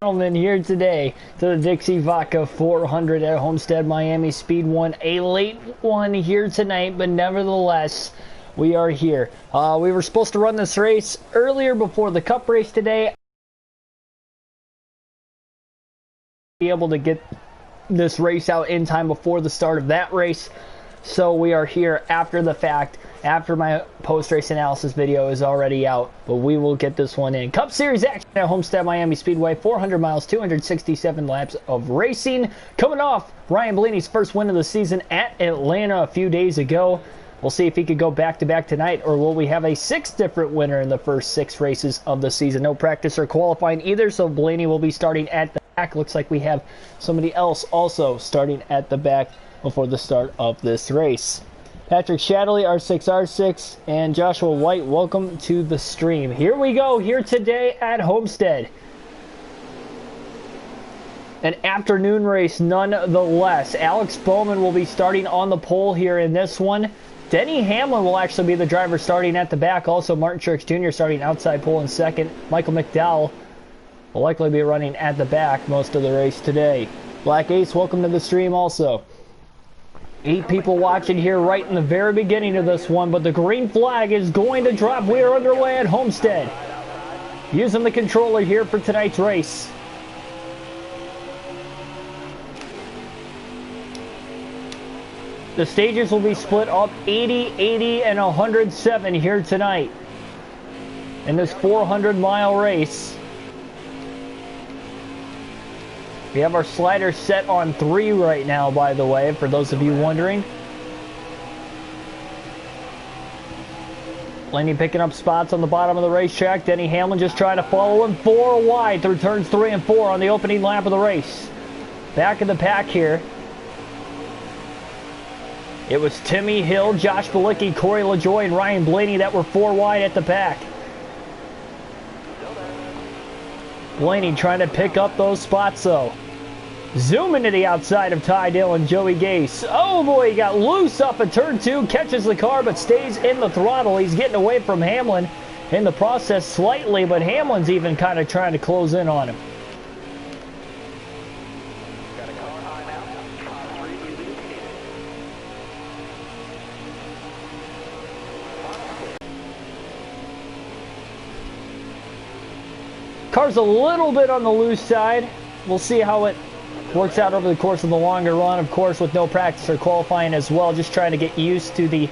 Gentlemen, here today to the Dixie Vodka 400 at Homestead-Miami Speed 1. A late one here tonight, but nevertheless, we are here. We were supposed to run this race earlier before the Cup race today. Be able to get this race out in time before the start of that race. So we are here after the fact, after my post-race analysis video is already out, but we will get this one in. Cup Series action at Homestead-Miami Speedway, 400 miles, 267 laps of racing. Coming off Ryan Blaney's first win of the season at Atlanta a few days ago. We'll see if he could go back-to-back tonight, or will we have a 6th different winner in the first 6 races of the season. No practice or qualifying either, so Blaney will be starting at the back. Looks like we have somebody else also starting at the back before the start of this race. Patrick Shadley, R6R6, and Joshua White, welcome to the stream. Here we go, here today at Homestead. An afternoon race nonetheless. Alex Bowman will be starting on the pole here in this one. Denny Hamlin will actually be the driver starting at the back. Also, Martin Truex Jr. starting outside pole in second. Michael McDowell will likely be running at the back most of the race today. Black Ace, welcome to the stream also. 8 people watching here right in the very beginning of this one, but the green flag is going to drop. We are underway at Homestead. Using the controller here for tonight's race. The stages will be split up 80, 80, and 107 here tonight in this 400-mile race. We have our slider set on 3 right now, by the way, for those of you wondering. Blaney picking up spots on the bottom of the racetrack. Denny Hamlin just trying to follow him 4 wide through turns 3 and 4 on the opening lap of the race. Back in the pack here, it was Timmy Hill, Josh Bilicki, Corey LaJoie, and Ryan Blaney that were 4 wide at the back. Blaney trying to pick up those spots though. Zooming to the outside of Ty Dillon and Joey Gase. Oh boy, he got loose off of turn 2, catches the car but stays in the throttle. He's getting away from Hamlin in the process slightly, but Hamlin's even kind of trying to close in on him. Car's a little bit on the loose side. We'll see how it works out over the course of the longer run, of course, with no practice or qualifying as well. Just trying to get used to the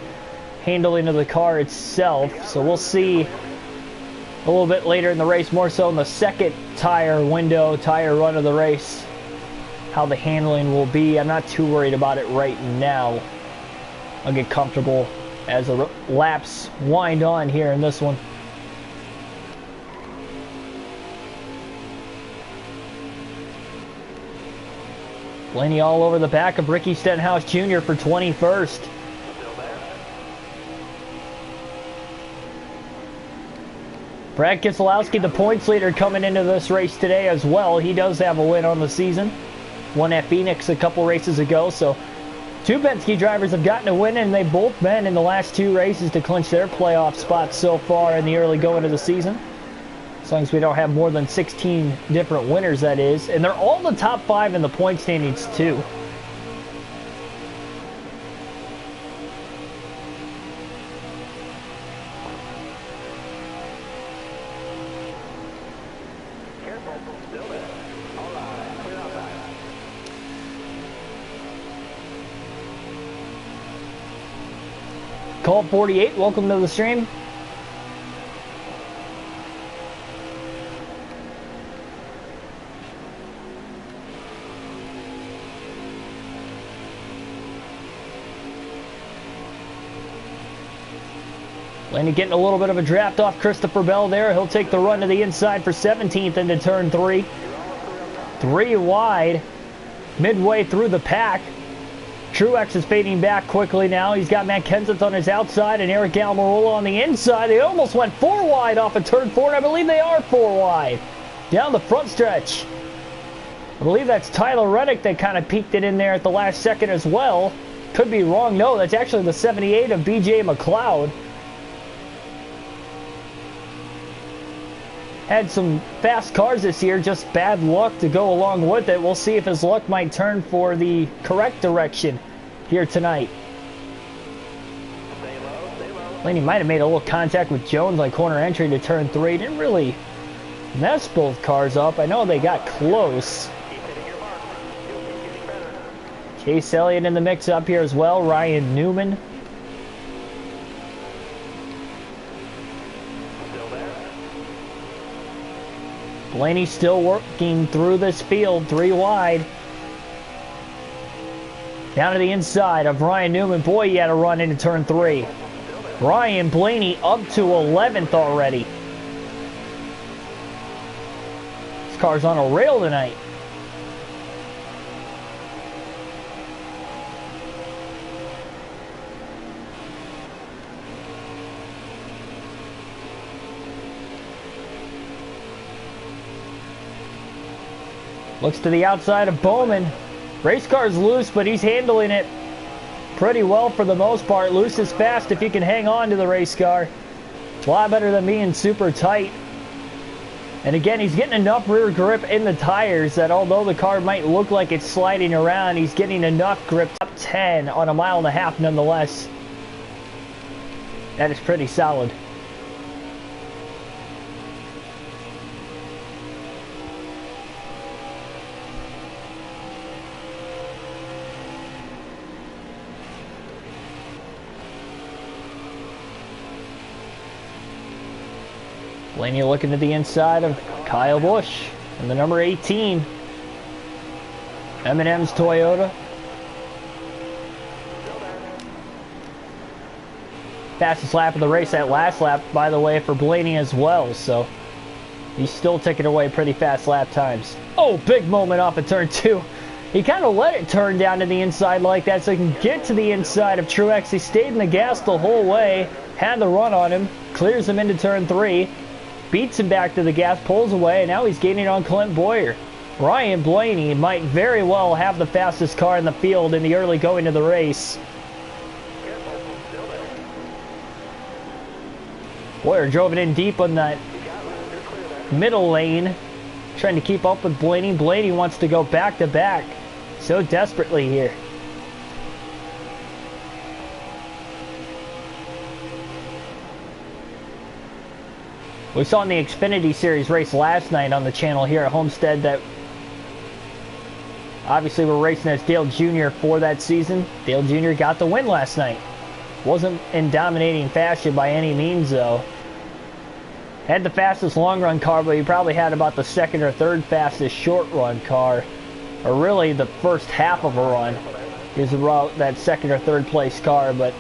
handling of the car itself. So we'll see a little bit later in the race, more so in the second tire run of the race, how the handling will be. I'm not too worried about it right now. I'll get comfortable as the laps wind on here in this one. Blaney all over the back of Ricky Stenhouse Jr. for 21st. Brad Keselowski, the points leader, coming into this race today as well. He does have a win on the season. Won at Phoenix a couple races ago. So 2 Penske drivers have gotten a win, and they've both been in the last 2 races to clinch their playoff spots so far in the early going of the season. As long as we don't have more than 16 different winners, that is. And they're all the top 5 in the point standings, too. Call 48, welcome to the stream. Blaney getting a little bit of a draft off Christopher Bell there. He'll take the run to the inside for 17th into turn 3. 3 wide, midway through the pack. Truex is fading back quickly now. He's got Matt Kenseth on his outside and Eric Almirola on the inside. They almost went 4 wide off of turn 4, and I believe they are 4 wide. Down the front stretch. I believe that's Tyler Reddick that kind of peeked it in there at the last second as well. Could be wrong. No, that's actually the 78 of BJ McLeod. Had some fast cars this year, just bad luck to go along with it. We'll see if his luck might turn for the correct direction here tonight. Blaney might have made a little contact with Jones on corner entry to turn 3. Didn't really mess both cars up. I know they got close. Chase Elliott in the mix up here as well. Ryan Newman. Blaney still working through this field, 3 wide. Down to the inside of Ryan Newman. Boy, he had a run into turn 3. Ryan Blaney up to 11th already. This car's on a rail tonight. Looks to the outside of Bowman. Race car's loose, but he's handling it pretty well for the most part. Loose is fast if he can hang on to the race car. It's a lot better than being super tight. And again, he's getting enough rear grip in the tires that although the car might look like it's sliding around, he's getting enough grip. Top 10 on a 1.5 miles nonetheless. That is pretty solid. Blaney looking to the inside of Kyle Busch and the number 18. M&M's Toyota. Fastest lap of the race, that last lap, by the way, for Blaney as well. So he's still taking away pretty fast lap times. Oh, big moment off of turn 2. He kind of let it turn down to the inside like that so he can get to the inside of Truex. He stayed in the gas the whole way, had the run on him, clears him into turn 3. Beats him back to the gas, pulls away, and now he's gaining on Clint Boyer. Ryan Blaney might very well have the fastest car in the field in the early going of the race. Boyer drove it in deep on that middle lane, trying to keep up with Blaney. Blaney wants to go back to back so desperately here. We saw in the Xfinity Series race last night on the channel here at Homestead that obviously we're racing as Dale Jr. for that season. Dale Jr. got the win last night. Wasn't in dominating fashion by any means though. Had the fastest long run car, but he probably had about the second or third fastest short run car. Or really the first half of a run is about that second or third place car, but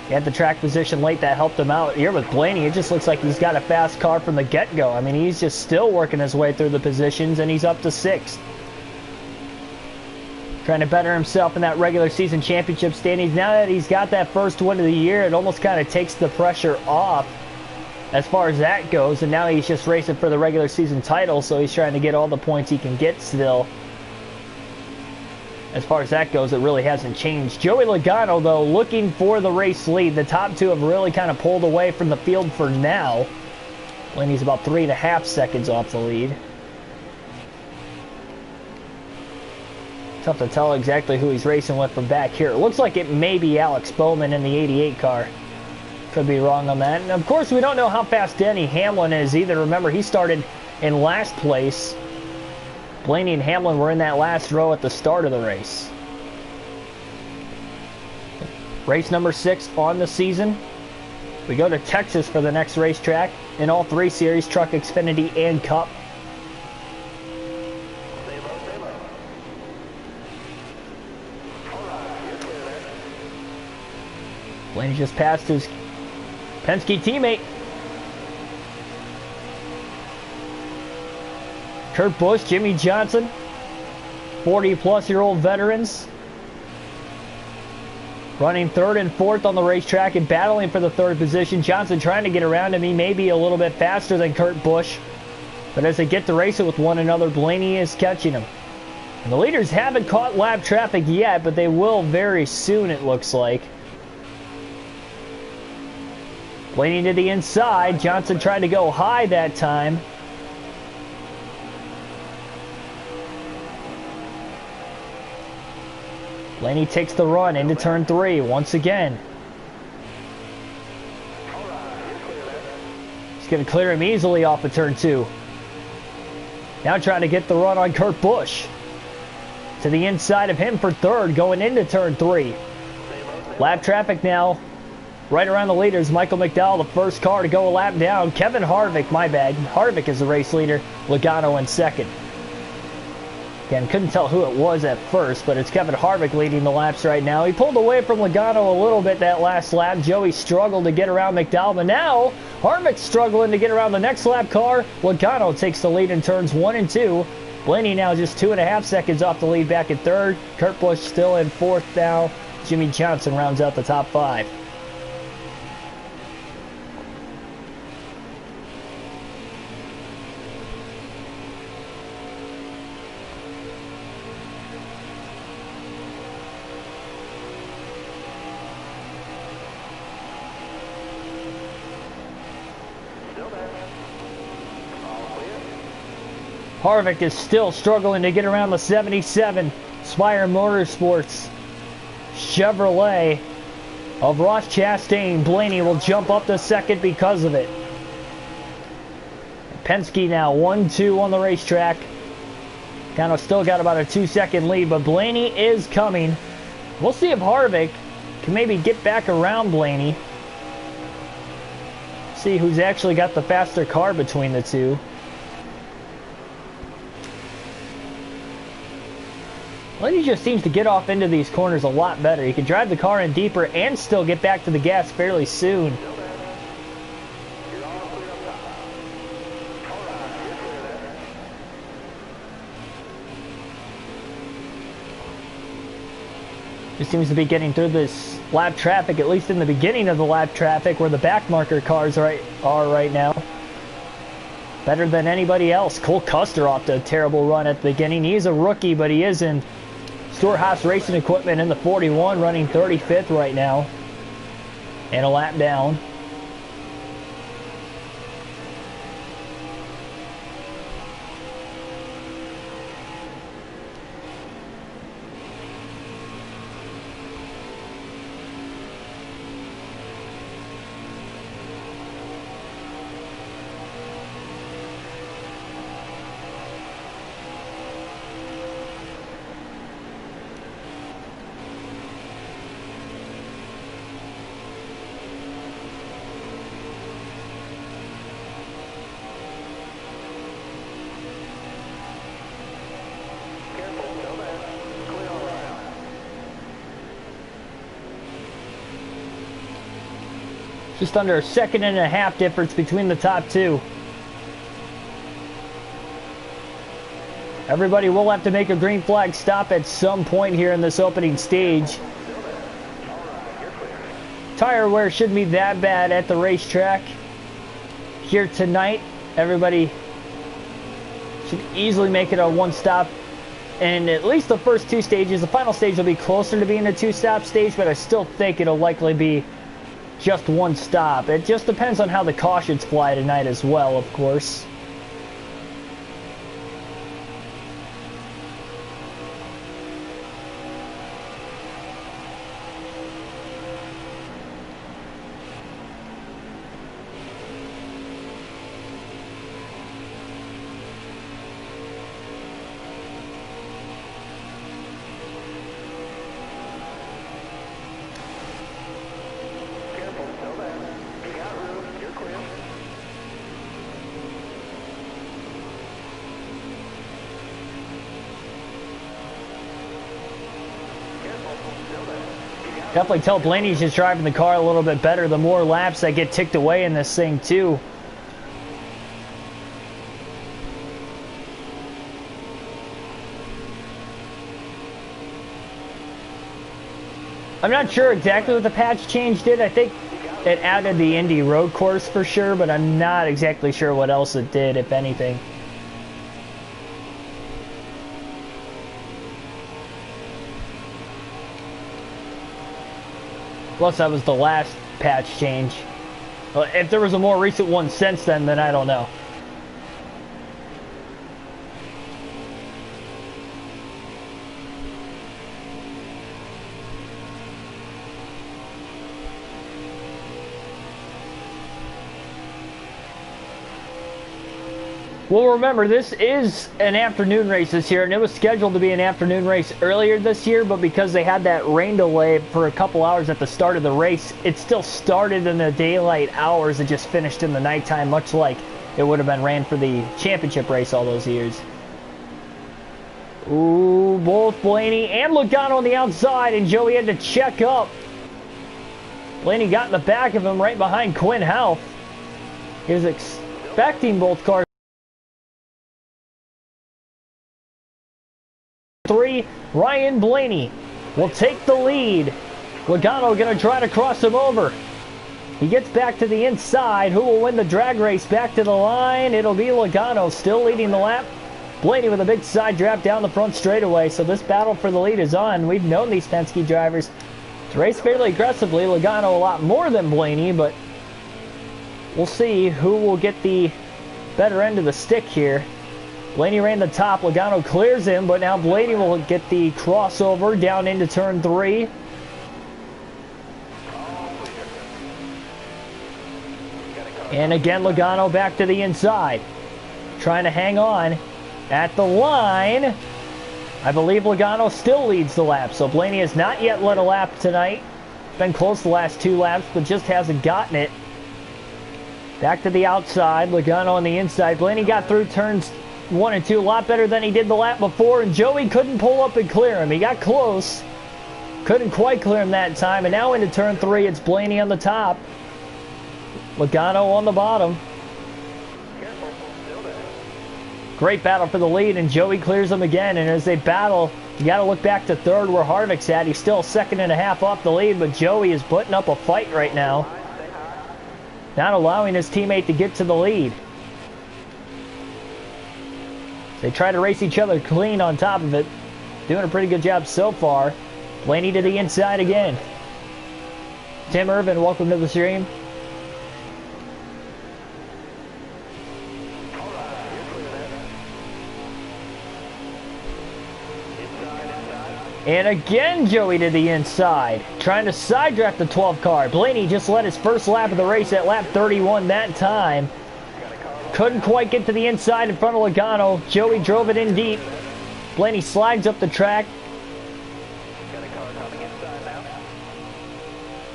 he had the track position late that helped him out. Here with Blaney, it just looks like he's got a fast car from the get-go. I mean, he's just still working his way through the positions, and he's up to 6th. Trying to better himself in that regular season championship standings. Now that he's got that first win of the year, it almost kind of takes the pressure off as far as that goes. And now he's just racing for the regular season title, so he's trying to get all the points he can get still. As far as that goes, it really hasn't changed. Joey Logano, though, looking for the race lead. The top 2 have really kind of pulled away from the field for now. Blaney's about 3.5 seconds off the lead. Tough to tell exactly who he's racing with from back here. It looks like it may be Alex Bowman in the 88 car. Could be wrong on that. And of course, we don't know how fast Denny Hamlin is either. Remember, he started in last place. Blaney and Hamlin were in that last row at the start of the race. Race number 6 on the season. We go to Texas for the next racetrack in all 3 series, Truck, Xfinity, and Cup. Blaney just passed his Penske teammate. Kurt Busch, Jimmy Johnson, 40-plus-year-old veterans. running third and fourth on the racetrack and battling for the third position. Johnson trying to get around him. He may be a little bit faster than Kurt Busch, but as they get to racing with one another, Blaney is catching him. And the leaders haven't caught lap traffic yet, but they will very soon, it looks like. Blaney to the inside. Johnson tried to go high that time. Blaney takes the run into turn 3 once again. He's going to clear him easily off of turn 2. Now trying to get the run on Kurt Busch. To the inside of him for third, going into turn 3. Lap traffic now right around the leaders. Michael McDowell, the first car to go a lap down. Kevin Harvick, my bad. Harvick is the race leader. Logano in second. Again, couldn't tell who it was at first, but it's Kevin Harvick leading the laps right now. He pulled away from Logano a little bit that last lap. Joey struggled to get around McDowell, but now Harvick's struggling to get around the next lap car. Logano takes the lead in turns 1 and 2. Blaney now just 2.5 seconds off the lead back in third. Kurt Busch still in fourth now. Jimmy Johnson rounds out the top 5. Harvick is still struggling to get around the 77 Spire Motorsports Chevrolet of Ross Chastain. Blaney will jump up to second because of it. Penske now 1-2 on the racetrack. Kind of still got about a 2-second lead, but Blaney is coming. We'll see if Harvick can maybe get back around Blaney. See who's actually got the faster car between the two. Blaney just seems to get off into these corners a lot better. He can drive the car in deeper and still get back to the gas fairly soon. Just seems to be getting through this lap traffic, at least in the beginning of the lap traffic, where the back marker cars are right now. Better than anybody else. Cole Custer off to a terrible run at the beginning. He's a rookie, but he is in Stewart-Haas Racing Equipment in the 41, running 35th right now. And a lap down. Just under a 1.5 seconds difference between the top two. Everybody will have to make a green flag stop at some point here in this opening stage. Tire wear shouldn't be that bad at the racetrack here tonight. Everybody should easily make it a one-stop. And at least the first two stages, the final stage will be closer to being a two-stop stage, but I still think it'll likely be just one stop. It just depends on how the cautions fly tonight as well, of course. Definitely tell Blaney's just driving the car a little bit better. The more laps that get ticked away in this thing too. I'm not sure exactly what the patch change did. I think it added the Indy road course for sure, but I'm not exactly sure what else it did, if anything. Plus, that was the last patch change. If there was a more recent one since then I don't know. Well, remember, this is an afternoon race this year, and it was scheduled to be an afternoon race earlier this year, but because they had that rain delay for a couple hours at the start of the race, it still started in the daylight hours and just finished in the nighttime, much like it would have been ran for the championship race all those years. Ooh, both Blaney and Logano on the outside, and Joey had to check up. Blaney got in the back of him right behind Quinn Houff. He was expecting both cars. Ryan Blaney will take the lead. Logano going to try to cross him over. He gets back to the inside. Who will win the drag race back to the line? It'll be Logano still leading the lap. Blaney with a big side draft down the front straightaway. So this battle for the lead is on. We've known these Penske drivers to race fairly aggressively. Logano a lot more than Blaney, but we'll see who will get the better end of the stick here. Blaney ran the top, Logano clears him, but now Blaney will get the crossover down into turn 3. And again, Logano back to the inside, trying to hang on at the line. I believe Logano still leads the lap, so Blaney has not yet led a lap tonight. Been close the last 2 laps, but just hasn't gotten it. Back to the outside, Logano on the inside. Blaney got through turns 1 and 2 a lot better than he did the lap before, and Joey couldn't pull up and clear him. He got close, couldn't quite clear him that time, and now into turn 3, it's Blaney on the top, Logano on the bottom. Great battle for the lead, and Joey clears him again, and as they battle, you got to look back to third where Harvick's at. He's still 2.5 off the lead, but Joey is putting up a fight right now, not allowing his teammate to get to the lead. They try to race each other clean on top of it. Doing a pretty good job so far. Blaney to the inside again. Tim Irvin, welcome to the stream. And again, Joey to the inside. Trying to side draft the 12 car. Blaney just led his first lap of the race at lap 31 that time. Couldn't quite get to the inside in front of Logano. Joey drove it in deep. Blaney slides up the track.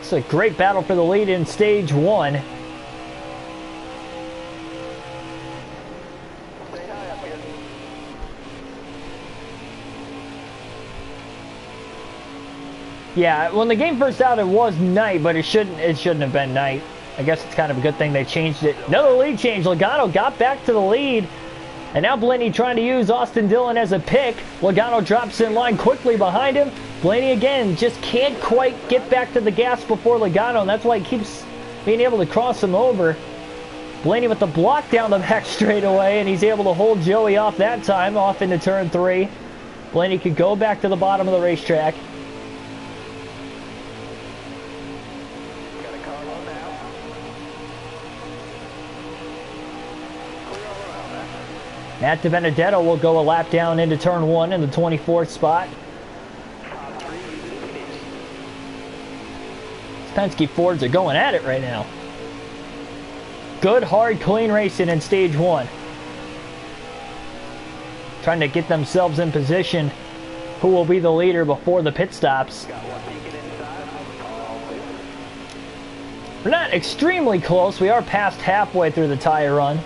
It's a great battle for the lead in stage 1. Yeah, when the game first out, it was night, but it shouldn't have been night. I guess it's kind of a good thing they changed it. Another lead change. Logano got back to the lead. And now Blaney trying to use Austin Dillon as a pick. Logano drops in line quickly behind him. Blaney again just can't quite get back to the gas before Logano, and that's why he keeps being able to cross him over. Blaney with the block down the back straightaway, and he's able to hold Joey off that time, off into turn 3. Blaney could go back to the bottom of the racetrack. Matt DiBenedetto will go a lap down into turn 1 in the 24th spot. Penske Fords are going at it right now. Good, hard, clean racing in stage 1. Trying to get themselves in position. Who will be the leader before the pit stops? We're not extremely close. We are past halfway through the tire run.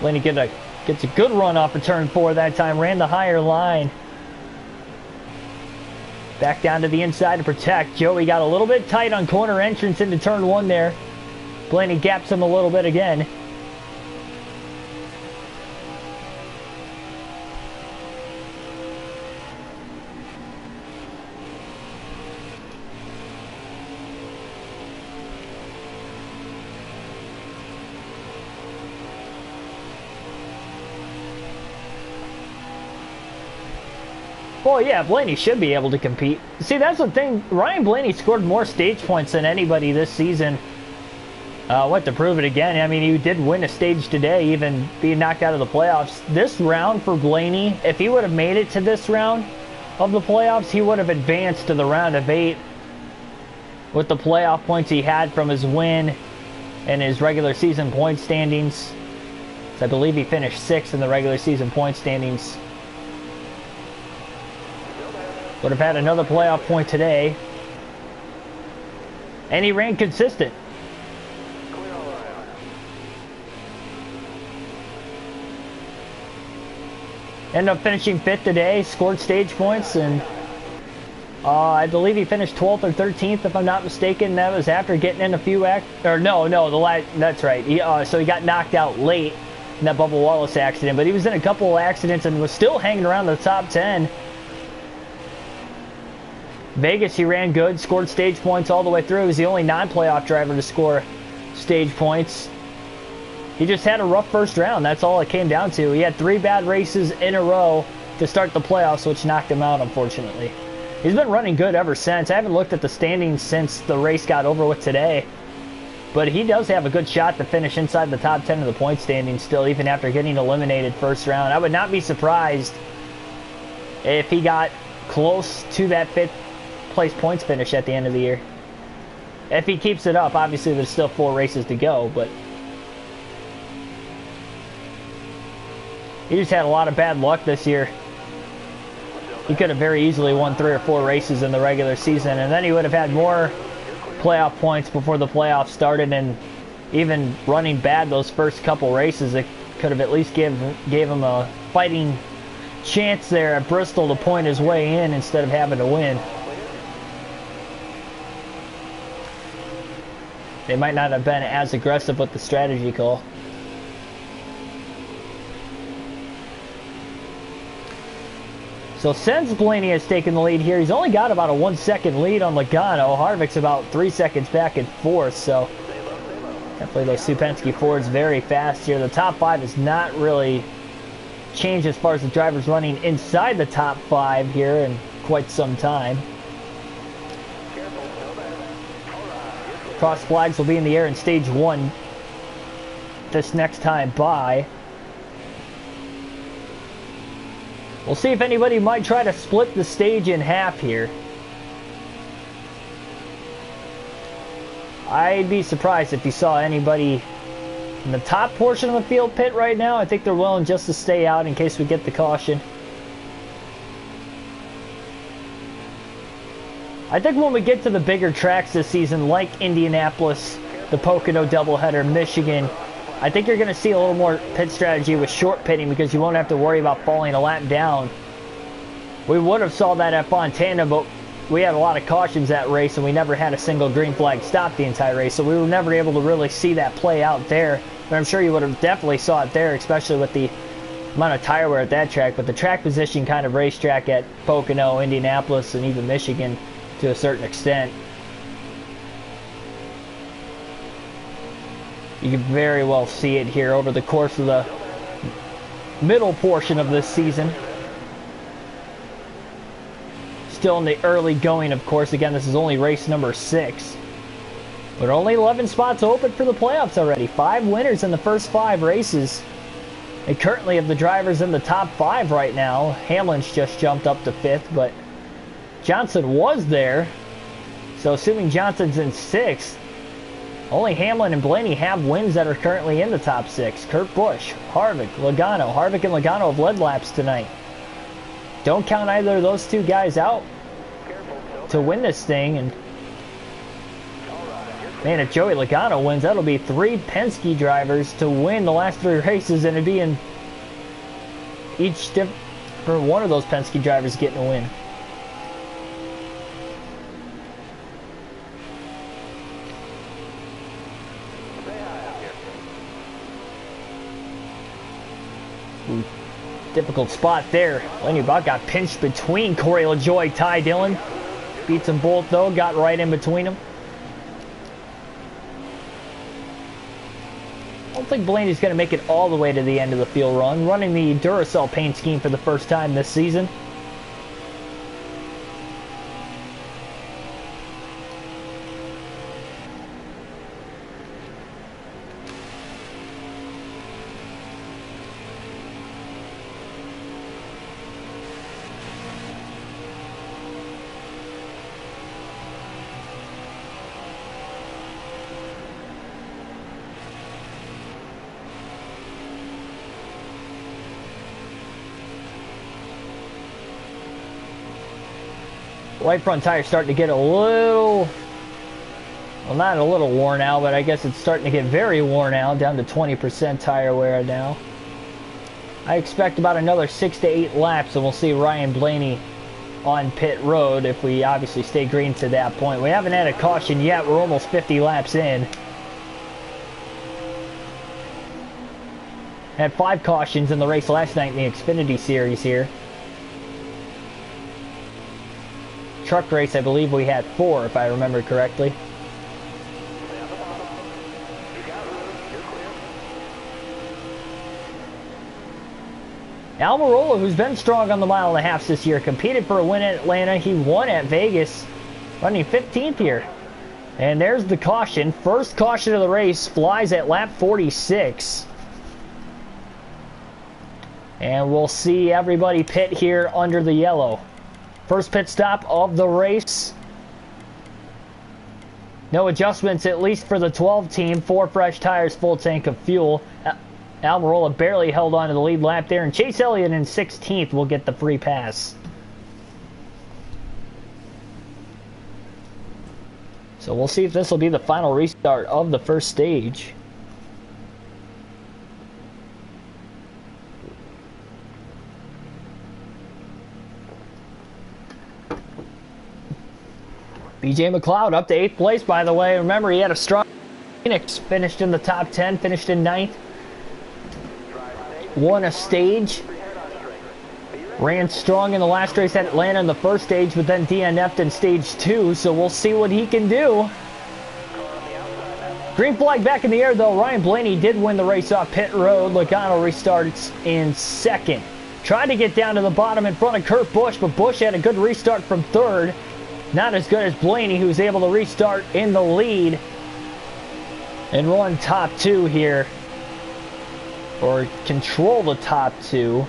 Blaney gets a good run off of turn 4 that time. Ran the higher line. Back down to the inside to protect. Joey got a little bit tight on corner entrance into turn 1 there. Blaney gaps him a little bit again. Well, yeah, Blaney should be able to compete. See, that's the thing. Ryan Blaney scored more stage points than anybody this season. What to prove it again? I mean, he did win a stage today, even being knocked out of the playoffs. This round for Blaney, if he would have made it to this round of the playoffs, he would have advanced to the round of 8 with the playoff points he had from his win and his regular season point standings. So I believe he finished 6th in the regular season point standings. Would have had another playoff point today. And he ran consistent. Ended up finishing 5th today, scored stage points, and I believe he finished 12th or 13th, if I'm not mistaken. That was after getting in a few that's right. So he got knocked out late in that Bubba Wallace accident, but he was in a couple of accidents and was still hanging around the top 10. Vegas, he ran good, scored stage points all the way through. He was the only non-playoff driver to score stage points. He just had a rough first round. That's all it came down to. He had 3 bad races in a row to start the playoffs, which knocked him out, unfortunately. He's been running good ever since. I haven't looked at the standings since the race got over with today. But he does have a good shot to finish inside the top 10 of the point standings still, even after getting eliminated first round. I would not be surprised if he got close to that 5th place points finish at the end of the year. If he keeps it up, obviously there's still 4 races to go, but he just had a lot of bad luck this year. He could have very easily won 3 or 4 races in the regular season, and then he would have had more playoff points before the playoffs started, and even running bad those first couple races, it could have at least gave him a fighting chance there at Bristol to point his way in instead of having to win. They might not have been as aggressive with the strategy call. So since Blaney has taken the lead here, he's only got about a 1-second lead on Logano. Harvick's about 3 seconds back and forth, so definitely those Penske Fords very fast here. The top 5 has not really changed as far as the drivers running inside the top 5 here in quite some time. Cross flags will be in the air in stage 1 this next time by. We'll see if anybody might try to split the stage in half here. I'd be surprised if you saw anybody in the top portion of the field pit right now. I think they're willing just to stay out in case we get the caution. I think when we get to the bigger tracks this season, like Indianapolis, the Pocono doubleheader, Michigan, I think you're going to see a little more pit strategy with short pitting because you won't have to worry about falling a lap down. We would have saw that at Fontana, but we had a lot of cautions that race and we never had a single green flag stop the entire race, so we were never able to really see that play out there. But I'm sure you would have definitely saw it there, especially with the amount of tire wear at that track. But the track position kind of racetrack at Pocono, Indianapolis, and even Michigan to a certain extent, you can very well see it here over the course of the middle portion of this season. Still in the early going, of course. Again, this is only race number 6. But only 11 spots open for the playoffs already. 5 winners in the first 5 races. And currently of the drivers in the top 5 right now, Hamlin's just jumped up to 5th, but Johnson was there. So assuming Johnson's in 6th, only Hamlin and Blaney have wins that are currently in the top 6. Kurt Busch, Harvick, Logano. Harvick and Logano have led laps tonight. Don't count either of those 2 guys out to win this thing. And man, if Joey Logano wins, that'll be 3 Penske drivers to win the last 3 races, and it'd be in each for one of those Penske drivers getting a win. Difficult spot there. Lenny Buck got pinched between Corey LaJoie, Ty Dillon. Beats them both though, got right in between them. I don't think Blaney's going to make it all the way to the end of the field run. Running the Duracell paint scheme for the first time this season. Right front tire's starting to get a little, well, not a little worn out, but I guess it's starting to get very worn out, down to 20% tire wear now. I expect about another 6 to 8 laps, and we'll see Ryan Blaney on pit road if we obviously stay green to that point. We haven't had a caution yet. We're almost 50 laps in. Had 5 cautions in the race last night in the Xfinity Series here. Truck race, I believe we had 4, if I remember correctly. Almirola, who's been strong on the mile and a half this year, competed for a win at Atlanta. He won at Vegas, running 15th here. And there's the caution. First caution of the race flies at lap 46. And we'll see everybody pit here under the yellow. First pit stop of the race. No adjustments, at least for the 12 team. 4 fresh tires, full tank of fuel. Almirola barely held on to the lead lap there, and Chase Elliott in 16th will get the free pass. So we'll see if this will be the final restart of the first stage. BJ McLeod up to 8th place, by the way. Remember, he had a strong Phoenix, finished in the top 10, finished in 9th. Won a stage. Ran strong in the last race at Atlanta in the first stage, but then DNF'd in stage 2, so we'll see what he can do. Green flag back in the air, though. Ryan Blaney did win the race off pit road. Logano restarts in 2nd. Tried to get down to the bottom in front of Kurt Busch, but Busch had a good restart from 3rd. Not as good as Blaney, who was able to restart in the lead and run top 2 here. Or control the top 2.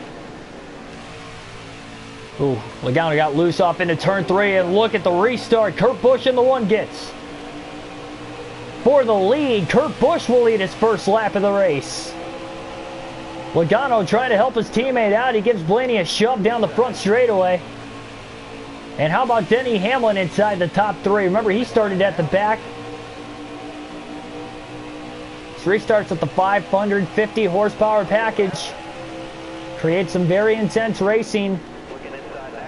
Ooh, Logano got loose off into turn 3, and look at the restart. Kurt Busch in the 1 gets. For the lead, Kurt Busch will lead his first lap of the race. Logano trying to help his teammate out. He gives Blaney a shove down the front straightaway. And how about Denny Hamlin inside the top 3? Remember, he started at the back. Restarts at the 550 horsepower package. Creates some very intense racing.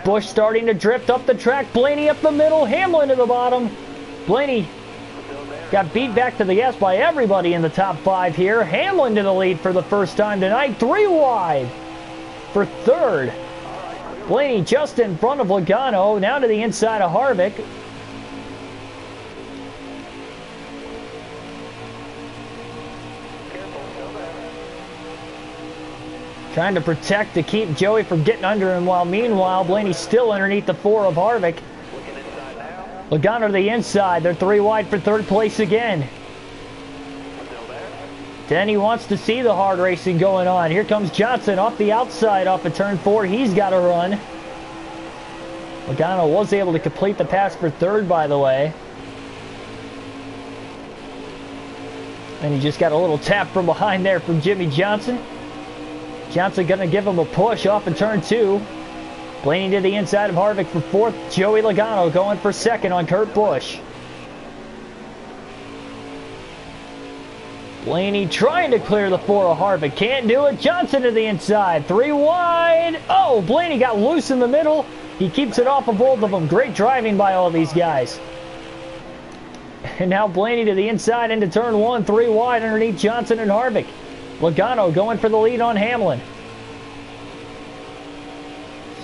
Busch starting to drift up the track. Blaney up the middle. Hamlin to the bottom. Blaney got beat back to the S by everybody in the top 5 here. Hamlin to the lead for the first time tonight. 3 wide for 3rd. Blaney just in front of Logano. Now to the inside of Harvick. Trying to protect to keep Joey from getting under him, while meanwhile Blaney's still underneath the 4 of Harvick. Logano to the inside. They're 3 wide for 3rd place again. Denny wants to see the hard racing going on. Here comes Johnson off the outside off of turn 4. He's got to run. Logano was able to complete the pass for 3rd, by the way. And he just got a little tap from behind there from Jimmy Johnson. Johnson going to give him a push off in turn 2. Blaney to the inside of Harvick for 4th. Joey Logano going for 2nd on Kurt Busch. Blaney trying to clear the 4 of Harvick. Can't do it. Johnson to the inside. 3 wide. Oh, Blaney got loose in the middle. He keeps it off of both of them. Great driving by all these guys. And now Blaney to the inside into turn 1. 3 wide underneath Johnson and Harvick. Logano going for the lead on Hamlin.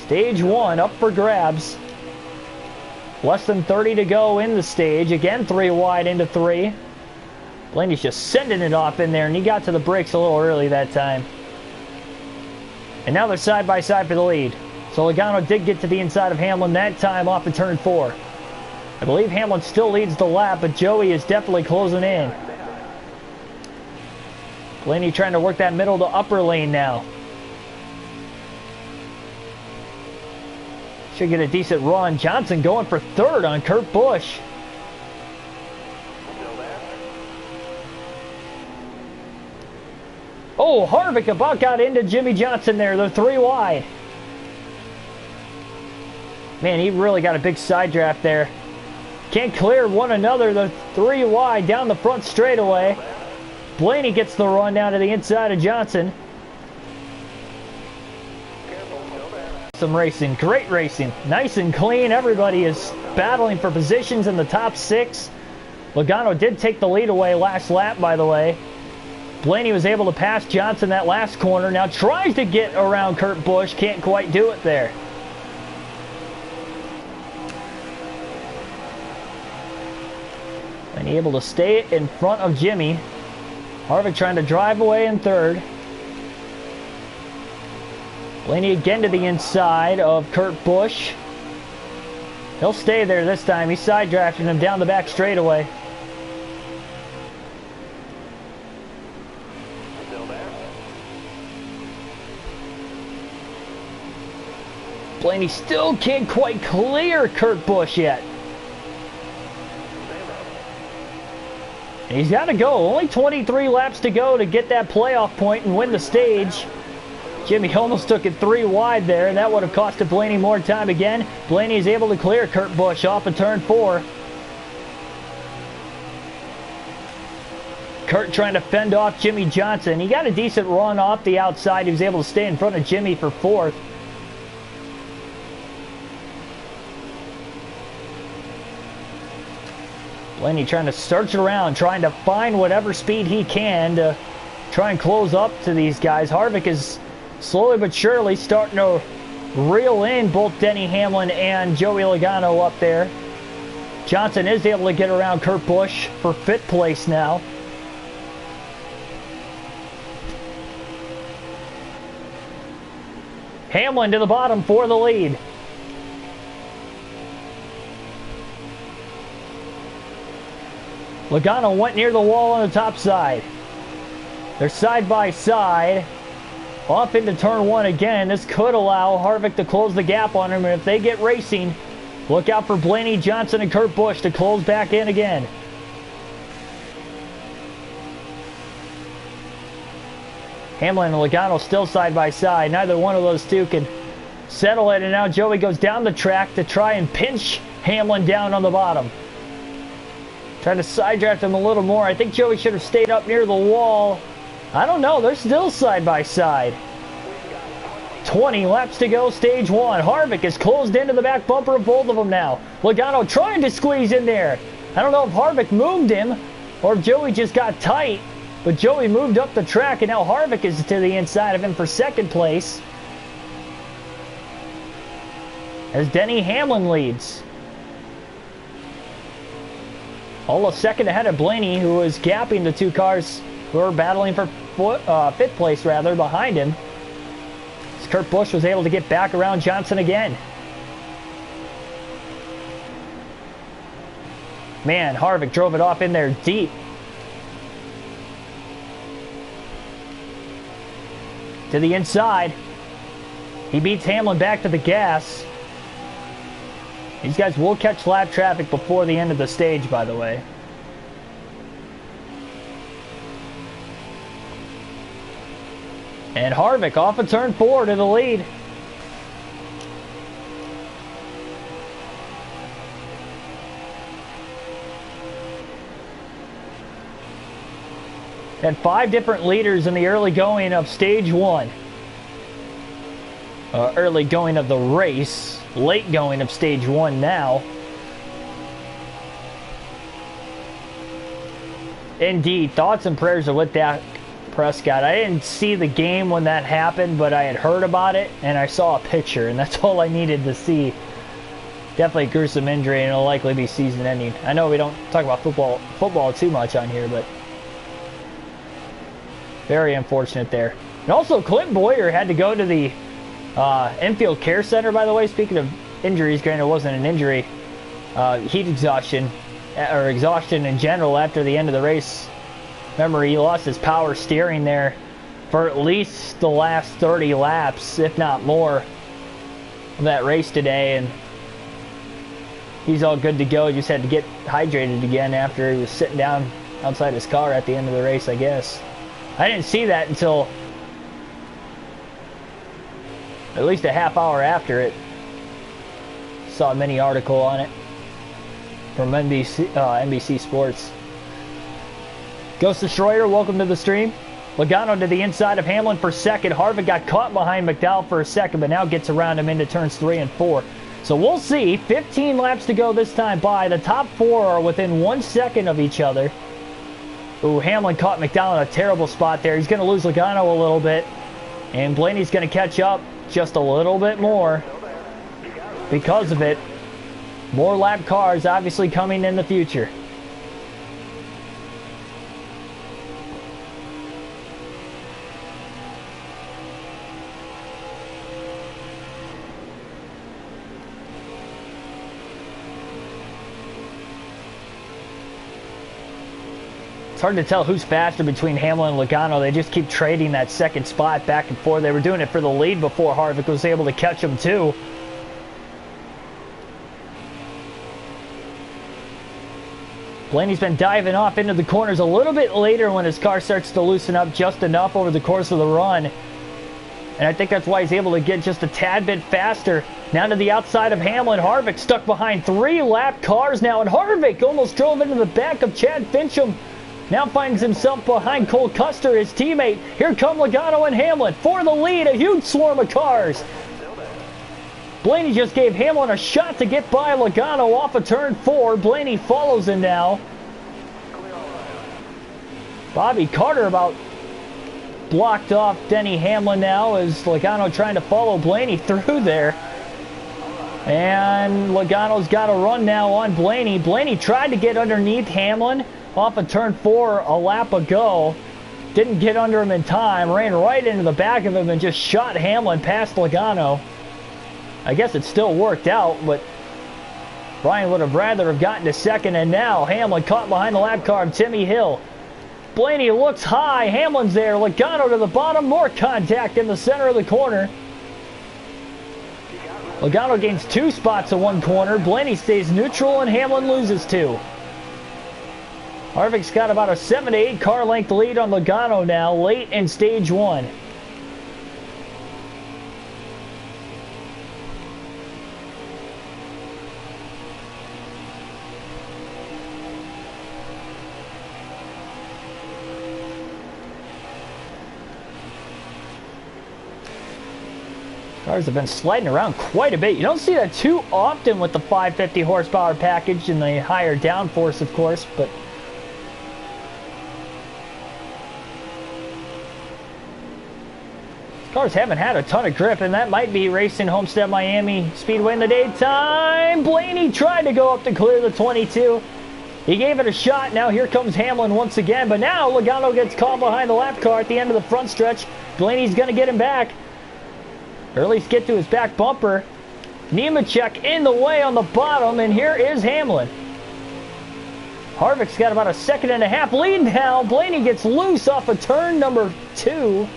Stage 1 up for grabs. Less than 30 to go in the stage. Again, 3 wide into 3. Blaney's just sending it off in there, and he got to the brakes a little early that time. And now they're side by side for the lead. So Logano did get to the inside of Hamlin that time off of turn 4. I believe Hamlin still leads the lap, but Joey is definitely closing in. Blaney trying to work that middle to upper lane now. Should get a decent run. Johnson going for 3rd on Kurt Busch. Oh, Harvick about got into Jimmy Johnson there. They're 3 wide. Man, he really got a big side draft there. Can't clear one another. The 3 wide down the front straightaway. Blaney gets the run down to the inside of Johnson. Some racing, great racing, nice and clean. Everybody is battling for positions in the top 6. Logano did take the lead away last lap, by the way. Blaney was able to pass Johnson that last corner. Now tries to get around Kurt Busch, can't quite do it there. And able to stay in front of Jimmy. Harvick trying to drive away in third. Blaney again to the inside of Kurt Busch. He'll stay there this time. He's side drafting him down the back straightaway. Blaney still can't quite clear Kurt Busch yet. He's got to go. Only 23 laps to go to get that playoff point and win the stage. Jimmy almost took it 3 wide there, and that would have costed Blaney more time again. Blaney is able to clear Kurt Busch off of turn 4. Kurt trying to fend off Jimmy Johnson. He got a decent run off the outside. He was able to stay in front of Jimmy for 4th. Blaney trying to search around, trying to find whatever speed he can to try and close up to these guys. Harvick is slowly but surely starting to reel in both Denny Hamlin and Joey Logano up there. Johnson is able to get around Kurt Busch for 5th place now. Hamlin to the bottom for the lead. Logano went near the wall on the top side. They're side by side. Off into turn 1 again. This could allow Harvick to close the gap on him. And if they get racing, look out for Blaney, Johnson, and Kurt Busch to close back in again. Hamlin and Logano still side by side. Neither one of those two can settle it. And now Joey goes down the track to try and pinch Hamlin down on the bottom. Trying to side draft him a little more. I think Joey should have stayed up near the wall. I don't know. They're still side by side. 20 laps to go, stage 1. Harvick is closed into the back bumper of both of them now. Logano trying to squeeze in there. I don't know if Harvick moved him or if Joey just got tight. But Joey moved up the track, and now Harvick is to the inside of him for 2nd place. As Denny Hamlin leads. All a second ahead of Blaney, who is gapping the 2 cars who are battling for 5th place rather behind him. As Kurt Busch was able to get back around Johnson again. Man, Harvick drove it off in there deep. To the inside. He beats Hamlin back to the gas. These guys will catch lap traffic before the end of the stage, by the way. And Harvick off of turn 4 to the lead. Had 5 different leaders in the early going of stage 1. Early going of the race. Late going of stage 1 now. Indeed, thoughts and prayers are with Dak Prescott. I didn't see the game when that happened, but I had heard about it, and I saw a picture, and that's all I needed to see. Definitely a gruesome injury, and it'll likely be season ending. I know we don't talk about football too much on here, but very unfortunate there. And also, Clint Boyer had to go to the infield care center, by the way. Speaking of injuries, granted it wasn't an injury, heat exhaustion, or exhaustion in general after the end of the race. Remember, he lost his power steering there for at least the last 30 laps, if not more, of that race today, and he's all good to go. He just had to get hydrated again after he was sitting down outside his car at the end of the race, I guess. I didn't see that until at least a half hour after it. Saw a mini article on it from NBC Sports. Ghost Destroyer, welcome to the stream. Logano to the inside of Hamlin for second. Harvick got caught behind McDowell for a second, but now gets around him into turns 3 and 4. So we'll see. 15 laps to go this time by. The top 4 are within 1 second of each other. Ooh, Hamlin caught McDowell in a terrible spot there. He's going to lose Logano a little bit. And Blaney's going to catch up just a little bit more because of it. More lap cars obviously coming in the future. It's hard to tell who's faster between Hamlin and Logano. They just keep trading that second spot back and forth. They were doing it for the lead before Harvick was able to catch him too. Blaney's been diving off into the corners a little bit later when his car starts to loosen up just enough over the course of the run. And I think that's why he's able to get just a tad bit faster. Now to the outside of Hamlin. Harvick stuck behind 3 lap cars now. And Harvick almost drove into the back of Chad Fincham. Now finds himself behind Cole Custer, his teammate. Here come Logano and Hamlin for the lead. A huge swarm of cars. Blaney just gave Hamlin a shot to get by Logano off of turn 4. Blaney follows him now. Bobby Carter about blocked off Denny Hamlin now as Logano trying to follow Blaney through there. And Logano's got a run now on Blaney. Blaney tried to get underneath Hamlin off of turn 4 a lap ago. Didn't get under him in time. Ran right into the back of him and just shot Hamlin past Logano. I guess it still worked out, but Brian would have rather have gotten to second. And now Hamlin caught behind the lap car of Timmy Hill. Blaney looks high. Hamlin's there. Logano to the bottom. More contact in the center of the corner. Logano gains 2 spots in one corner. Blaney stays neutral and Hamlin loses 2. Harvick's got about a 7 to 8 car length lead on Logano now, late in stage 1. Cars have been sliding around quite a bit. You don't see that too often with the 550 horsepower package and the higher downforce, of course, but cars haven't had a ton of grip, and that might be racing Homestead-Miami Speedway in the daytime. Blaney tried to go up to clear the 22. He gave it a shot. Now here comes Hamlin once again, but now Logano gets caught behind the lap car at the end of the front stretch. Blaney's going to get him back, or at least get to his back bumper. Nemechek in the way on the bottom, and here is Hamlin. Harvick's got about a 1.5 second lead now. Blaney gets loose off of turn number 2.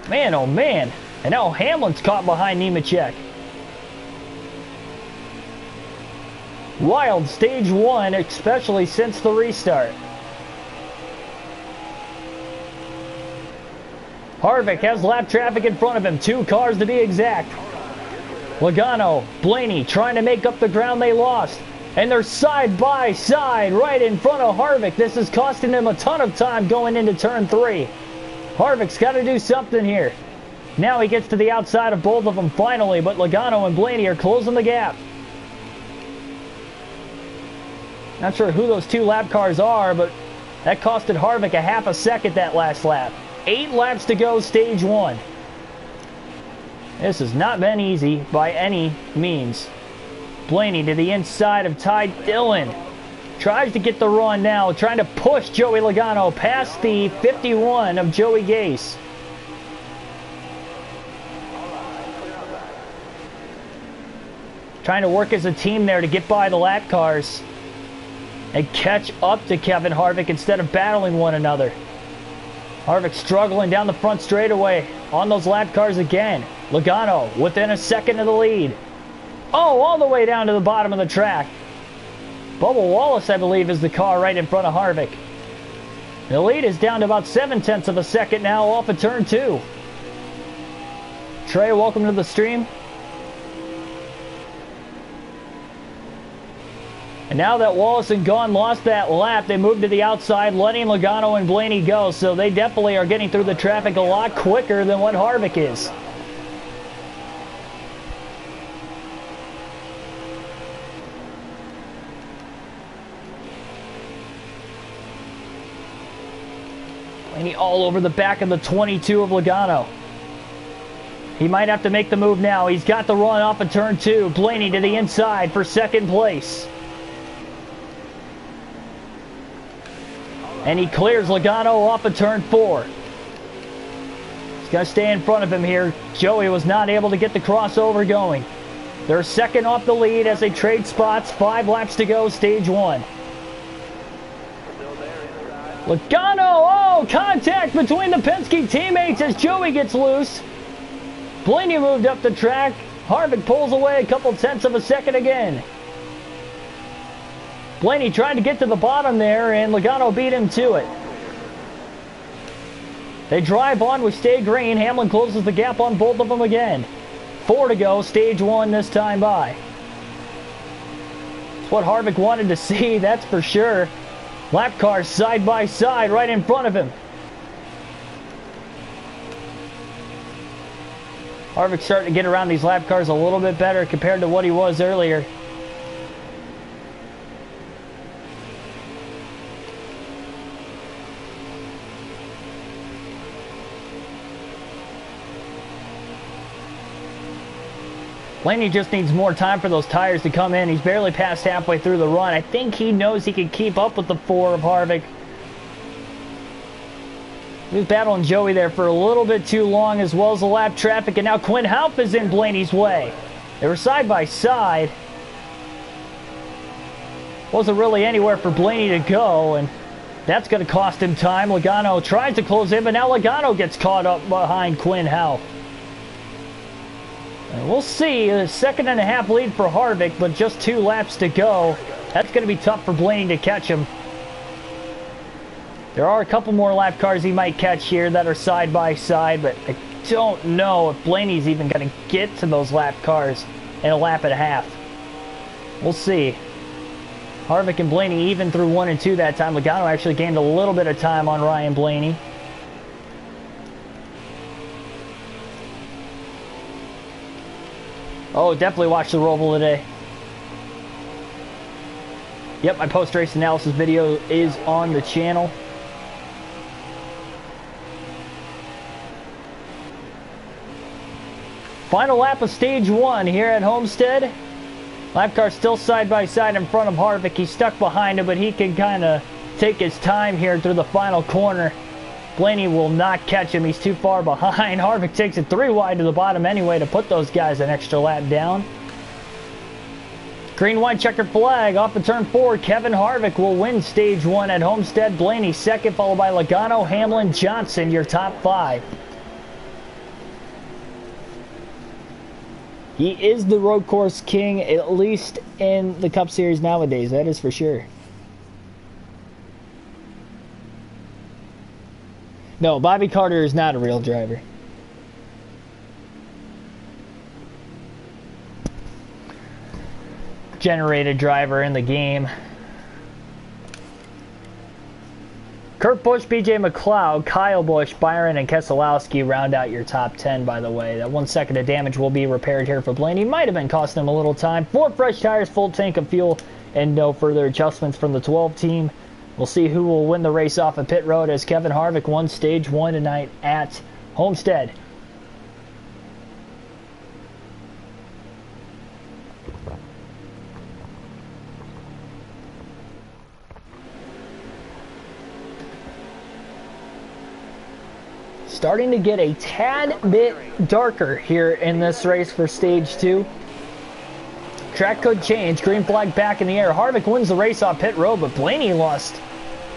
Man, oh man. And now Hamlin's caught behind Nemechek. Wild stage 1, especially since the restart. Harvick has lap traffic in front of him. 2 cars to be exact. Logano, Blaney trying to make up the ground they lost. And they're side by side right in front of Harvick. This is costing him a ton of time going into turn 3. Harvick's got to do something here. Now he gets to the outside of both of them finally, but Logano and Blaney are closing the gap. Not sure who those 2 lap cars are, but that costed Harvick a 0.5 second that last lap. 8 laps to go, stage 1. This has not been easy by any means. Blaney to the inside of Ty Dillon. Tries to get the run now, trying to push Joey Logano past the 51 of Joey Gase. Trying to work as a team there to get by the lap cars and catch up to Kevin Harvick instead of battling one another. Harvick struggling down the front straightaway on those lap cars again. Logano within a second of the lead. Oh, all the way down to the bottom of the track. Bubba Wallace, I believe, is the car right in front of Harvick. The lead is down to about 0.7 of a second now off of turn 2. Trey, welcome to the stream. And now that Wallace and Gaughan lost that lap, they moved to the outside, letting Logano and Blaney go. So they definitely are getting through the traffic a lot quicker than what Harvick is. Blaney all over the back of the 22 of Logano. He might have to make the move now. He's got the run off of turn 2. Blaney to the inside for second place. And he clears Logano off of turn 4. He's got to stay in front of him here. Joey was not able to get the crossover going. They're second off the lead as they trade spots. 5 laps to go, stage 1. Logano, oh, contact between the Penske teammates as Joey gets loose. Blaney moved up the track. Harvick pulls away a couple tenths of a second again. Blaney tried to get to the bottom there, and Logano beat him to it. They drive on with stay green. Hamlin closes the gap on both of them again. 4 to go, stage 1 this time by. It's what Harvick wanted to see, that's for sure. Lap cars side by side right in front of him. Harvick's starting to get around these lap cars a little bit better compared to what he was earlier. Blaney just needs more time for those tires to come in. He's barely past halfway through the run. I think he knows he can keep up with the 4 of Harvick. He was battling Joey there for a little bit too long, as well as the lap traffic, and now Quinn Houff is in Blaney's way. They were side by side. Wasn't really anywhere for Blaney to go, and that's going to cost him time. Logano tries to close in, but now Logano gets caught up behind Quinn Houff. And we'll see, a 2.5 lead for Harvick, but just 2 laps to go. That's going to be tough for Blaney to catch him. There are a couple more lap cars he might catch here that are side by side, but I don't know if Blaney's even going to get to those lap cars in a lap and a half. We'll see. Harvick and Blaney even through 1 and 2 that time. Logano actually gained a little bit of time on Ryan Blaney. Oh, definitely watch the Roval today. Yep, my post-race analysis video is on the channel. Final lap of stage 1 here at Homestead. Lap car still side by side in front of Harvick. He's stuck behind him, but he can kind of take his time here through the final corner. Blaney will not catch him. He's too far behind. Harvick takes it 3 wide to the bottom anyway to put those guys an extra lap down. Green, white, checkered flag off of turn 4. Kevin Harvick will win stage 1 at Homestead. Blaney second, followed by Logano, Hamlin, Johnson, your top 5. He is the road course king, at least in the Cup Series nowadays. That is for sure. No, Bobby Carter is not a real driver. Generated driver in the game. Kurt Busch, BJ McLeod, Kyle Busch, Byron, and Keselowski round out your top 10, by the way. That 1 second of damage will be repaired here for Blaney. Might have been costing him a little time. 4 fresh tires, full tank of fuel, and no further adjustments from the 12 team. We'll see who will win the race off of pit road as Kevin Harvick won stage 1 tonight at Homestead. Starting to get a tad bit darker here in this race for stage 2. Track could change. Green flag back in the air. Harvick wins the race off pit road, but Blaney lost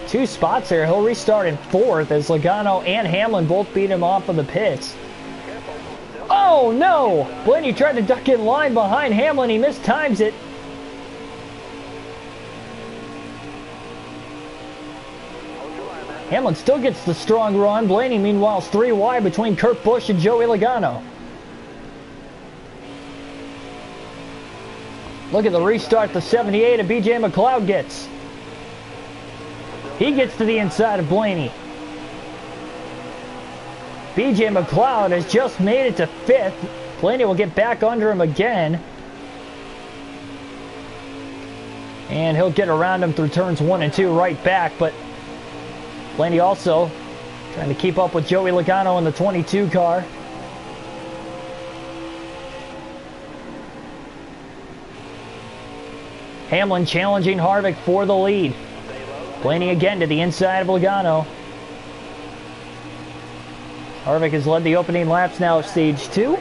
2 spots here. He'll restart in 4th as Logano and Hamlin both beat him off of the pits. Oh no! Blaney tried to duck in line behind Hamlin. He mistimes it. Hamlin still gets the strong run. Blaney, meanwhile, is 3 wide between Kurt Busch and Joey Logano. Look at the restart the 78 and BJ McLeod gets. He gets to the inside of Blaney. BJ McLeod has just made it to 5th. Blaney will get back under him again. And he'll get around him through turns 1 and 2 right back. But Blaney also trying to keep up with Joey Logano in the 22 car. Hamlin challenging Harvick for the lead. Blaney again to the inside of Logano. Harvick has led the opening laps now of stage 2.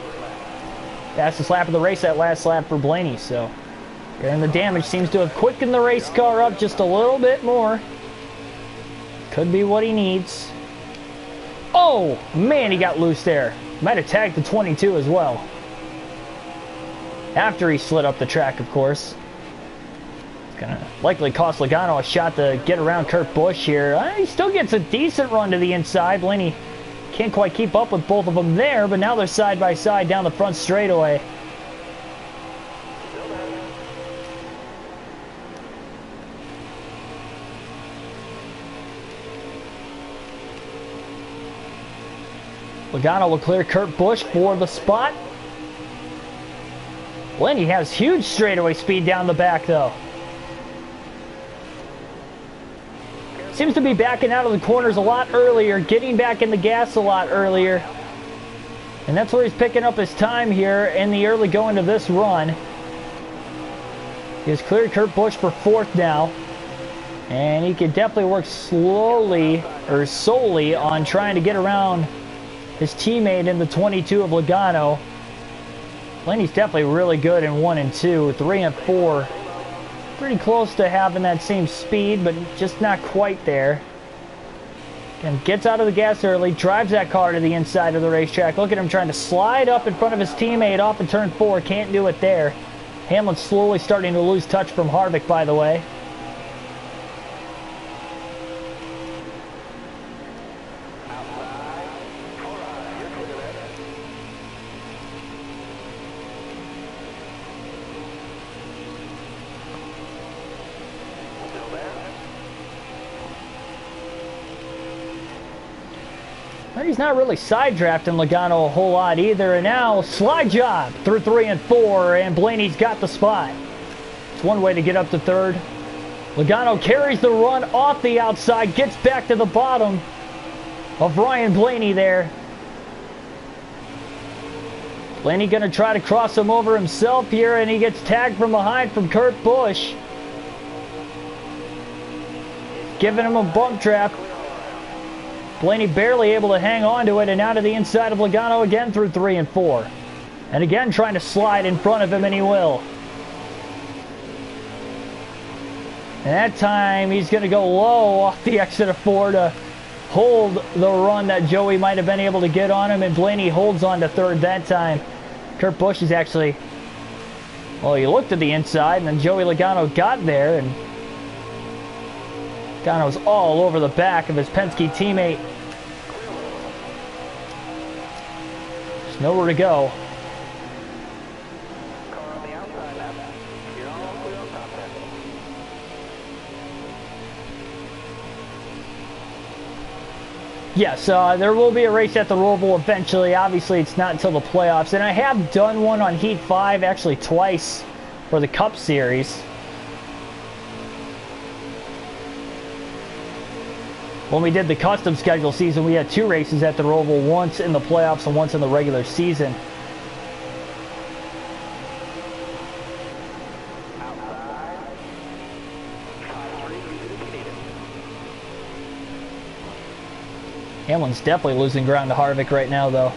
Fastest lap of the race, that last lap for Blaney. So, and the damage seems to have quickened the race car up just a little bit more. Could be what he needs. Oh, man, he got loose there. Might have tagged the 22 as well. After he slid up the track, of course. It's going to likely cost Logano a shot to get around Kurt Busch here. He still gets a decent run to the inside. Blaney can't quite keep up with both of them there, but now they're side by side down the front straightaway. Logano will clear Kurt Busch for the spot. Blaney has huge straightaway speed down the back, though. Seems to be backing out of the corners a lot earlier, getting back in the gas a lot earlier. And that's where he's picking up his time here in the early going of this run. He has cleared Kurt Busch for 4th now. And he can definitely work slowly, or solely, on trying to get around his teammate in the 22 of Logano. Blaney's definitely really good in 1 and 2. 3 and 4. Pretty close to having that same speed, but just not quite there. Again, gets out of the gas early, drives that car to the inside of the racetrack. Look at him trying to slide up in front of his teammate off of turn 4. Can't do it there. Hamlin slowly starting to lose touch from Harvick, by the way. But he's not really side drafting Logano a whole lot either. And now, slide job through 3 and 4, and Blaney's got the spot. It's one way to get up to 3rd. Logano carries the run off the outside, gets back to the bottom of Ryan Blaney there. Blaney going to try to cross him over himself here, and he gets tagged from behind from Kurt Busch. Giving him a bump trap. Blaney barely able to hang on to it, and out to the inside of Logano again through 3 and 4. And again trying to slide in front of him, and he will. And that time he's going to go low off the exit of 4 to hold the run that Joey might have been able to get on him, and Blaney holds on to 3rd that time. Kurt Busch is actually, well, he looked at the inside, and then Joey Logano got there, and Logano's all over the back of his Penske teammate. There's nowhere to go. Yes, there will be a race at the Roval eventually. Obviously, it's not until the playoffs. And I have done one on Heat 5, actually twice, for the Cup Series. When we did the custom schedule season, we had 2 races at the Roval, once in the playoffs and once in the regular season. Hamlin's definitely losing ground to Harvick right now, though.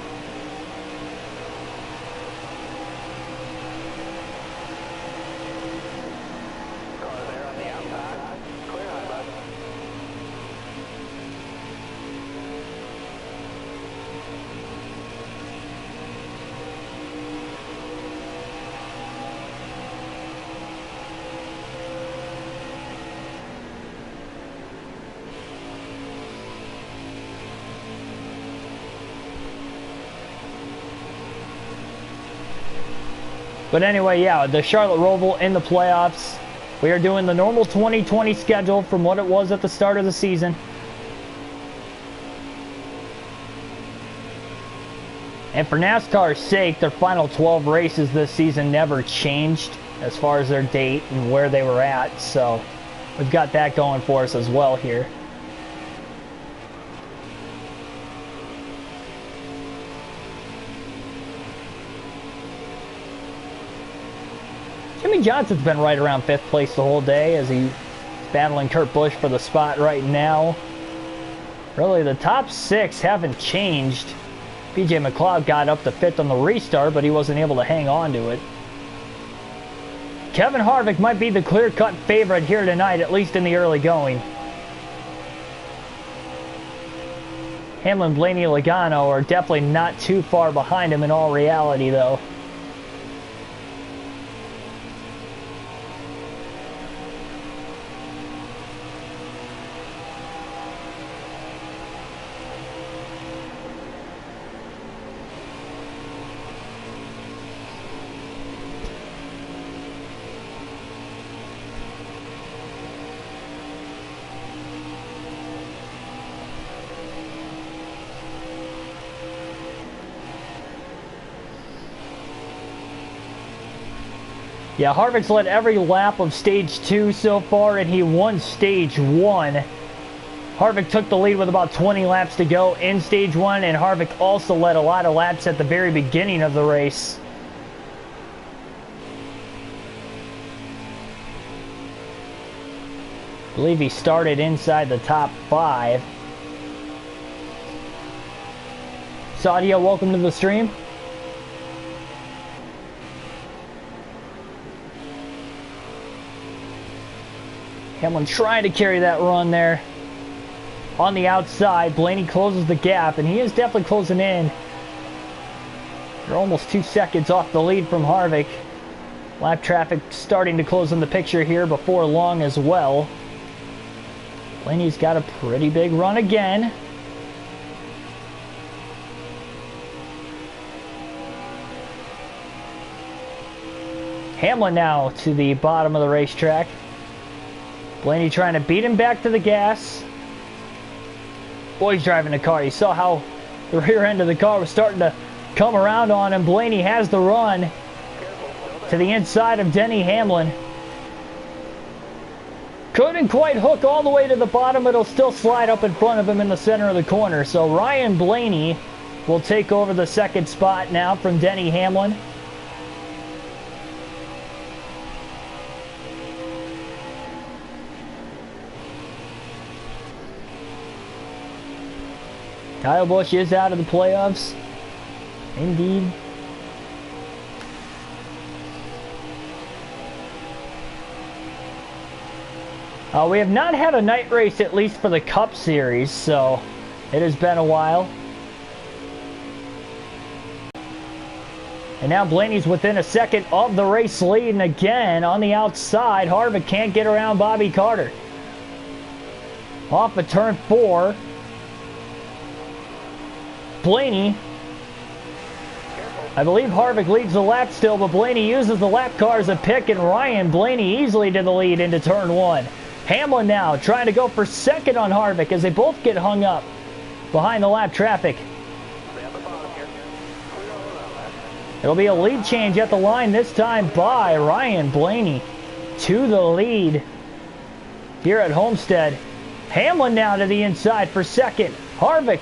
But anyway, yeah, the Charlotte Roval in the playoffs. We are doing the normal 2020 schedule from what it was at the start of the season. And for NASCAR's sake, their final 12 races this season never changed as far as their date and where they were at. So we've got that going for us as well here. Jimmie Johnson's been right around 5th place the whole day as he's battling Kurt Busch for the spot right now. Really, the top 6 haven't changed. BJ McLeod got up to 5th on the restart, but he wasn't able to hang on to it. Kevin Harvick might be the clear-cut favorite here tonight, at least in the early going. Hamlin, Blaney, Logano are definitely not too far behind him in all reality, though. Yeah, Harvick's led every lap of Stage 2 so far, and he won Stage 1. Harvick took the lead with about 20 laps to go in Stage 1, and Harvick also led a lot of laps at the very beginning of the race. I believe he started inside the top 5. Sadia, welcome to the stream. Hamlin trying to carry that run there. On the outside, Blaney closes the gap, and he is definitely closing in. They're almost 2 seconds off the lead from Harvick. Lap traffic starting to close in the picture here before long as well. Blaney's got a pretty big run again. Hamlin now to the bottom of the racetrack. Blaney trying to beat him back to the gas. Boy, he's driving the car. You saw how the rear end of the car was starting to come around on him. Blaney has the run to the inside of Denny Hamlin. Couldn't quite hook all the way to the bottom. It'll still slide up in front of him in the center of the corner. So Ryan Blaney will take over the 2nd spot now from Denny Hamlin. Kyle Busch is out of the playoffs. Indeed. We have not had a night race, at least for the Cup Series, so it has been a while. And now Blaney's within a second of the race lead, and again on the outside, Harvick can't get around Bobby Carter. Off of turn 4. Blaney, I believe Harvick leads the lap still, but Blaney uses the lap car as a pick, and Ryan Blaney easily to the lead into turn 1. Hamlin now trying to go for 2nd on Harvick as they both get hung up behind the lap traffic. It'll be a lead change at the line this time by Ryan Blaney to the lead here at Homestead. Hamlin now to the inside for 2nd. Harvick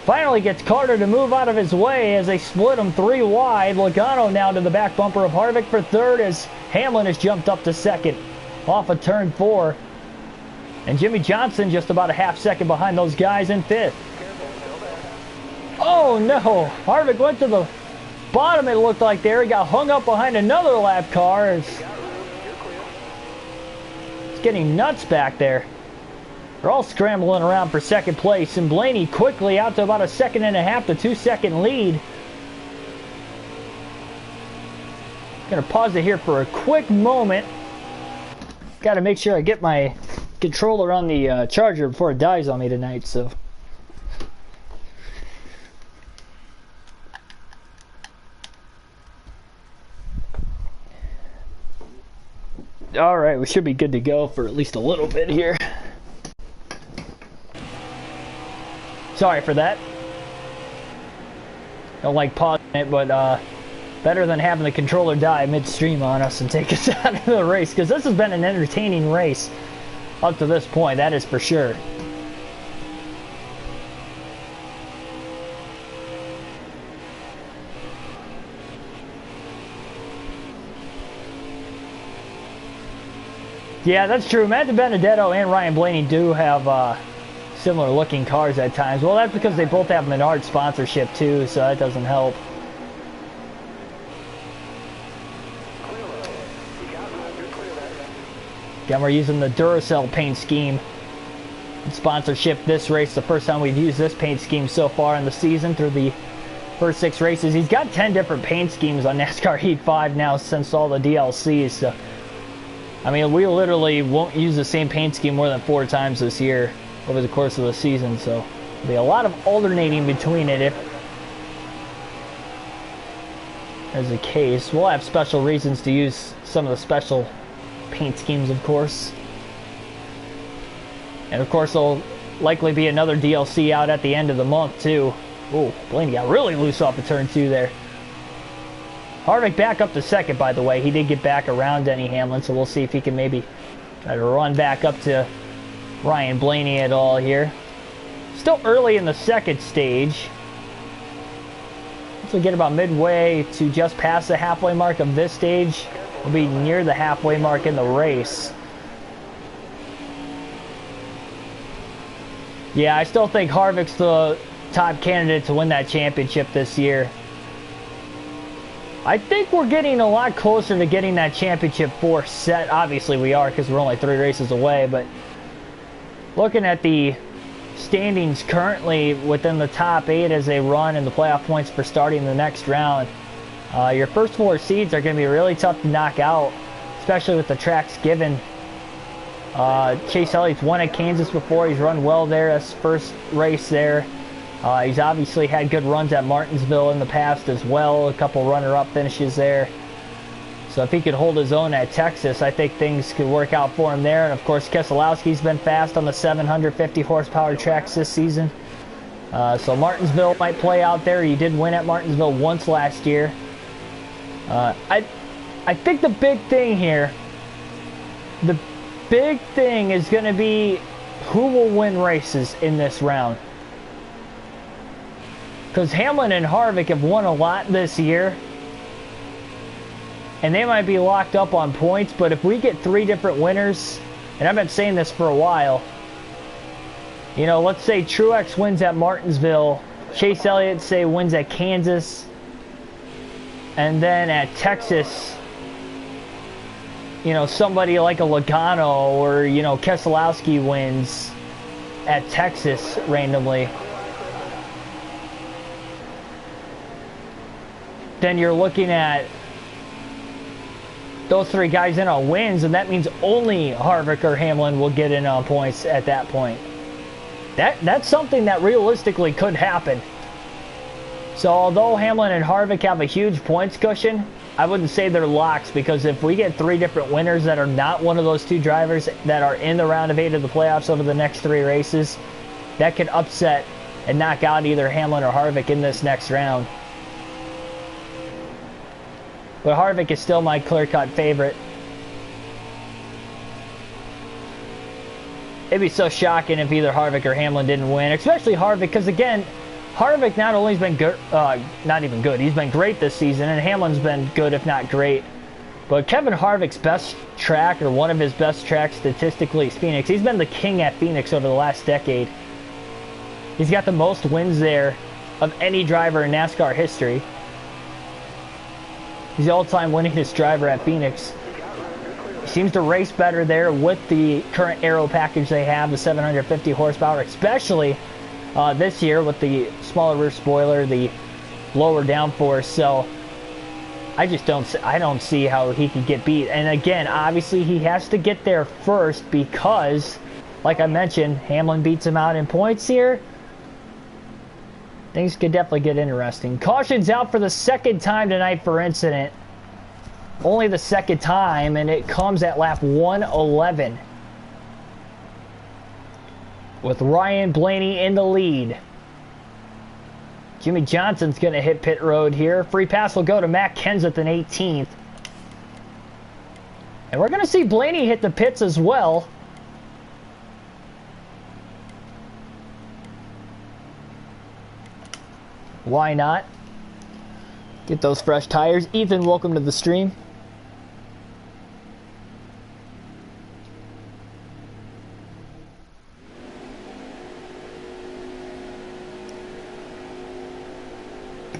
finally gets Carter to move out of his way as they split him 3 wide. Logano now to the back bumper of Harvick for 3rd as Hamlin has jumped up to 2nd off of turn 4. And Jimmie Johnson just about a half second behind those guys in 5th. Oh no! Harvick went to the bottom, it looked like there. He got hung up behind another lap car. It's getting nuts back there. They're all scrambling around for 2nd place, and Blaney quickly out to about a 1.5 to 2-second lead. Gonna pause it here for a quick moment. Got to make sure I get my controller on the charger before it dies on me tonight, so. All right, we should be good to go for at least a little bit here. Sorry for that. Don't like pausing it, but better than having the controller die midstream on us and take us out of the race, because this has been an entertaining race up to this point, that is for sure. Yeah, that's true. Matt DiBenedetto and Ryan Blaney do have similar looking cars at times. Well, that's because they both have Menard sponsorship too, so that doesn't help. Again, we're using the Duracell paint scheme sponsorship this race. The first time we've used this paint scheme so far in the season through the first 6 races. He's got 10 different paint schemes on NASCAR Heat 5 now since all the DLCs. So, I mean, we literally won't use the same paint scheme more than 4 times this year over the course of the season. So, there'll be a lot of alternating between it if as the case. We'll have special reasons to use some of the special paint schemes, of course. And of course, there'll likely be another DLC out at the end of the month, too. Oh, Blaney got really loose off of turn 2 there. Harvick back up to second, by the way. He did get back around Denny Hamlin, so we'll see if he can maybe try to run back up to Ryan Blaney at all here. Still early in the second stage. Once we get about midway to just past the halfway mark of this stage, we'll be near the halfway mark in the race. Yeah, I still think Harvick's the top candidate to win that championship this year. I think we're getting a lot closer to getting that championship 4 set. Obviously we are, because we're only 3 races away, but looking at the standings currently within the top 8 as they run in the playoff points for starting the next round, your first 4 seeds are going to be really tough to knock out, especially with the tracks given. Chase Elliott's won at Kansas before. He's run well there. That's his first race there. He's obviously had good runs at Martinsville in the past as well. A couple runner-up finishes there. So if he could hold his own at Texas, I think things could work out for him there. And of course, Keselowski's been fast on the 750 horsepower tracks this season. So Martinsville might play out there. He did win at Martinsville once last year. I think the big thing here, the big thing is going to be who will win races in this round. Because Hamlin and Harvick have won a lot this year, and they might be locked up on points, but if we get 3 different winners, and I've been saying this for a while, you know, let's say Truex wins at Martinsville, Chase Elliott, say, wins at Kansas, and then at Texas, you know, somebody like a Logano or, you know, Keselowski wins at Texas randomly, then you're looking at those 3 guys in on wins, and that means only Harvick or Hamlin will get in on points at that point. That's something that realistically could happen. So although Hamlin and Harvick have a huge points cushion, I wouldn't say they're locks, because if we get 3 different winners that are not one of those 2 drivers that are in the round of 8 of the playoffs over the next 3 races, that could upset and knock out either Hamlin or Harvick in this next round. But Harvick is still my clear-cut favorite. It'd be so shocking if either Harvick or Hamlin didn't win, especially Harvick, because again, Harvick not only has been good, not even good, he's been great this season, and Hamlin's been good, if not great. But Kevin Harvick's best track, or one of his best tracks statistically, is Phoenix. He's been the king at Phoenix over the last decade. He's got the most wins there of any driver in NASCAR history. He's the all-time winningest driver at Phoenix. He seems to race better there with the current aero package they have, the 750 horsepower, especially this year with the smaller rear spoiler, the lower downforce. So I don't see how he can get beat. And again, obviously he has to get there first because, like I mentioned, Hamlin beats him out in points here. Things could definitely get interesting. Caution's out for the 2nd time tonight for incident. only the second time, and it comes at lap 111. With Ryan Blaney in the lead. Jimmy Johnson's going to hit pit road here. Free pass will go to Matt Kenseth in 18th. And we're going to see Blaney hit the pits as well. Why not? Get those fresh tires. Ethan, welcome to the stream.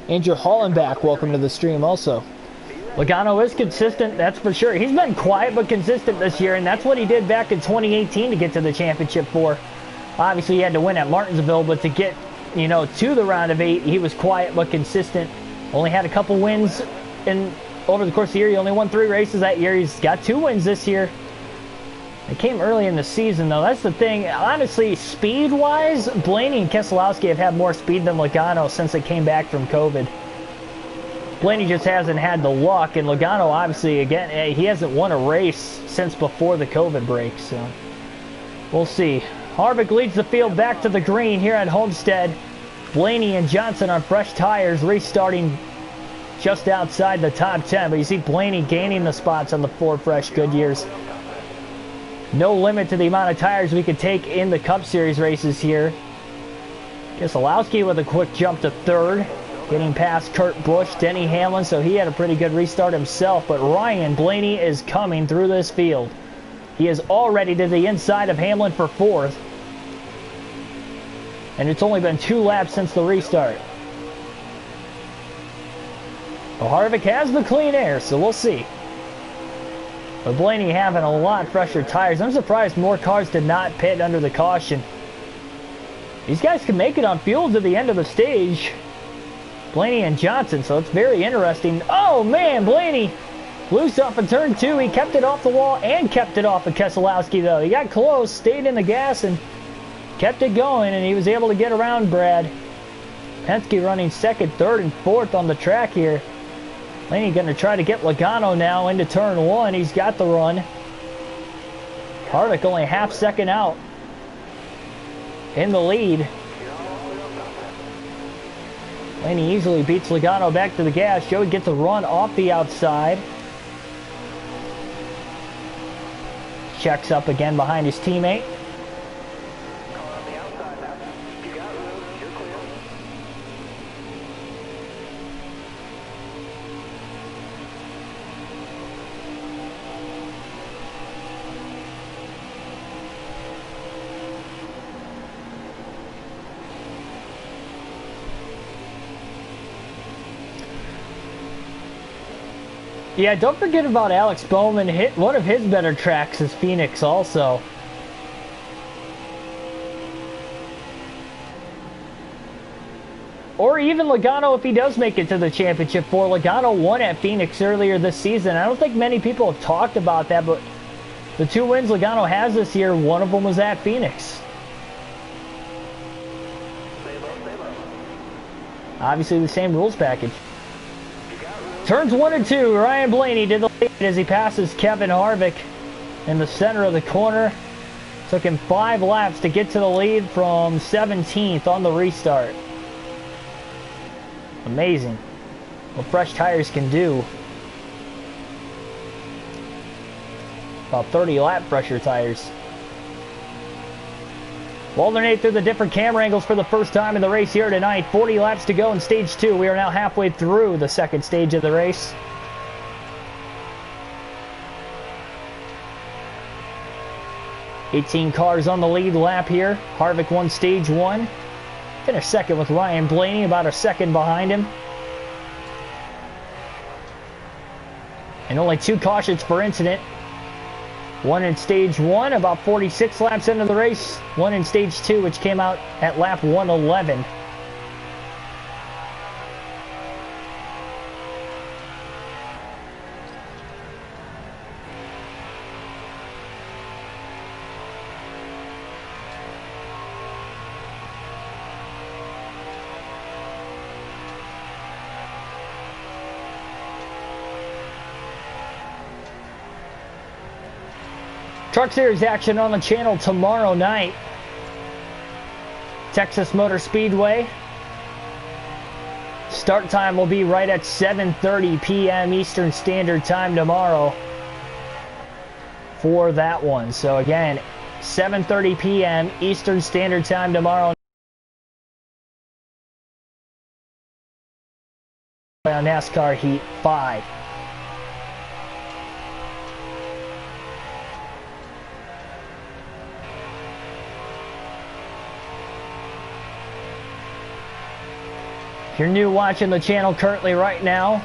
Andrew Hollenbach, welcome to the stream also. Logano is consistent, that's for sure. He's been quiet but consistent this year, and that's what he did back in 2018 to get to the championship for. Obviously, he had to win at Martinsville, but to get, you know, to the round of 8, he was quiet but consistent. Only had a couple wins over the course of the year. He only won 3 races that year. He's got 2 wins this year. It came early in the season, though. That's the thing. Honestly, speed-wise, Blaney and Keselowski have had more speed than Logano since they came back from COVID. Blaney just hasn't had the luck, and Logano, obviously, again, he hasn't won a race since before the COVID break, so we'll see. Harvick leads the field back to the green here at Homestead. Blaney and Johnson on fresh tires, restarting just outside the top 10, but you see Blaney gaining the spots on the 4 fresh Goodyears. No limit to the amount of tires we could take in the Cup Series races here. Keselowski with a quick jump to 3rd. Getting past Kurt Busch, Denny Hamlin, so he had a pretty good restart himself. But Ryan Blaney is coming through this field. He is already to the inside of Hamlin for 4th. And it's only been 2 laps since the restart. Well, Harvick has the clean air, so we'll see. But Blaney having a lot fresher tires. I'm surprised more cars did not pit under the caution. These guys can make it on fuel to the end of the stage. Blaney and Johnson, so it's very interesting. Oh man, Blaney loose off of turn 2. He kept it off the wall and kept it off of Keselowski, though. He got close, stayed in the gas, and kept it going, and he was able to get around Brad. Penske running 2nd, 3rd, and 4th on the track here. Blaney going to try to get Logano now into turn 1. He's got the run. Harvick only half second out in the lead. Blaney easily beats Logano back to the gas. Joey gets a run off the outside. Checks up again behind his teammate. Yeah, don't forget about Alex Bowman. One of his better tracks is Phoenix also. Or even Logano if he does make it to the championship 4. Logano won at Phoenix earlier this season. I don't think many people have talked about that, but the 2 wins Logano has this year, one of them was at Phoenix. Obviously the same rules package. Turns 1 and 2, Ryan Blaney to the lead as he passes Kevin Harvick in the center of the corner. Took him 5 laps to get to the lead from 17th on the restart. Amazing what fresh tires can do. About 30 lap fresher tires. We'll alternate through the different camera angles for the first time in the race here tonight. 40 laps to go in stage 2. We are now halfway through the 2nd stage of the race. $18 cars on the lead lap here. Harvick won stage 1. Finished 2nd with Ryan Blaney, about a 2nd behind him. And only 2 cautions per incident. 1 in stage 1, about 46 laps into the race. 1 in stage 2, which came out at lap 111. Truck Series action on the channel tomorrow night. Texas Motor Speedway. Start time will be right at 7:30 p.m. Eastern Standard Time tomorrow for that one. So again, 7:30 p.m. Eastern Standard Time tomorrow on NASCAR Heat 5. If you're new watching the channel currently right now,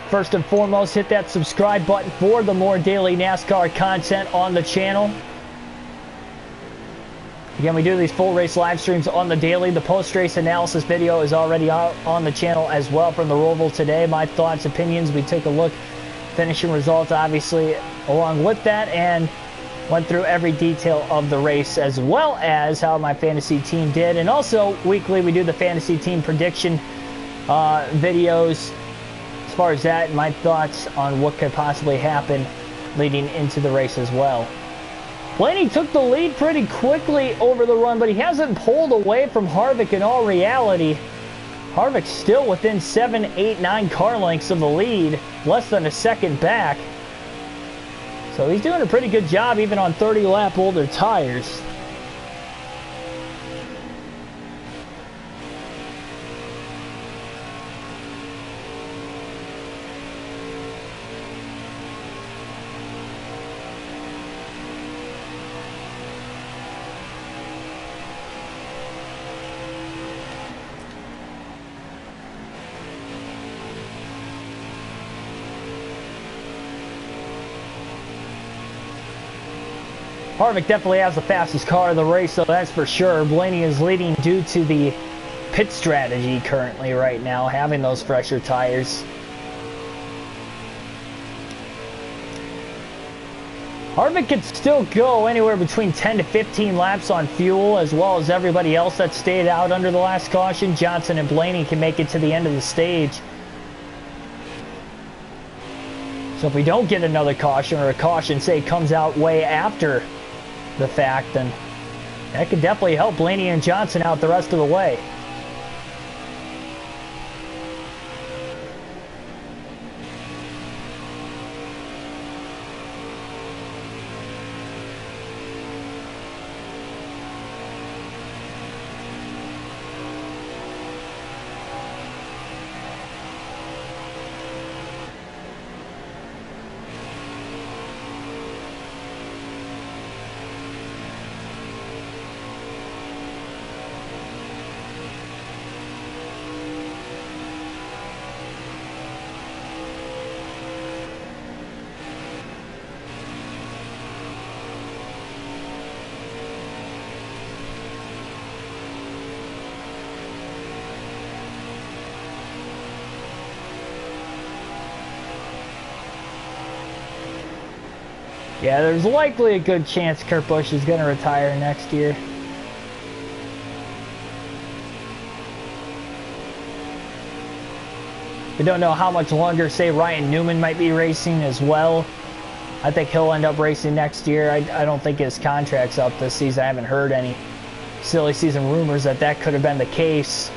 first and foremost, hit that subscribe button for the more daily NASCAR content on the channel. Again, we do these full race live streams on the daily. The post-race analysis video is already out on the channel as well from the Roval today. My thoughts, opinions, we took a look, finishing results obviously along with that, and went through every detail of the race as well as how my fantasy team did. And also, weekly, we do the fantasy team prediction videos as far as that, and my thoughts on what could possibly happen leading into the race as well. Blaney took the lead pretty quickly over the run, but he hasn't pulled away from Harvick in all reality. Harvick's still within 7, 8, 9 car lengths of the lead, less than a second back. So he's doing a pretty good job even on 30-lap older tires. Harvick definitely has the fastest car of the race, so that's for sure. Blaney is leading due to the pit strategy currently right now, having those fresher tires. Harvick could still go anywhere between 10 to 15 laps on fuel, as well as everybody else that stayed out under the last caution. Johnson and Blaney can make it to the end of the stage. So if we don't get another caution, or a caution, say, comes out way after the fact, then that could definitely help Blaney and Johnson out the rest of the way. Yeah, there's likely a good chance Kurt Busch is going to retire next year. We don't know how much longer, say, Ryan Newman might be racing as well. I think he'll end up racing next year. I don't think his contract's up this season. I haven't heard any silly season rumors that could have been the case.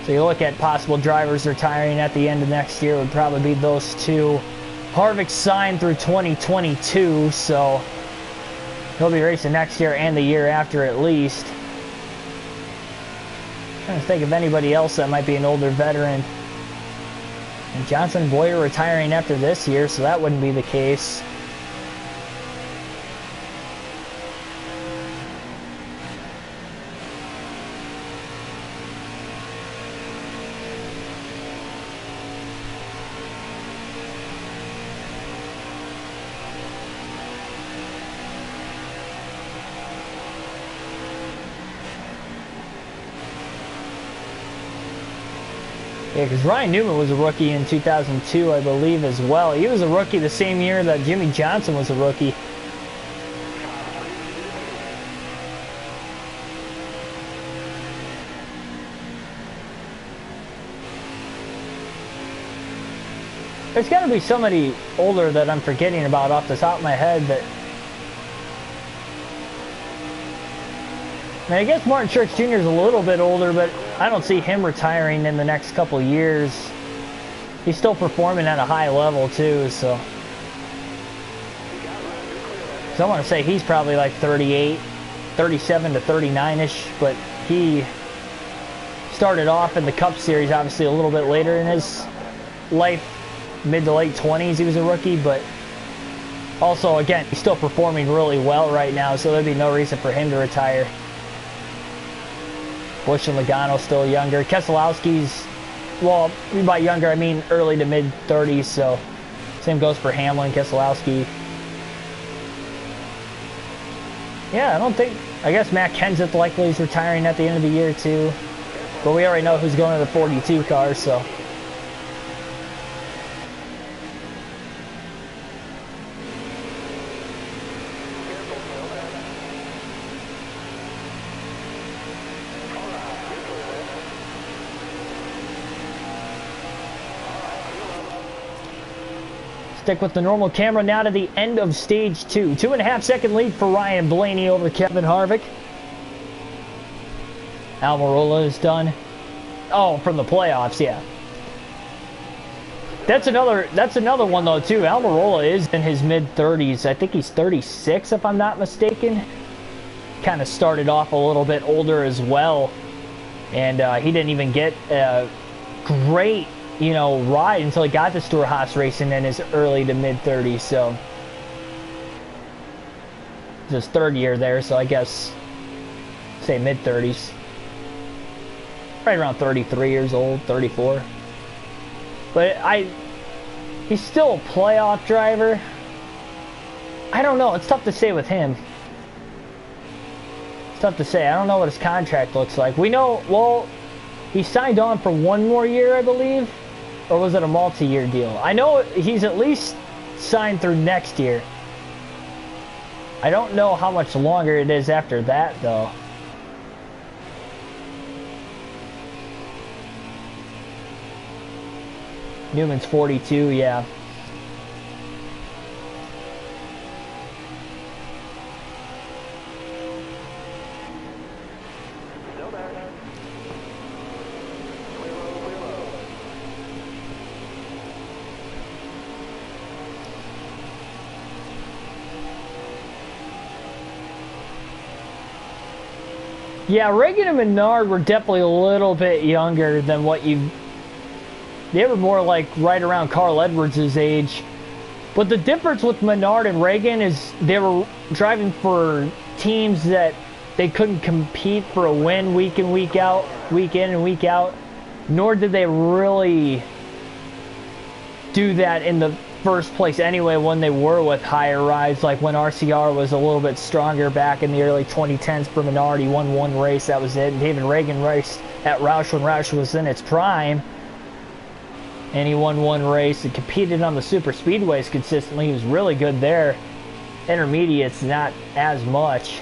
So you look at possible drivers retiring at the end of next year, would probably be those two. Harvick signed through 2022, so he'll be racing next year and the year after at least. I'm trying to think of anybody else that might be an older veteran. And Johnson and Boyer retiring after this year, so that wouldn't be the case. Yeah, because Ryan Newman was a rookie in 2002, I believe, as well. He was a rookie the same year that Jimmy Johnson was a rookie. There's got to be somebody older that I'm forgetting about off the top of my head that mean, I guess Martin Truex Jr. is a little bit older, but I don't see him retiring in the next couple of years. He's still performing at a high level too, so I want to say he's probably like 38, 37 to 39-ish, but he started off in the Cup Series obviously a little bit later in his life, mid to late 20s he was a rookie, but also, again, he's still performing really well right now, so there'd be no reason for him to retire. Busch and Logano still younger. Keselowski's, well, by younger, I mean early to mid-30s, so same goes for Hamlin, Keselowski. Yeah, I guess Matt Kenseth likely is retiring at the end of the year, too. But we already know who's going to the 42 car, so. Stick with the normal camera now to the end of stage 2. 2.5 second lead for Ryan Blaney over Kevin Harvick. Almirola is done. Oh, from the playoffs, yeah. That's another one though too. Almirola is in his mid-30s. I think he's 36 if I'm not mistaken. Kind of started off a little bit older as well, and he didn't even get a great, you know, ride until he got to Stewart Haas racing in his early to mid-30s. So it's his third year there, so I guess say mid-30s. Right around 33 years old, 34. But he's still a playoff driver. I don't know. It's tough to say with him. It's tough to say. I don't know what his contract looks like. We know, well, he signed on for one more year, I believe. Or was it a multi-year deal? I know he's at least signed through next year. I don't know how much longer it is after that, though. Newman's 42, yeah. Yeah, Reagan and Menard were definitely a little bit younger than what you... They were more like right around Carl Edwards' age. But the difference with Menard and Reagan is they were driving for teams that they couldn't compete for a win week in, week out, week in and week out. Nor did they really do that in the first place anyway when they were with higher rides, like when RCR was a little bit stronger back in the early 2010s for Menard. He won one race, that was it. And David Reagan raced at Roush when Roush was in its prime. And he won one race and competed on the super speedways consistently. He was really good there. Intermediates, not as much.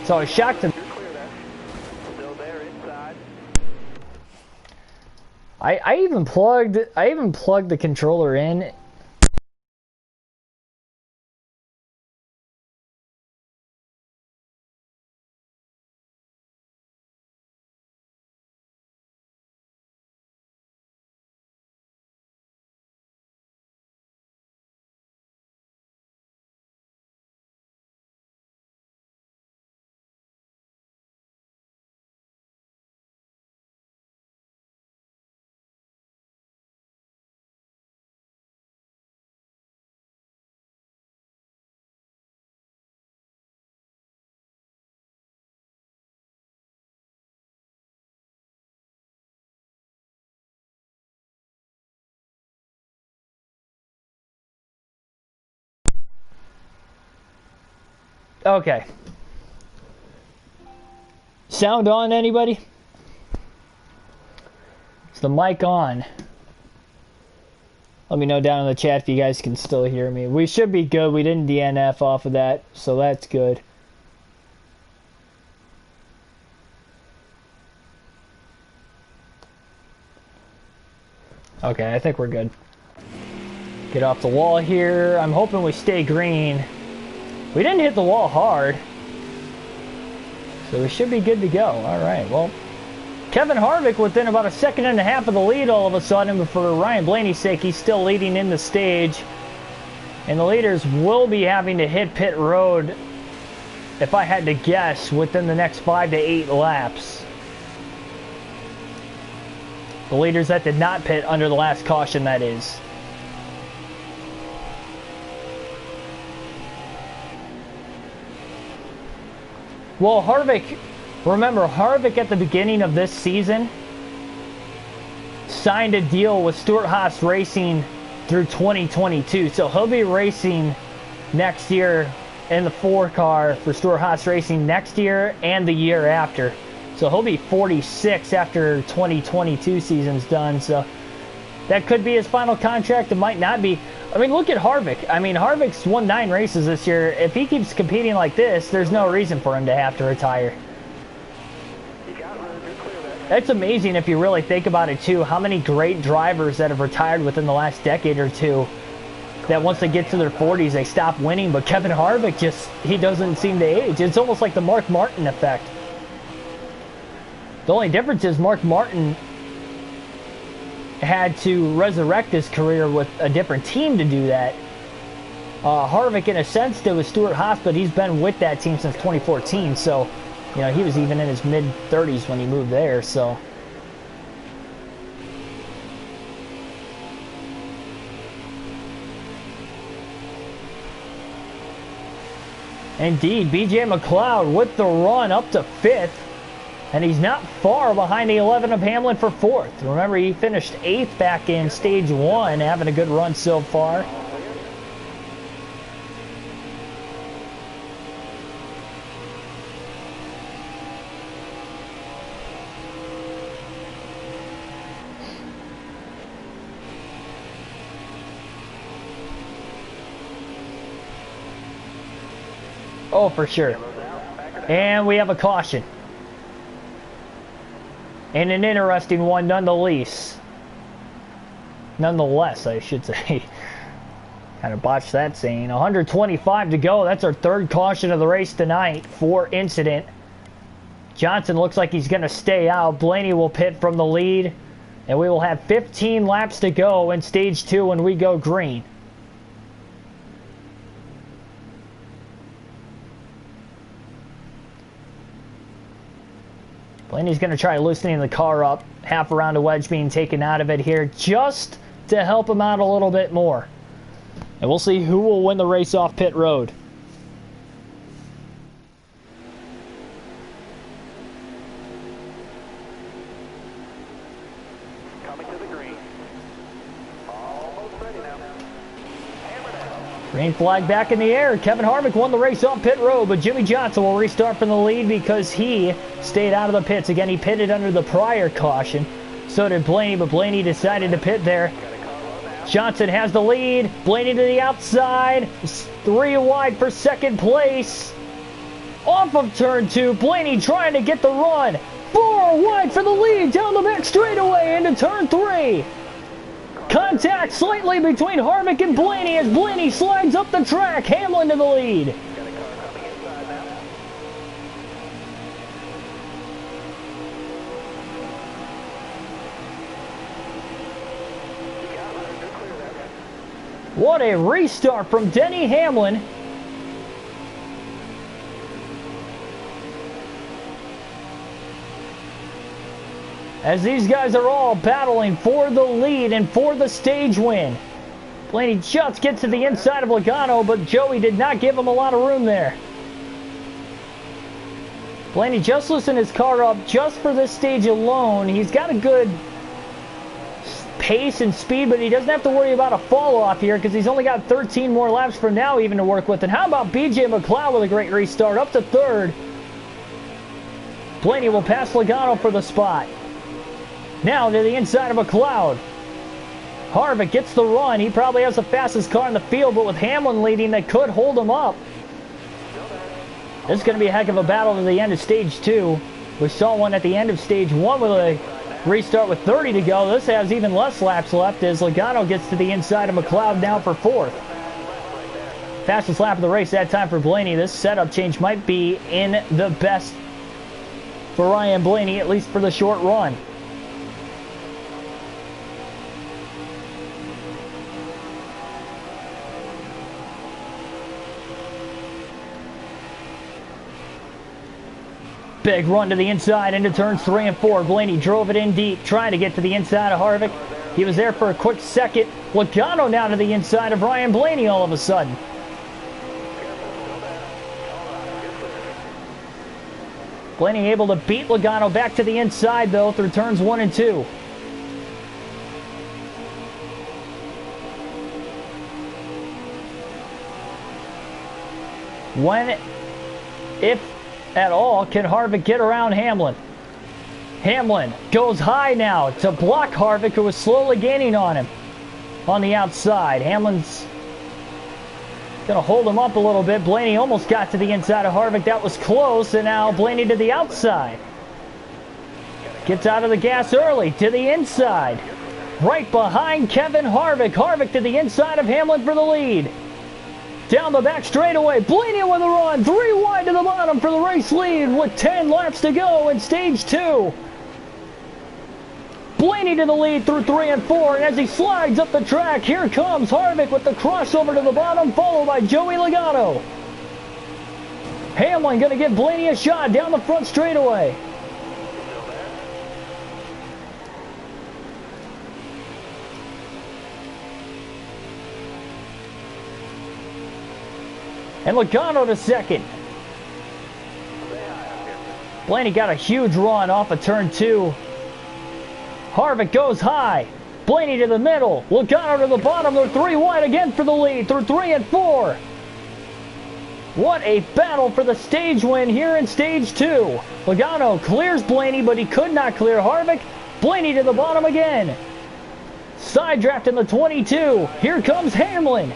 So I was shocked to... I even plugged the controller in. Okay. Sound on, anybody? Is the mic on? Let me know down in the chat if you guys can still hear me. We should be good. We didn't DNF off of that, so that's good. Okay, I think we're good. Get off the wall here. I'm hoping we stay green. We didn't hit the wall hard. So we should be good to go. All right, well, Kevin Harvick within about a second and a half of the lead all of a sudden, but for Ryan Blaney's sake, he's still leading in the stage. And the leaders will be having to hit pit road, if I had to guess, within the next 5 to 8 laps. The leaders that did not pit under the last caution, that is. Well, Harvick, remember, Harvick at the beginning of this season signed a deal with Stewart-Haas Racing through 2022. So he'll be racing next year in the 4 car for Stewart-Haas Racing next year and the year after. So he'll be 46 after 2022 season's done. So that could be his final contract. It might not be. I mean, look at Harvick. I mean, Harvick's won 9 races this year. If he keeps competing like this, there's no reason for him to have to retire. That's amazing if you really think about it, too. How many great drivers that have retired within the last decade or two that once they get to their 40s, they stop winning. But Kevin Harvick just, he doesn't seem to age. It's almost like the Mark Martin effect. The only difference is Mark Martin had to resurrect his career with a different team to do that. Harvick, in a sense, did with Stewart-Haas, but he's been with that team since 2014. So, you know, he was even in his mid-30s when he moved there. So, indeed, BJ McLeod with the run up to 5th. And he's not far behind the 11 of Hamlin for 4th. Remember, he finished 8th back in stage 1, having a good run so far. Oh, for sure. And we have a caution. And an interesting one nonetheless. Nonetheless, I should say. Kind of botched that saying. 125 to go. That's our 3rd caution of the race tonight for incident. Johnson looks like he's going to stay out. Blaney will pit from the lead. And we will have 15 laps to go in stage 2 when we go green. Blaney's going to try loosening the car up. Half around a wedge being taken out of it here just to help him out a little bit more. And we'll see who will win the race off pit road. Coming to the green. Almost ready now. Green flag back in the air. Kevin Harvick won the race off pit road, but Jimmy Johnson will restart from the lead because he stayed out of the pits. Again, he pitted under the prior caution. So did Blaney, but Blaney decided to pit there. Johnson has the lead. Blaney to the outside. 3 wide for 2nd place. Off of turn 2. Blaney trying to get the run. 4 wide for the lead down the back straightaway into turn 3. Contact slightly between Harvick and Blaney as Blaney slides up the track. Hamlin to the lead. What a restart from Denny Hamlin. As these guys are all battling for the lead and for the stage win. Blaney just gets to the inside of Logano, but Joey did not give him a lot of room there. Blaney just loosened his car up just for this stage alone. He's got a good pace and speed, but he doesn't have to worry about a fall off here because he's only got 13 more laps from now even to work with. And how about BJ McLeod with a great restart up to 3rd. Blaney will pass Logano for the spot. Now to the inside of McLeod. Harvick gets the run. He probably has the fastest car in the field, but with Hamlin leading, that could hold him up. This is going to be a heck of a battle to the end of stage 2. We saw one at the end of stage 1 with a restart with 30 to go. This has even less laps left as Logano gets to the inside of McLeod now for 4th. Fastest lap of the race that time for Blaney. This setup change might be in the best for Ryan Blaney, at least for the short run. Big run to the inside into turns 3 and 4. Blaney drove it in deep, trying to get to the inside of Harvick. He was there for a quick second. Logano down to the inside of Ryan Blaney all of a sudden. Blaney able to beat Logano back to the inside, though, through turns 1 and 2. When, if at all, can Harvick get around Hamlin? Hamlin goes high now to block Harvick, who was slowly gaining on him on the outside. Hamlin's going to hold him up a little bit. Blaney almost got to the inside of Harvick. That was close, and now Blaney to the outside. Gets out of the gas early to the inside. Right behind Kevin Harvick. Harvick to the inside of Hamlin for the lead. Down the back straightaway. Blaney with a run. 3 wide to the bottom for the race lead with 10 laps to go in stage 2. Blaney to the lead through 3 and 4, and as he slides up the track, here comes Harvick with the crossover to the bottom, followed by Joey Logano. Hamlin going to give Blaney a shot down the front straightaway. And Logano to second. Blaney got a huge run off of turn 2. Harvick goes high. Blaney to the middle. Logano to the bottom. They're 3 wide again for the lead through 3 and 4. What a battle for the stage win here in stage 2. Logano clears Blaney, but he could not clear Harvick. Blaney to the bottom again. Side draft in the 22. Here comes Hamlin.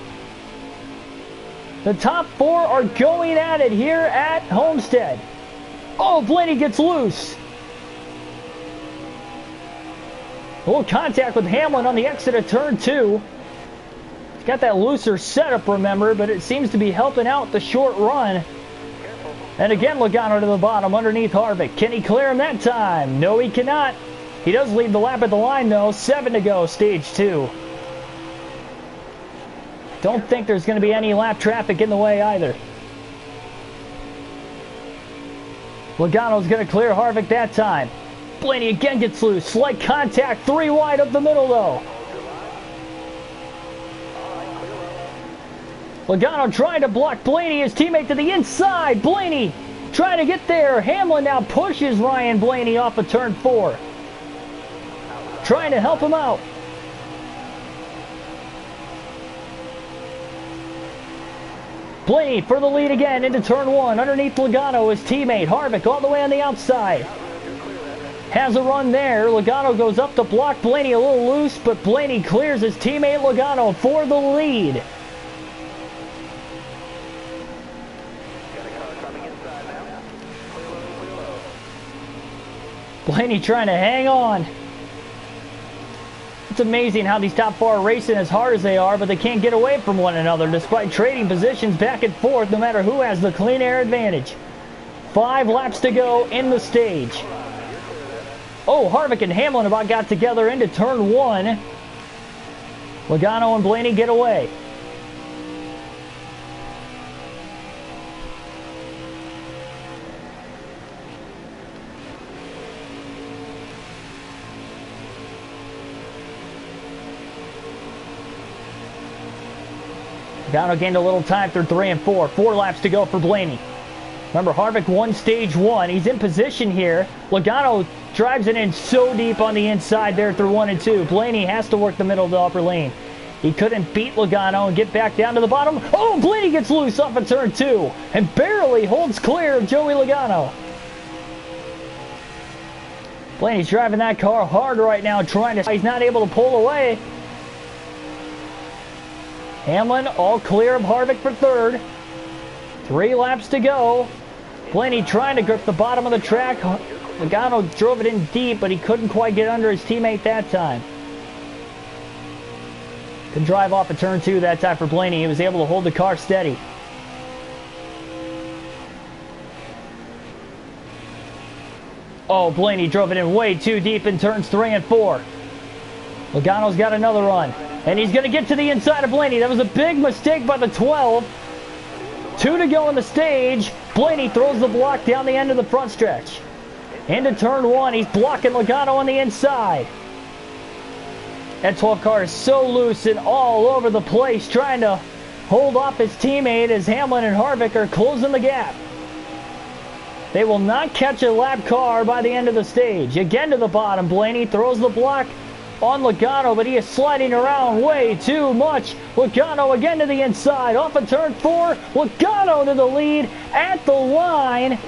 The top 4 are going at it here at Homestead. Oh, Blaney gets loose. A little contact with Hamlin on the exit of turn 2. He's got that looser setup, remember, but it seems to be helping out the short run. And again, Logano to the bottom underneath Harvick. Can he clear him that time? No, he cannot. He does lead the lap at the line, though. 7 to go, stage 2. Don't think there's going to be any lap traffic in the way either. Logano's going to clear Harvick that time. Blaney again gets loose. Slight contact. 3 wide up the middle, though. Logano trying to block Blaney. His teammate to the inside. Blaney trying to get there. Hamlin now pushes Ryan Blaney off of turn 4. Trying to help him out. Blaney for the lead again into turn 1. Underneath Logano, his teammate. Harvick all the way on the outside. Has a run there. Logano goes up to block Blaney, a little loose, but Blaney clears his teammate Logano for the lead. Blaney trying to hang on. It's amazing how these top 4 are racing as hard as they are, but they can't get away from one another despite trading positions back and forth no matter who has the clean air advantage. 5 laps to go in the stage. Oh, Harvick and Hamlin about got together into turn 1. Logano and Blaney get away. Logano gained a little time through 3 and 4. 4 laps to go for Blaney. Remember, Harvick won stage 1. He's in position here. Logano drives it in so deep on the inside there through 1 and 2. Blaney has to work the middle of the upper lane. He couldn't beat Logano and get back down to the bottom. Oh, Blaney gets loose off of turn 2 and barely holds clear of Joey Logano. Blaney's driving that car hard right now, trying to... He's not able to pull away. Hamlin all clear of Harvick for third. 3 laps to go. Blaney trying to grip the bottom of the track. Logano drove it in deep, but he couldn't quite get under his teammate that time. Could drive off a turn 2 that time for Blaney. He was able to hold the car steady. Oh, Blaney drove it in way too deep in turns 3 and 4. Logano's got another run. And he's going to get to the inside of Blaney. That was a big mistake by the 12. 2 to go in the stage. Blaney throws the block down the end of the front stretch. Into turn 1. He's blocking Logano on the inside. That 12 car is so loose and all over the place, trying to hold off his teammate as Hamlin and Harvick are closing the gap. They will not catch a lap car by the end of the stage. Again to the bottom. Blaney throws the block on Logano, but he is sliding around way too much. Logano again to the inside. Off of turn 4. Logano to the lead at the line.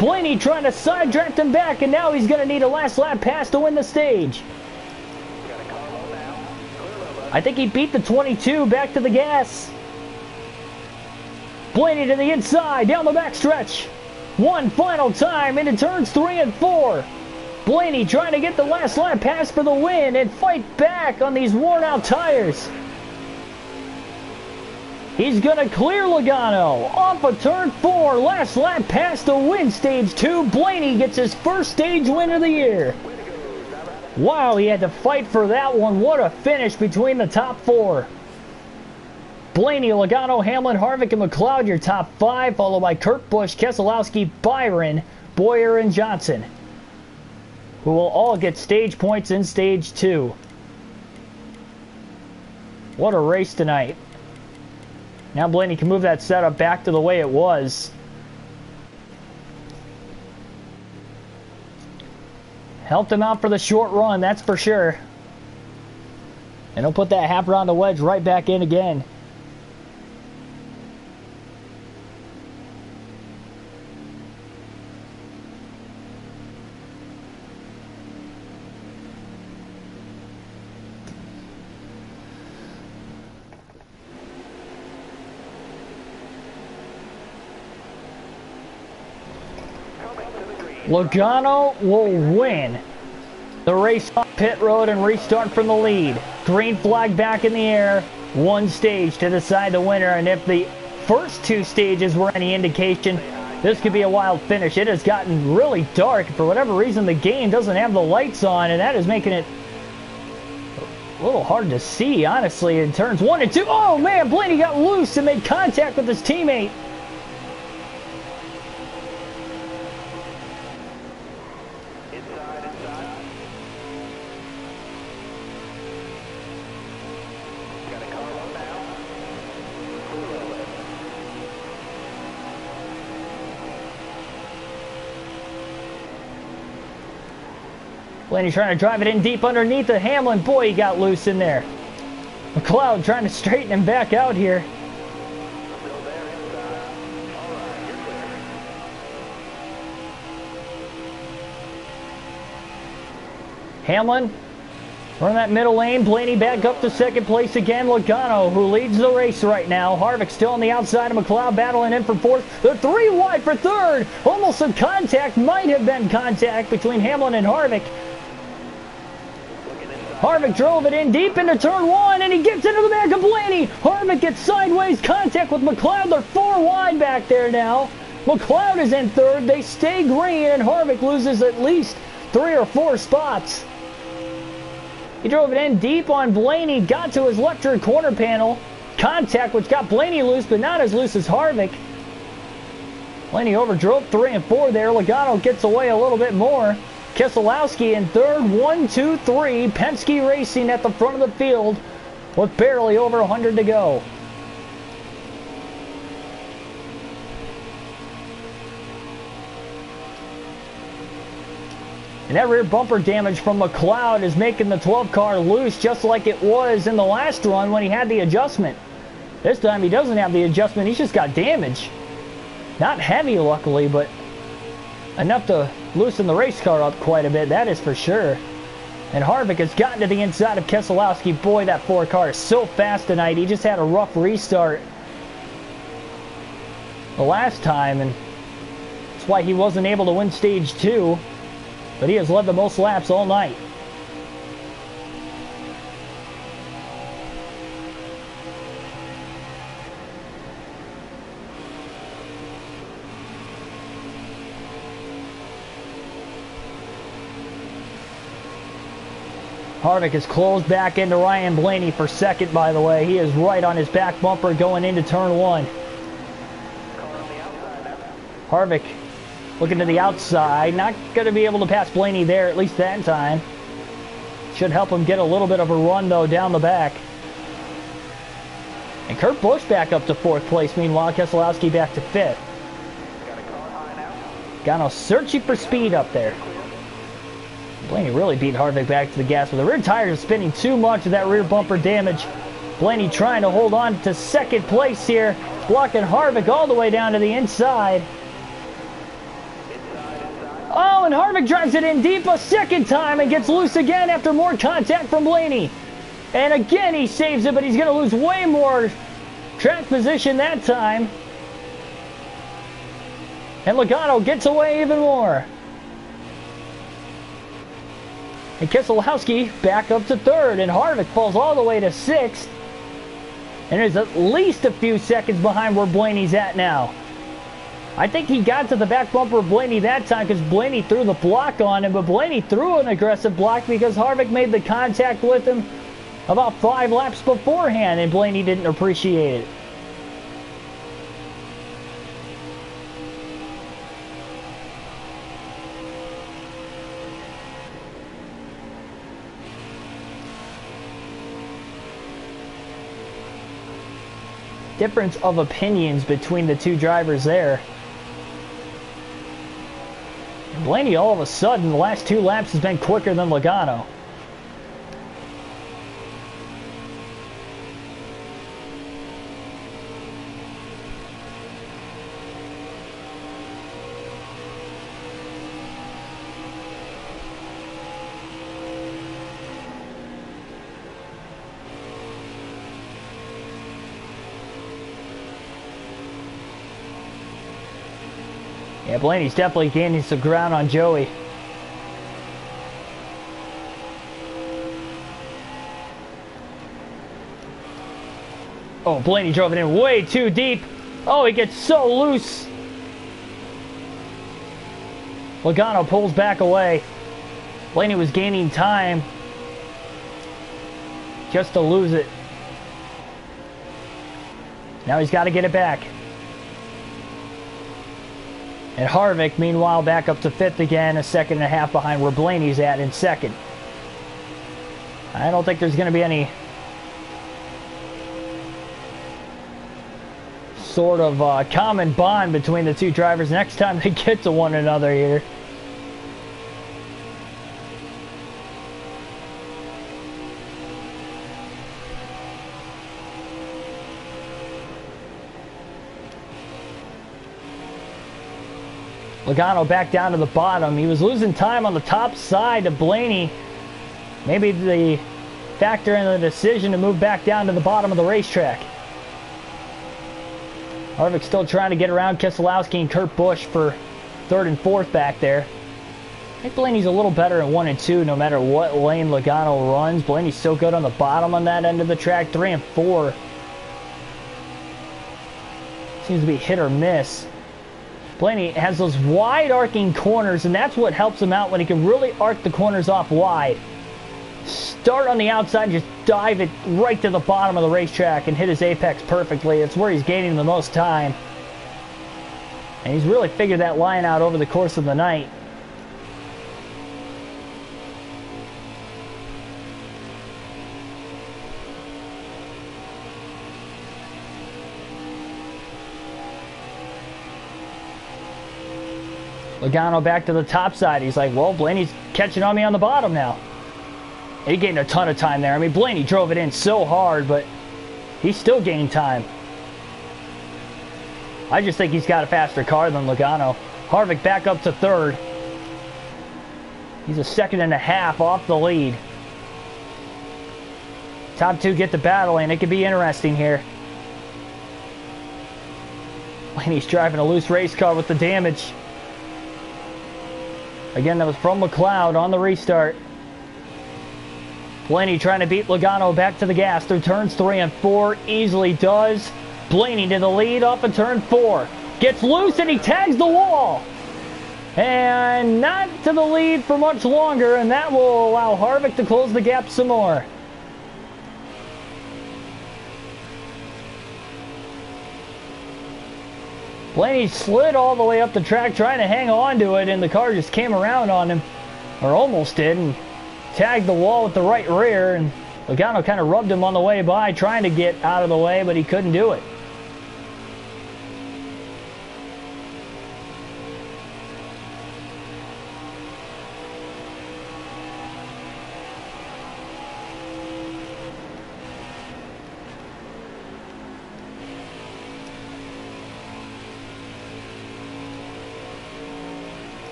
Blaney trying to side draft him back, and now he's going to need a last lap pass to win the stage. I think he beat the 22 back to the gas. Blaney to the inside, down the back stretch. One final time into turns 3 and 4. Blaney trying to get the last lap pass for the win and fight back on these worn out tires. He's going to clear Logano off of turn 4. Last lap pass to win stage 2. Blaney gets his first stage win of the year. Wow, he had to fight for that one. What a finish between the top 4. Blaney, Logano, Hamlin, Harvick, and McLeod, your top 5, followed by Kurt Busch, Keselowski, Byron, Boyer, and Johnson, who will all get stage points in stage 2. What a race tonight. Now Blaney can move that setup back to the way it was. Helped him out for the short run, that's for sure. And he'll put that half around the wedge right back in again. Logano will win the race on pit road and restart from the lead. Green flag back in the air. One stage to decide the winner. And if the first 2 stages were any indication, this could be a wild finish. It has gotten really dark. For whatever reason, the game doesn't have the lights on, and that is making it a little hard to see, honestly, in turns 1 and 2. Oh, man, Blaney got loose and made contact with his teammate. Blaney trying to drive it in deep underneath the Hamlin. Boy, he got loose in there. McLeod trying to straighten him back out here. Hamlin, run that middle lane. Blaney back up to second place again. Logano, who leads the race right now. Harvick still on the outside of McLeod, battling in for 4th. They're 3 wide for 3rd. Almost some contact. Might have been contact between Hamlin and Harvick. Harvick drove it in deep into turn 1, and he gets into the back of Blaney. Harvick gets sideways contact with McLeod. They're 4 wide back there now. McLeod is in 3rd. They stay green, and Harvick loses at least 3 or 4 spots. He drove it in deep on Blaney, got to his left rear corner panel. Contact, which got Blaney loose, but not as loose as Harvick. Blaney overdrove 3 and 4 there. Logano gets away a little bit more. Keselowski in 3rd, 1, 2, 3. Penske Racing at the front of the field with barely over 100 to go. And that rear bumper damage from McLeod is making the 12 car loose, just like it was in the last run when he had the adjustment. This time he doesn't have the adjustment, he's just got damage. Not heavy, luckily, but enough to loosen the race car up quite a bit, that is for sure. And Harvick has gotten to the inside of Keselowski. Boy, that 4 car is so fast tonight. He just had a rough restart the last time, and that's why he wasn't able to win stage 2. But he has led the most laps all night. Harvick is closed back into Ryan Blaney for second, by the way. He is right on his back bumper going into turn one. Harvick looking to the outside. Not going to be able to pass Blaney there, at least that time. Should help him get a little bit of a run, though, down the back. And Kurt Busch back up to fourth place. Meanwhile, Keselowski back to fifth. Logano searching for speed up there. Blaney really beat Harvick back to the gas, but the rear tires are spinning too much of that rear bumper damage. Blaney trying to hold on to second place here, blocking Harvick all the way down to the inside. Oh, and Harvick drives it in deep a second time and gets loose again after more contact from Blaney. And again he saves it, but he's going to lose way more track position that time. And Logano gets away even more. And Keselowski back up to third, and Harvick falls all the way to sixth. And is at least a few seconds behind where Blaney's at now. I think he got to the back bumper of Blaney that time because Blaney threw the block on him, but Blaney threw an aggressive block because Harvick made the contact with him about 5 laps beforehand, and Blaney didn't appreciate it. Difference of opinions between the two drivers there. Blaney all of a sudden the last 2 laps has been quicker than Logano. Yeah, Blaney's definitely gaining some ground on Joey. Oh, Blaney drove it in way too deep. Oh, he gets so loose. Logano pulls back away. Blaney was gaining time just to lose it. Now he's got to get it back. And Harvick, meanwhile, back up to 5th again, a second and a half behind where Blaney's at in 2nd. I don't think there's going to be any sort of common bond between the two drivers next time they get to one another here. Logano back down to the bottom. He was losing time on the top side to Blaney. Maybe the factor in the decision to move back down to the bottom of the racetrack. Harvick still trying to get around Keselowski and Kurt Busch for 3rd and 4th back there. I think Blaney's a little better in 1 and 2 no matter what lane Logano runs. Blaney's so good on the bottom on that end of the track. 3 and 4 seems to be hit or miss. Blaney has those wide arcing corners, and that's what helps him out when he can really arc the corners off wide. Start on the outside and just dive it right to the bottom of the racetrack and hit his apex perfectly. It's where he's gaining the most time. And he's really figured that line out over the course of the night. Logano back to the top side. He's like, well, Blaney's catching on me on the bottom now. He gained a ton of time there. I mean, Blaney drove it in so hard, but he's still gaining time. I just think he's got a faster car than Logano. Harvick back up to 3rd. He's a second and a half off the lead. Top 2 get the battle, and it could be interesting here. Blaney's driving a loose race car with the damage. Again, that was from McLeod on the restart. Blaney trying to beat Logano back to the gas through turns 3 and 4. Easily does. Blaney to the lead off of turn 4. Gets loose and he tags the wall. And not to the lead for much longer, and that will allow Harvick to close the gap some more. Blaney slid all the way up the track trying to hang on to it, and the car just came around on him, or almost did, and tagged the wall with the right rear, and Logano kind of rubbed him on the way by trying to get out of the way, but he couldn't do it.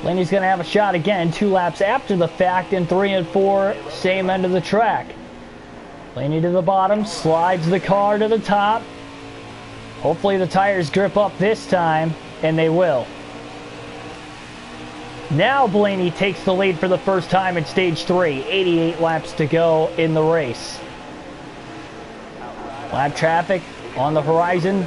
Blaney's going to have a shot again 2 laps after the fact in 3 and 4, same end of the track. Blaney to the bottom, slides the car to the top. Hopefully the tires grip up this time, and they will. Now Blaney takes the lead for the first time in stage 3, 88 laps to go in the race. Lap traffic on the horizon.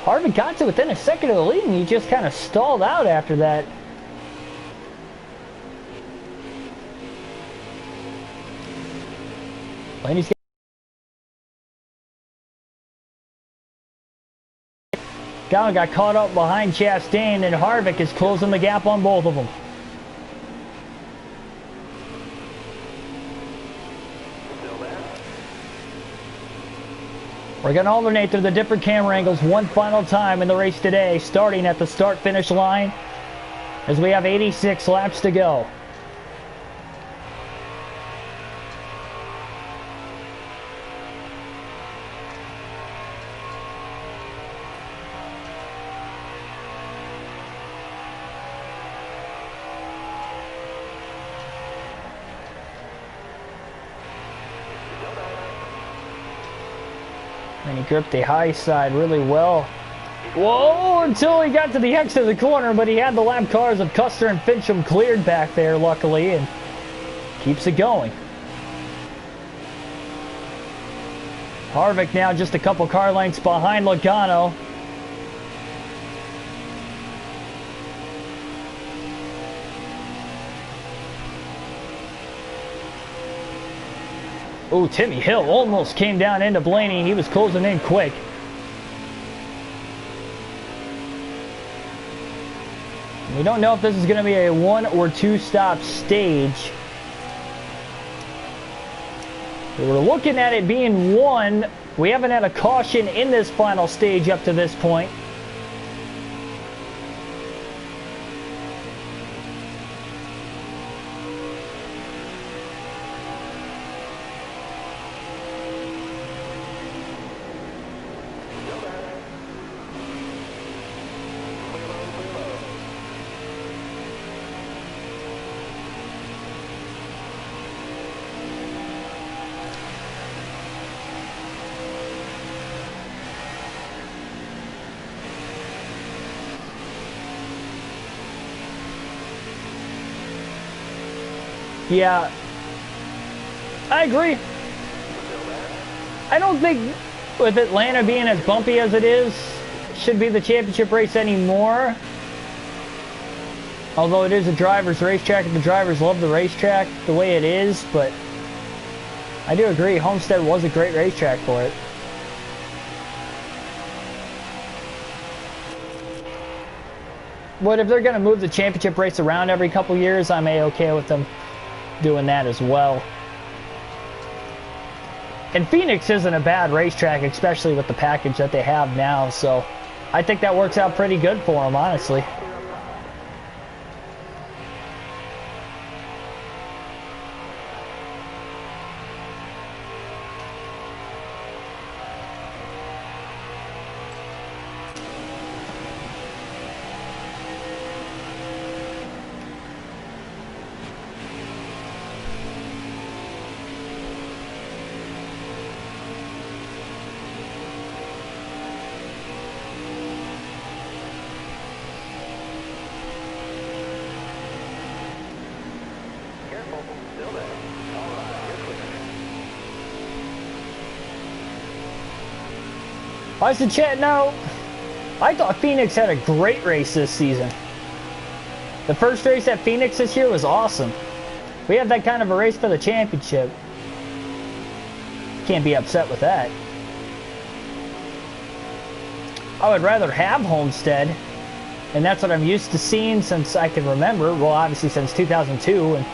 Harvick got to within a second of the lead, and he just kind of stalled out after that. Blaney's got caught up behind Chastain, and Harvick is closing the gap on both of them. We're going to alternate through the different camera angles one final time in the race today, starting at the start-finish line, as we have 86 laps to go. And he gripped the high side really well. Whoa, until he got to the exit of the corner, but he had the lap cars of Custer and Fincham cleared back there, luckily, and keeps it going. Harvick now just a couple car lengths behind Logano. Oh, Timmy Hill almost came down into Blaney. He was closing in quick. We don't know if this is going to be a 1 or 2 stop stage. We were looking at it being 1. We haven't had a caution in this final stage up to this point. Yeah, I agree. I don't think with Atlanta being as bumpy as it is, should be the championship race anymore. Although it is a driver's racetrack and the drivers love the racetrack the way it is, but I do agree Homestead was a great racetrack for it. But if they're going to move the championship race around every couple years, I'm A-okay with them doing that as well. And Phoenix isn't a bad racetrack, especially with the package that they have now, so I think that works out pretty good for them, honestly. I said, chat, no. I thought Phoenix had a great race this season. The first race at Phoenix this year was awesome. We had that kind of a race for the championship. Can't be upset with that. I would rather have Homestead, and that's what I'm used to seeing since I can remember. Well, obviously since 2002, and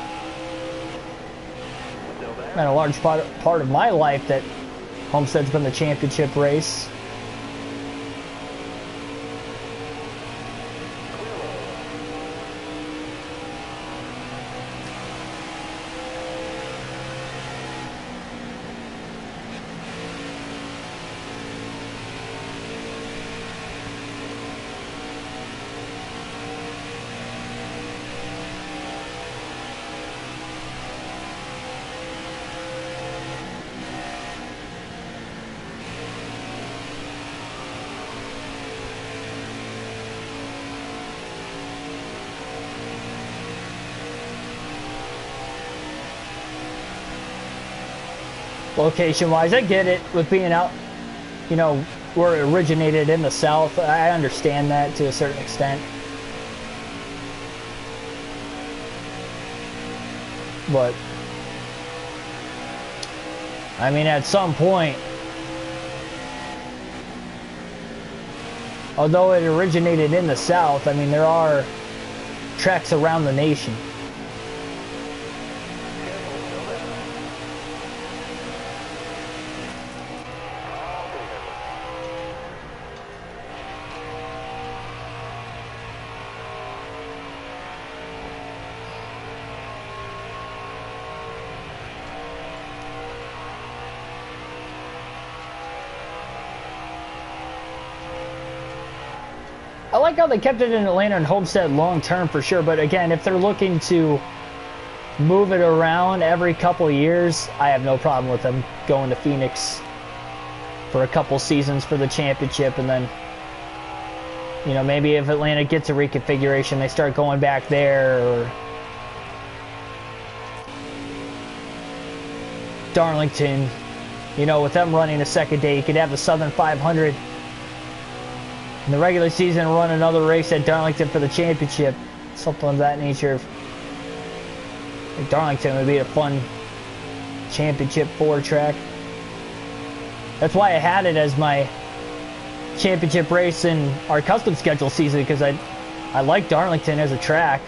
been a large part of my life that Homestead's been the championship race. Location-wise, I get it with being out, you know, where it originated in the South. I understand that to a certain extent. But, I mean, at some point, although it originated in the South, I mean, there are tracks around the nation. I like how they kept it in Atlanta and Homestead long term for sure, but again, if they're looking to move it around every couple of years, I have no problem with them going to Phoenix for a couple seasons for the championship, and then, you know, maybe if Atlanta gets a reconfiguration, they start going back there, or Darlington, you know, with them running a second day, you could have the Southern 500 in the regular season, run another race at Darlington for the championship, something of that nature. I think Darlington would be a fun championship 4 track. That's why I had it as my championship race in our custom schedule season, because I like Darlington as a track.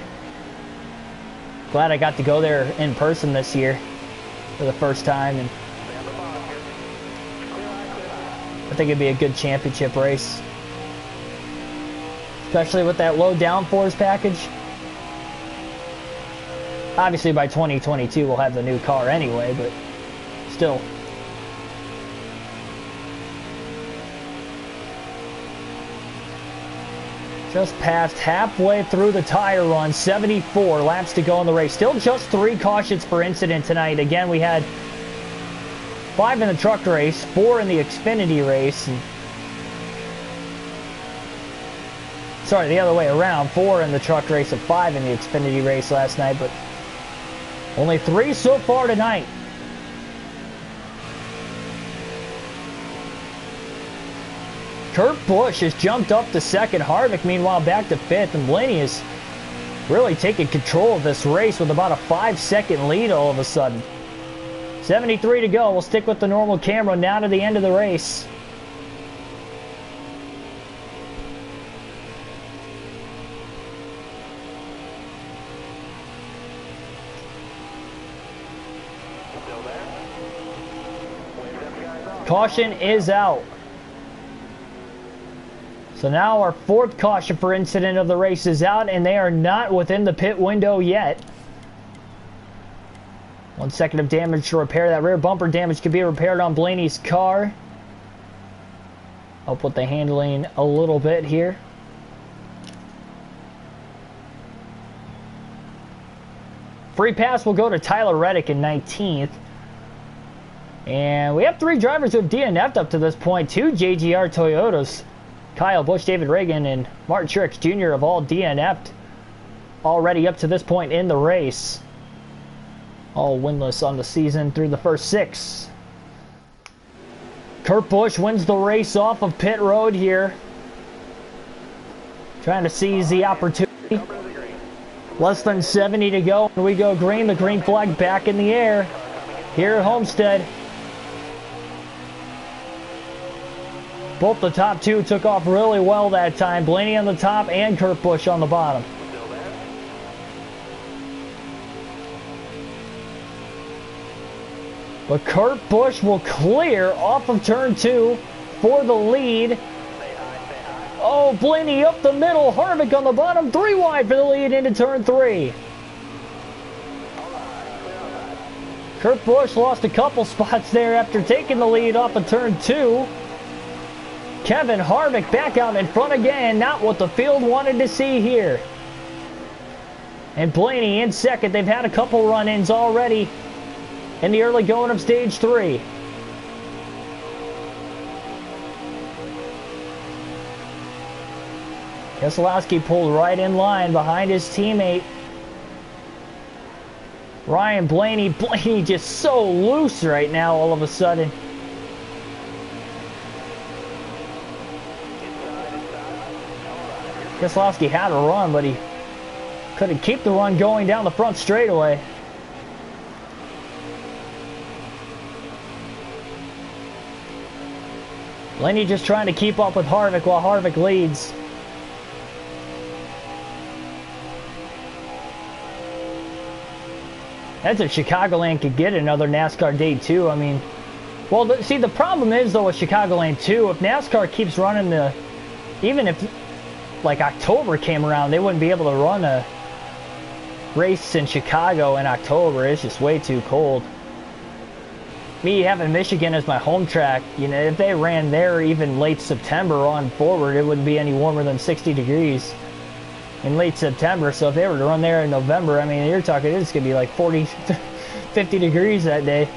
Glad I got to go there in person this year for the first time, and I think it'd be a good championship race. Especially with that low downforce package. Obviously by 2022 we'll have the new car anyway, but still. Just past halfway through the tire run, 74 laps to go in the race. Still just 3 cautions per incident tonight. Again, we had 5 in the truck race, 4 in the Xfinity race, and sorry, the other way around. 4 in the truck race and 5 in the Xfinity race last night, but only 3 so far tonight. Kurt Busch has jumped up to 2nd. Harvick, meanwhile, back to 5th, and Blaney is really taking control of this race with about a 5-second lead all of a sudden. 73 to go. We'll stick with the normal camera now to the end of the race. Caution is out. So now our 4th caution for incident of the race is out, and they are not within the pit window yet. 1 second of damage to repair. That rear bumper damage can be repaired on Blaney's car. Help with the handling a little bit here. Free pass will go to Tyler Reddick in 19th. And we have 3 drivers who have DNF'd up to this point. 2 JGR Toyotas. Kyle Busch, David Reagan, and Martin Truex Jr. have all DNF'd already up to this point in the race. All winless on the season through the first 6. Kurt Busch wins the race off of pit road here. Trying to seize the opportunity. Less than 70 to go, and we go green. The green flag back in the air here at Homestead. Both the top two took off really well that time. Blaney on the top and Kurt Busch on the bottom. But Kurt Busch will clear off of turn 2 for the lead. Oh, Blaney up the middle. Harvick on the bottom. 3 wide for the lead into turn 3. Kurt Busch lost a couple spots there after taking the lead off of turn 2. Kevin Harvick back out in front again. Not what the field wanted to see here. And Blaney in second. They've had a couple run-ins already in the early going of stage 3. Keselowski pulled right in line behind his teammate Ryan Blaney. Blaney just so loose right now all of a sudden. Keselowski had a run, but he couldn't keep the run going down the front straightaway. Blaney just trying to keep up with Harvick while Harvick leads. That's if Chicagoland could get another NASCAR day too. I mean, well, see, the problem is though with Chicagoland 2, if NASCAR keeps running the, even if like October came around, they wouldn't be able to run a race in Chicago in October. It's just way too cold. Me having Michigan as my home track, you know, if they ran there even late September on forward, it wouldn't be any warmer than 60 degrees in late September. So if they were to run there in November, I mean, you're talking it's gonna be like 40, 50 degrees that day.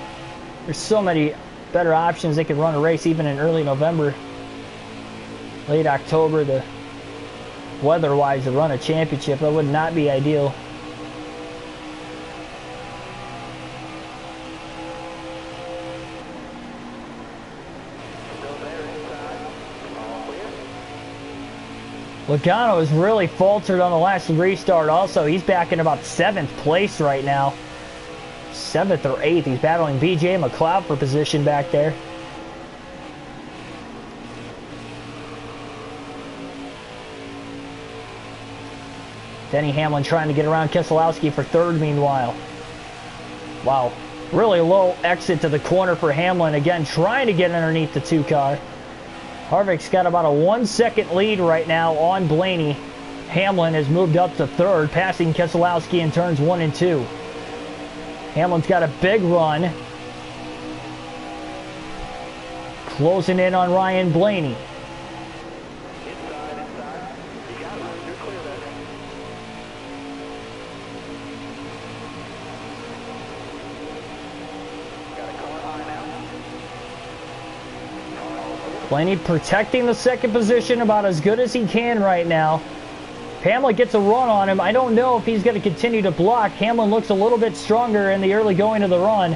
There's so many better options. They could run a race even in early November, late October. The weather-wise to run a championship, that would not be ideal. Logano has really faltered on the last restart also. He's back in about 7th place right now. 7th or 8th. He's battling BJ McLeod for position back there. Denny Hamlin trying to get around Keselowski for 3rd meanwhile. Wow. Really low exit to the corner for Hamlin. Again, trying to get underneath the 2 car. Harvick's got about a 1-second lead right now on Blaney. Hamlin has moved up to 3rd, passing Keselowski in turns 1 and 2. Hamlin's got a big run. Closing in on Ryan Blaney. Blaney protecting the 2nd position about as good as he can right now. Hamlin gets a run on him. I don't know if he's going to continue to block. Hamlin looks a little bit stronger in the early going of the run.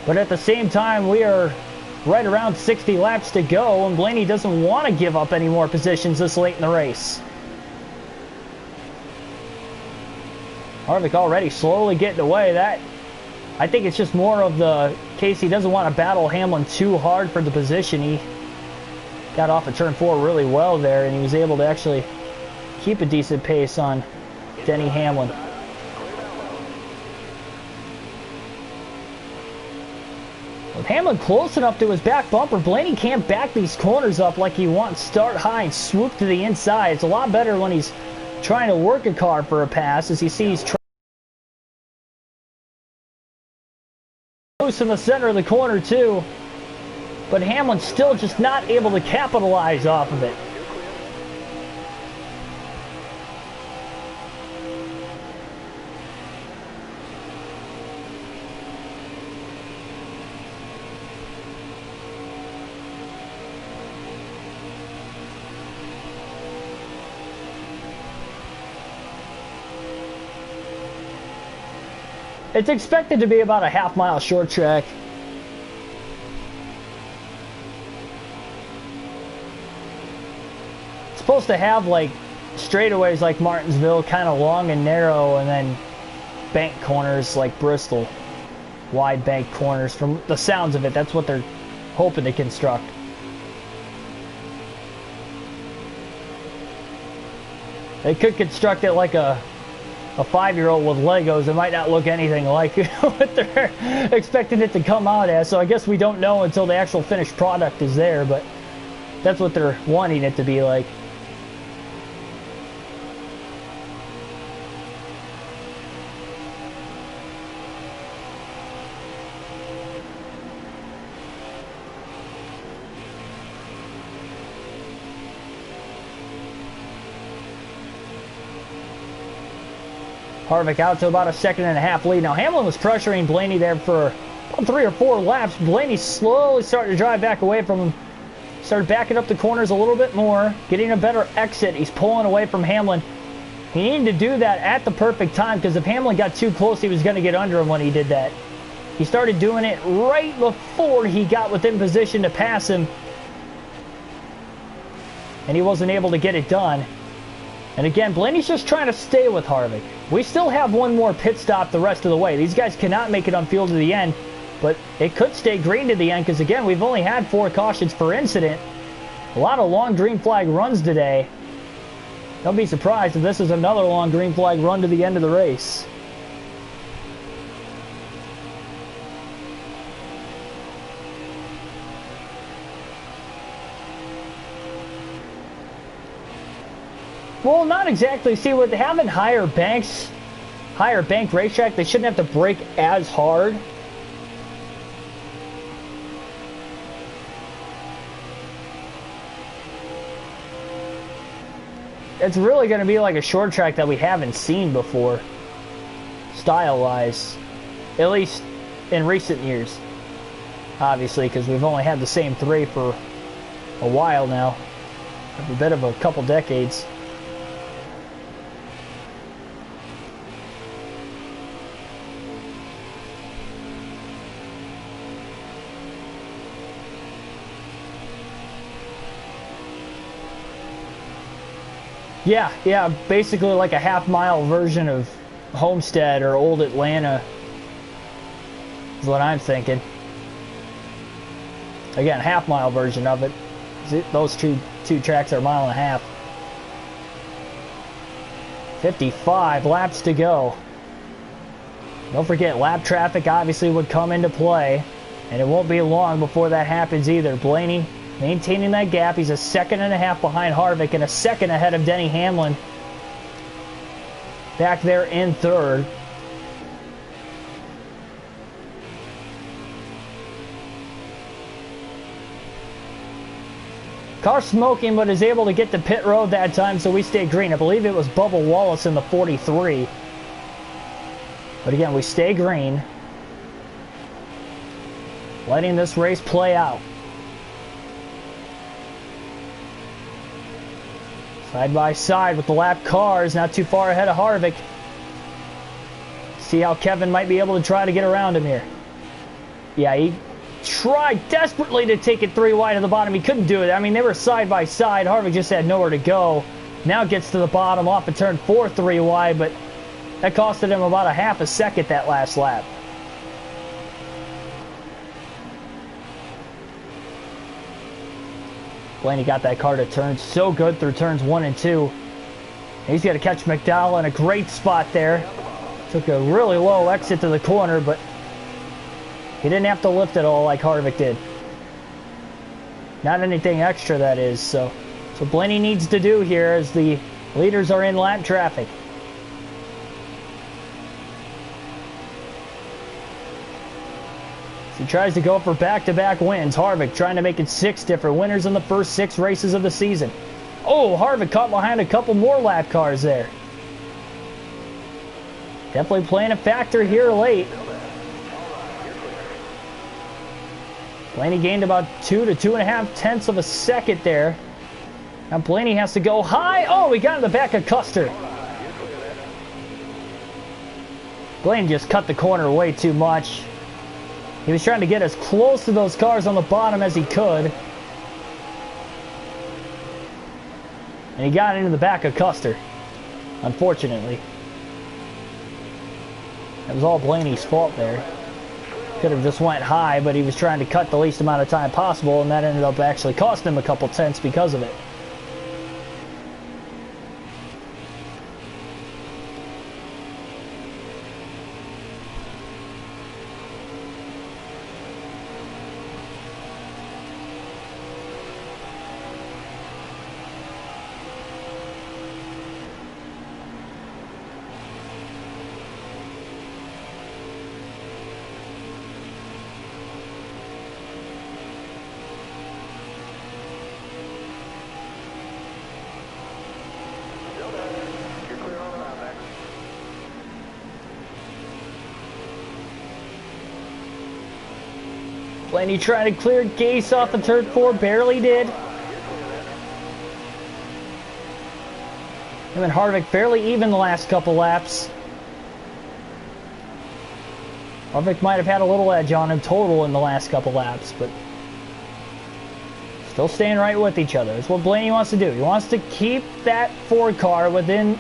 But at the same time, we are right around 60 laps to go, and Blaney doesn't want to give up any more positions this late in the race. Harvick already slowly getting away. That, I think it's just more of the case he doesn't want to battle Hamlin too hard for the position. He got off of turn 4 really well there, and he was able to actually keep a decent pace on Denny Hamlin. With Hamlin close enough to his back bumper, Blaney can't back these corners up like he wants. Start high and swoop to the inside. It's a lot better when he's trying to work a car for a pass, as you see he's loose in the center of the corner too, but Hamlin's still just not able to capitalize off of it. It's expected to be about a half-mile short track. supposed to have like straightaways like Martinsville, kind of long and narrow, and then bank corners like Bristol. Wide bank corners. From the sounds of it, that's what they're hoping to construct. They could construct it like a 5-year-old with Legos. It might not look anything like what they're expecting it to come out as. So I guess we don't know until the actual finished product is there, but that's what they're wanting it to be like. Harvick out to about a 1.5 lead. Now Hamlin was pressuring Blaney there for about 3 or 4 laps. Blaney slowly started to drive back away from him. Started backing up the corners a little bit more, getting a better exit. He's pulling away from Hamlin. He needed to do that at the perfect time, because if Hamlin got too close, he was going to get under him when he did that. He started doing it right before he got within position to pass him, and he wasn't able to get it done. And again, Blaney's just trying to stay with Harvick. We still have one more pit stop the rest of the way. These guys cannot make it on field to the end, but it could stay green to the end, because again, we've only had 4 cautions per incident. A lot of long green flag runs today. Don't be surprised if this is another long green flag run to the end of the race. Well, not exactly. See, with having higher bank racetrack, they shouldn't have to brake as hard. It's really going to be like a short track that we haven't seen before, style-wise, at least in recent years. Obviously, because we've only had the same 3 for a while now, a bit of a couple decades. Yeah, basically like a half-mile version of Homestead or Old Atlanta is what I'm thinking. Again, half-mile version of it. Those two tracks are 1.5 miles. 55 laps to go. Don't forget, lap traffic obviously would come into play, and it won't be long before that happens either. Blaney maintaining that gap. He's 1.5 seconds behind Harvick and 1 second ahead of Denny Hamlin. Back there in 3rd. Car smoking, but is able to get to pit road that time, so we stay green. I believe it was Bubba Wallace in the 43. But again, we stay green. Letting this race play out. Side by side with the lap cars, not too far ahead of Harvick. See how Kevin might be able to try to get around him here. Yeah, he tried desperately to take it 3 wide to the bottom. He couldn't do it. I mean, they were side by side. Harvick just had nowhere to go. Now gets to the bottom off of turn 4 3 wide, but that costed him about 1/2 second that last lap. Blaney got that car to turn so good through turns 1 and 2. He's got to catch McDowell in a great spot there. Took a really low exit to the corner, but he didn't have to lift it all like Harvick did. Not anything extra, that is. So Blaney needs to do here as the leaders are in lap traffic. He tries to go for back-to-back wins. Harvick trying to make it 6 different winners in the first 6 races of the season. Oh, Harvick caught behind a couple more lap cars there. Definitely playing a factor here late. Blaney gained about 2 to 2.5 tenths of a second there. Now Blaney has to go high. Oh, he got in the back of Custer. Blaney just cut the corner way too much. He was trying to get as close to those cars on the bottom as he could. And he got into the back of Custer, unfortunately. It was all Blaney's fault there. Could have just went high, but he was trying to cut the least amount of time possible, and that ended up actually costing him a couple tenths because of it. Blaney trying to clear Gase off of turn 4, barely did. Him and Harvick fairly even the last couple laps. Harvick might have had a little edge on him total in the last couple laps, but still staying right with each other. That's what Blaney wants to do. He wants to keep that Ford car within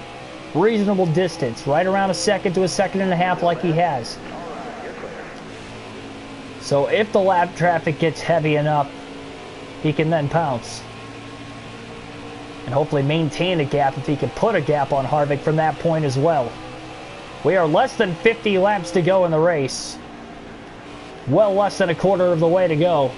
reasonable distance, right around a second to a second and a half like he has. So if the lap traffic gets heavy enough, he can then pounce. And hopefully maintain a gap if he can put a gap on Harvick from that point as well. We are less than 50 laps to go in the race. Well less than a quarter of the way to go.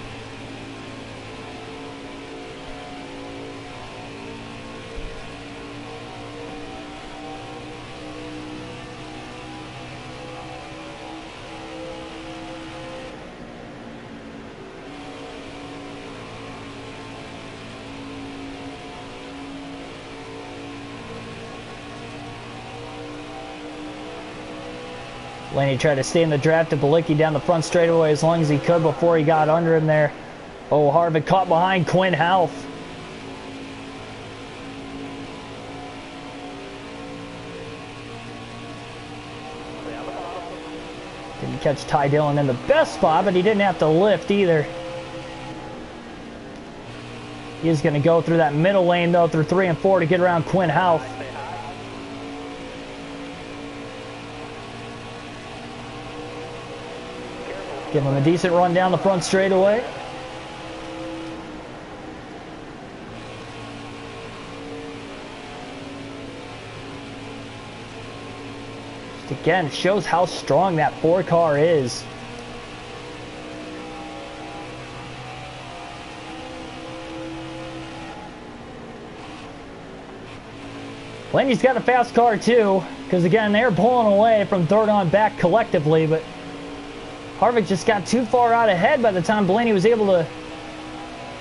Blaney tried to stay in the draft of Bilicki down the front straightaway as long as he could before he got under him there. Oh, Harvick caught behind Quinn Houff. Didn't catch Ty Dillon in the best spot, but he didn't have to lift either. He's going to go through that middle lane, though, through 3 and 4 to get around Quinn Houff. Give him a decent run down the front straightaway. Just again, shows how strong that Ford car is. Blaney's got a fast car too, because again, they're pulling away from third on back collectively, but Harvick just got too far out ahead by the time Blaney was able to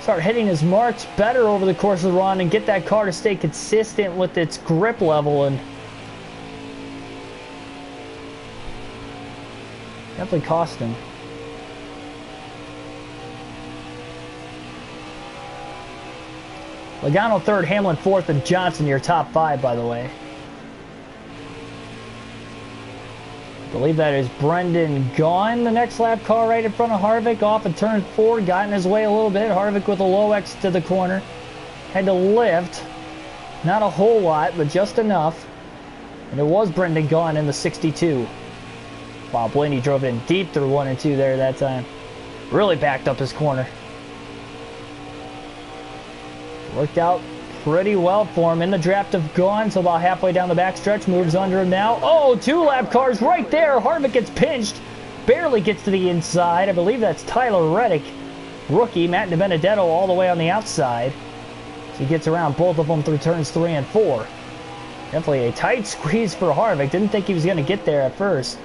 start hitting his marks better over the course of the run and get that car to stay consistent with its grip level, and definitely cost him. Logano third, Hamlin fourth, and Johnson your top 5, by the way. I believe that is Brendan Gaughan, the next lap car right in front of Harvick, off of turn 4, got in his way a little bit. Harvick with a low exit to the corner. Had to lift. Not a whole lot, but just enough. And it was Brendan Gaughan in the 62. Wow, Blaney drove in deep through 1 and 2 there that time. Really backed up his corner. Worked out pretty well for him in the draft of Gaughan, so about halfway down the backstretch, moves under him now. Oh, 2 lap cars right there. Harvick gets pinched, barely gets to the inside. I believe that's Tyler Reddick, rookie. Matt DiBenedetto all the way on the outside. So he gets around both of them through turns 3 and 4. Definitely a tight squeeze for Harvick. Didn't think he was going to get there at first.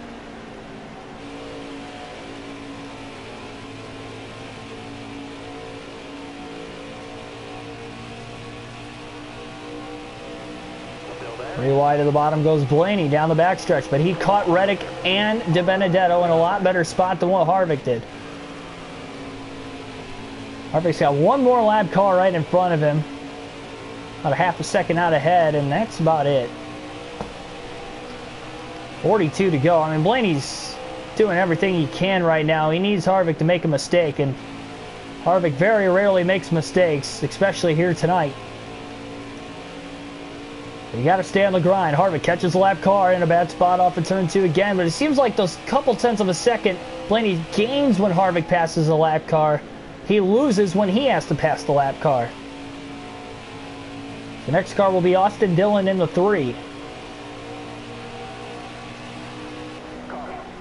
Pretty wide to the bottom goes Blaney down the backstretch, but he caught Reddick and DiBenedetto in a lot better spot than what Harvick did. Harvick's got 1 more lap car right in front of him. About a half a second out ahead, and that's about it. 42 to go. I mean, Blaney's doing everything he can right now. He needs Harvick to make a mistake, and Harvick very rarely makes mistakes, especially here tonight. You got to stay on the grind. Harvick catches the lap car in a bad spot off of turn 2 again, but it seems like those couple tenths of a second, Blaney gains when Harvick passes the lap car. He loses when he has to pass the lap car. The next car will be Austin Dillon in the 3.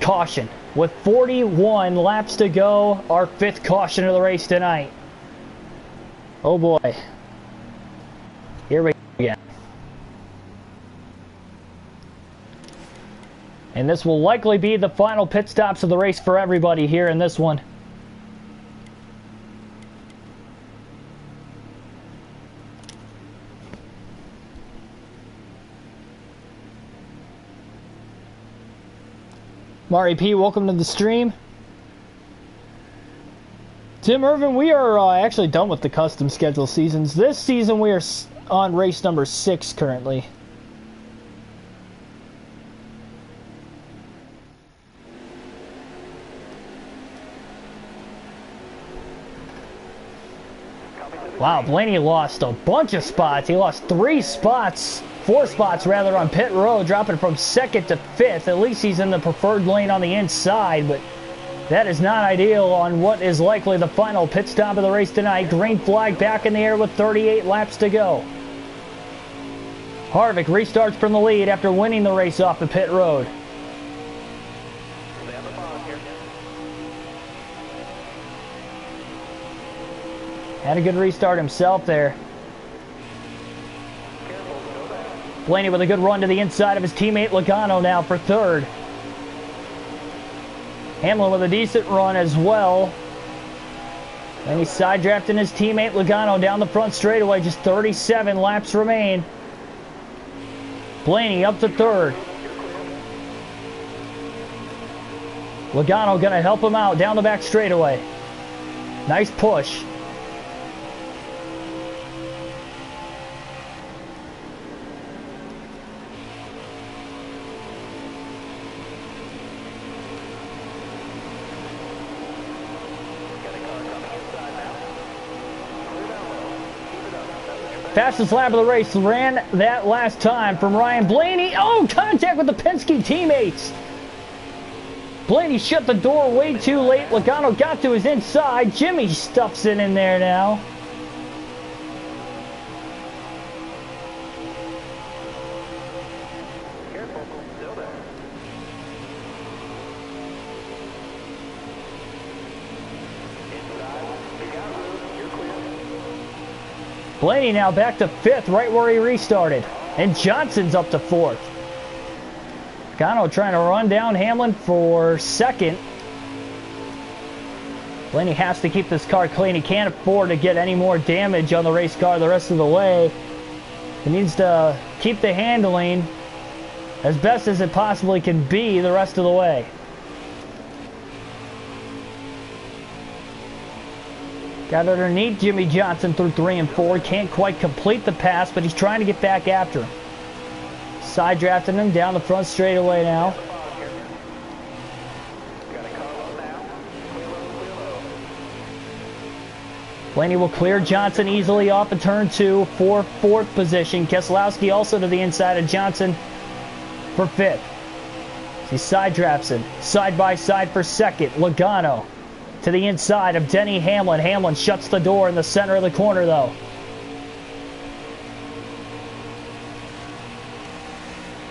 Caution. With 41 laps to go, our 5th caution of the race tonight. Oh boy. Here we go again. And this will likely be the final pit stops of the race for everybody here in this one. Mari P, welcome to the stream. Tim Irvin, we are actually done with the custom schedule seasons. This season we are on race number 6 currently. Wow, Blaney lost a bunch of spots. He lost 4 spots rather, on pit road, dropping from 2nd to 5th. At least he's in the preferred lane on the inside, but that is not ideal on what is likely the final pit stop of the race tonight. Green flag back in the air with 38 laps to go. Harvick restarts from the lead after winning the race off the pit road. Had a good restart himself there. Blaney with a good run to the inside of his teammate Logano now for 3rd. Hamlin with a decent run as well. And he's side drafting his teammate Logano down the front straightaway. Just 37 laps remain. Blaney up to 3rd. Logano going to help him out down the back straightaway. Nice push. Fastest lap of the race ran that last time from Ryan Blaney. Oh, contact with the Penske teammates. Blaney shut the door way too late. Logano got to his inside. Jimmy stuffs it in there now. Blaney now back to 5th, right where he restarted. And Johnson's up to 4th. Logano trying to run down Hamlin for 2nd. Blaney has to keep this car clean. He can't afford to get any more damage on the race car the rest of the way. He needs to keep the handling as best as it possibly can be the rest of the way. Got underneath Jimmy Johnson through 3 and 4. Can't quite complete the pass, but he's trying to get back after him. Side drafting him down the front straightaway now. Blaney will clear Johnson easily off of turn 2 for 4th position. Keselowski also to the inside of Johnson for 5th. He side drafts him. Side by side for 2nd. Logano to the inside of Denny Hamlin. Hamlin shuts the door in the center of the corner, though.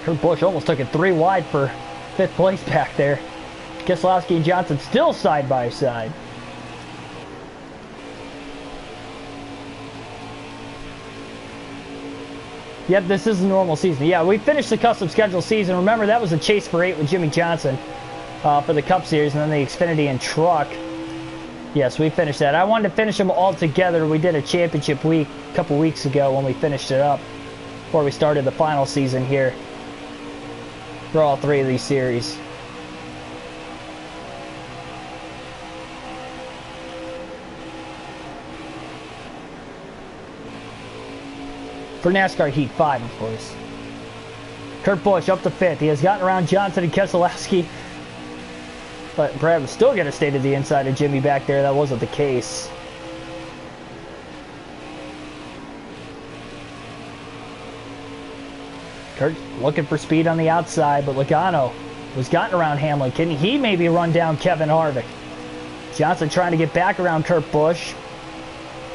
Kurt Busch almost took it 3 wide for 5th place back there. Keselowski and Johnson still side by side. Yep, this is a normal season. Yeah, we finished the custom schedule season. Remember, that was a chase for 8 with Jimmy Johnson for the Cup Series, and then the Xfinity and Truck. Yes, we finished that. I wanted to finish them all together. We did a championship week a couple weeks ago when we finished it up before we started the final season here for all 3 of these series. For NASCAR Heat 5, of course. Kurt Busch up to 5th. He has gotten around Johnson and Keselowski. But Brad was still going to stay to the inside of Jimmy back there. That wasn't the case. Kurt looking for speed on the outside, but Logano was gotten around Hamlin. Can he maybe run down Kevin Harvick? Johnson trying to get back around Kurt Busch.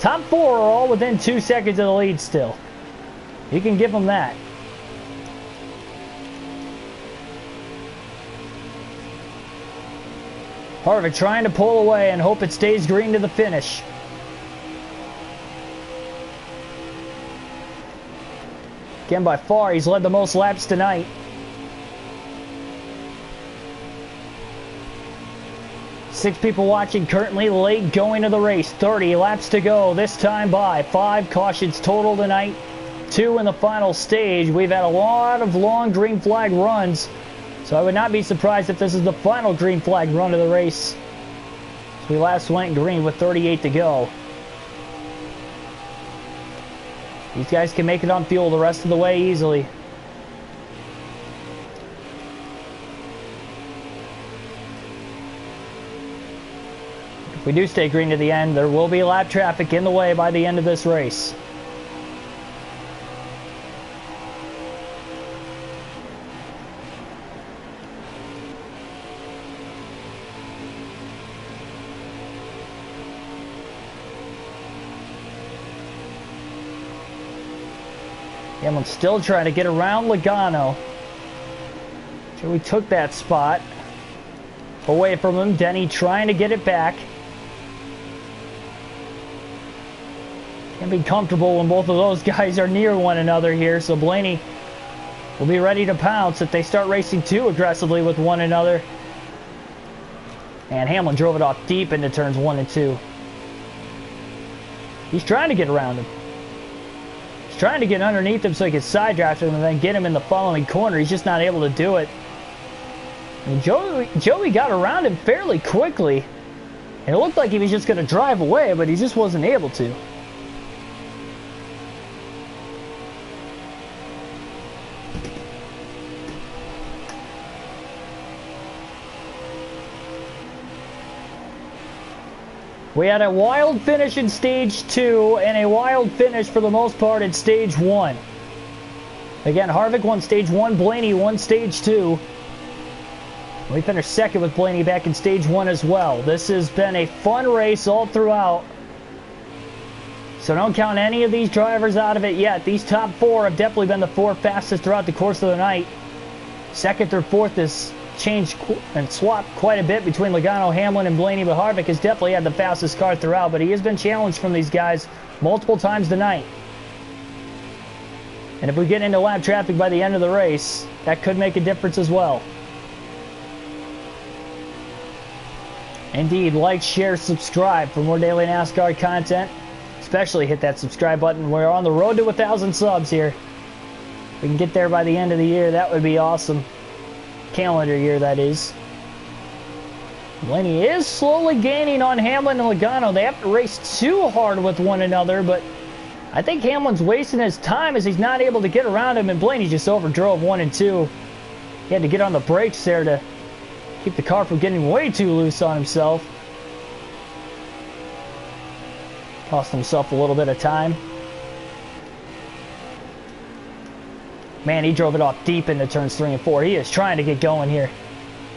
Top 4 are all within 2 seconds of the lead still. You can give them that. Harvick trying to pull away and hope it stays green to the finish. Again, by far, he's led the most laps tonight. Six people watching currently late going to the race. 30 laps to go, this time by 5 cautions total tonight. 2 in the final stage. We've had a lot of long green flag runs, so I would not be surprised if this is the final green flag run of the race. So we last went green with 38 to go. These guys can make it on fuel the rest of the way easily. If we do stay green to the end, there will be lap traffic in the way by the end of this race. Hamlin's still trying to get around Logano. Joey took that spot away from him. Denny trying to get it back. Can't be comfortable when both of those guys are near one another here, so Blaney will be ready to pounce if they start racing too aggressively with one another. And Hamlin drove it off deep into turns 1 and 2. He's trying to get around him. Trying to get underneath him so he could side draft him and then get him in the following corner. He's just not able to do it. And Joey got around him fairly quickly. And it looked like he was just going to drive away, but he just wasn't able to. We had a wild finish in stage 2 and a wild finish for the most part in stage 1. Again, Harvick won stage 1, Blaney won stage 2. We finished second with Blaney back in stage 1 as well. This has been a fun race all throughout. So don't count any of these drivers out of it yet. These top 4 have definitely been the 4 fastest throughout the course of the night. Second through 4th is changed and swapped quite a bit between Logano, Hamlin, and Blaney, but Harvick has definitely had the fastest car throughout, but he has been challenged from these guys multiple times tonight. And if we get into lap traffic by the end of the race, that could make a difference as well. Indeed, like, share, subscribe for more daily NASCAR content. Especially hit that subscribe button. We're on the road to 1,000 subs here. If we can get there by the end of the year, that would be awesome. Calendar year, that is. Blaney is slowly gaining on Hamlin and Logano. They haven't raced too hard with one another, but I think Hamlin's wasting his time as he's not able to get around him, and Blaney just overdrove 1 and 2. He had to get on the brakes there to keep the car from getting way too loose on himself. Cost himself a little bit of time. Man, he drove it off deep into turns 3 and 4. He is trying to get going here.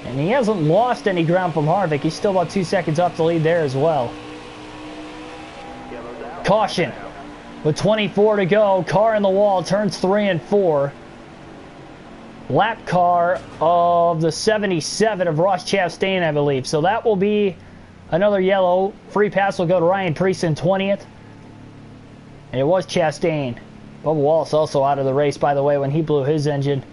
And he hasn't lost any ground from Harvick. He's still about 2 seconds off the lead there as well. Caution. With 24 to go, car in the wall, turns 3 and 4. Lap car of the 77 of Ross Chastain, I believe. So that will be another yellow. Free pass will go to Ryan Preece in 20th. And it was Chastain. Bubba Wallace also out of the race, by the way, when he blew his engine.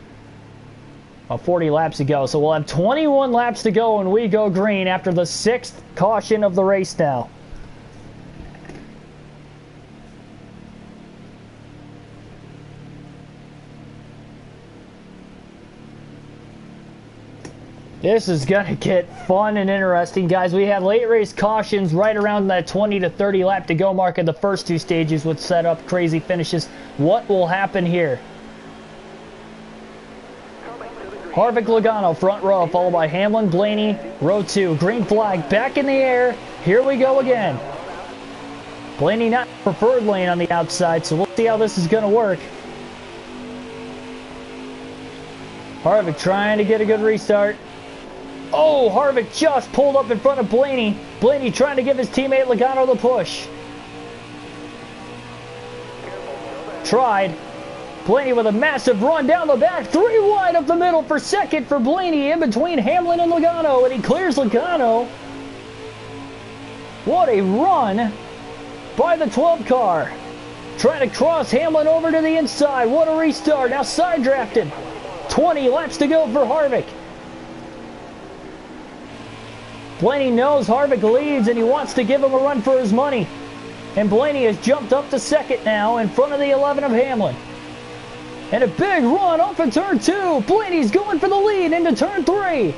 40 laps to go. So we'll have 21 laps to go when we go green after the 6th caution of the race now. This is going to get fun and interesting, guys. We had late race cautions right around that 20 to 30 lap to go mark in the first 2 stages, which set up crazy finishes. What will happen here? Harvick, Logano, front row, followed by Hamlin, Blaney, row 2. Green flag back in the air. Here we go again. Blaney not preferred lane on the outside, so we'll see how this is going to work. Harvick trying to get a good restart. Oh, Harvick just pulled up in front of Blaney. Blaney trying to give his teammate Logano the push. Tried. Blaney with a massive run down the back. 3 wide up the middle for second for Blaney in between Hamlin and Logano. And he clears Logano. What a run by the 12 car. Trying to cross Hamlin over to the inside. What a restart. Now side drafted. 20 laps to go for Harvick. Blaney knows Harvick leads and he wants to give him a run for his money. And Blaney has jumped up to second now in front of the 11 of Hamlin. And a big run off of turn 2. Blaney's going for the lead into turn 3.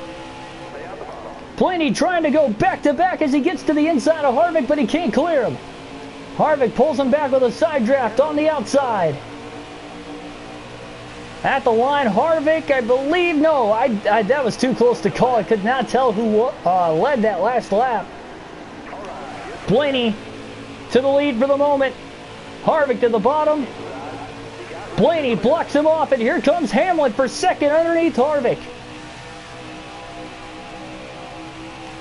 Blaney trying to go back to back as he gets to the inside of Harvick, but he can't clear him. Harvick pulls him back with a side draft on the outside. At the line, Harvick, I believe, no, that was too close to call. I could not tell who led that last lap. Blaney to the lead for the moment. Harvick to the bottom. Blaney blocks him off, and here comes Hamlin for second underneath Harvick.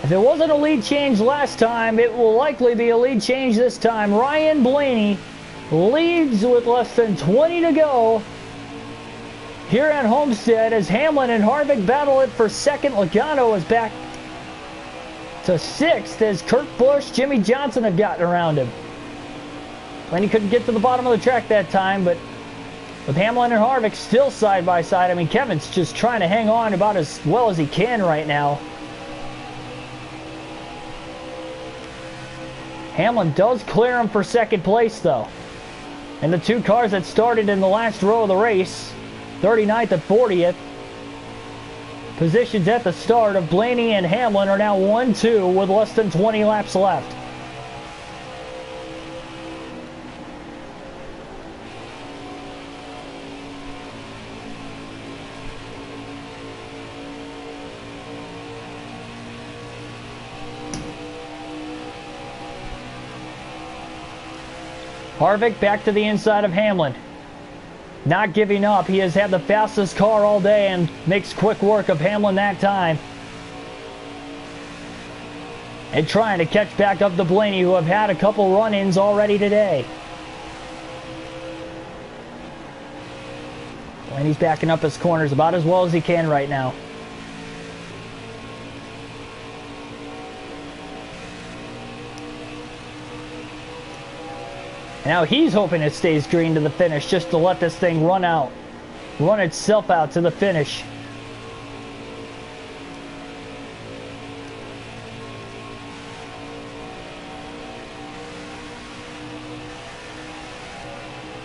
If it wasn't a lead change last time, it will likely be a lead change this time. Ryan Blaney leads with less than 20 to go here at Homestead as Hamlin and Harvick battle it for second. Logano is back to 6th as Kurt Busch, Jimmy Johnson have gotten around him. Blaney couldn't get to the bottom of the track that time, but with Hamlin and Harvick still side by side, I mean, Kevin's just trying to hang on about as well as he can right now. Hamlin does clear him for second place, though. And the 2 cars that started in the last row of the race, 39th and 40th, positions at the start of Blaney and Hamlin are now 1-2 with less than 20 laps left. Harvick back to the inside of Hamlin. Not giving up. He has had the fastest car all day and makes quick work of Hamlin that time. And trying to catch back up to Blaney, who have had a couple run-ins already today. Blaney's backing up his corners about as well as he can right now. Now he's hoping it stays green to the finish just to let this thing run itself out to the finish.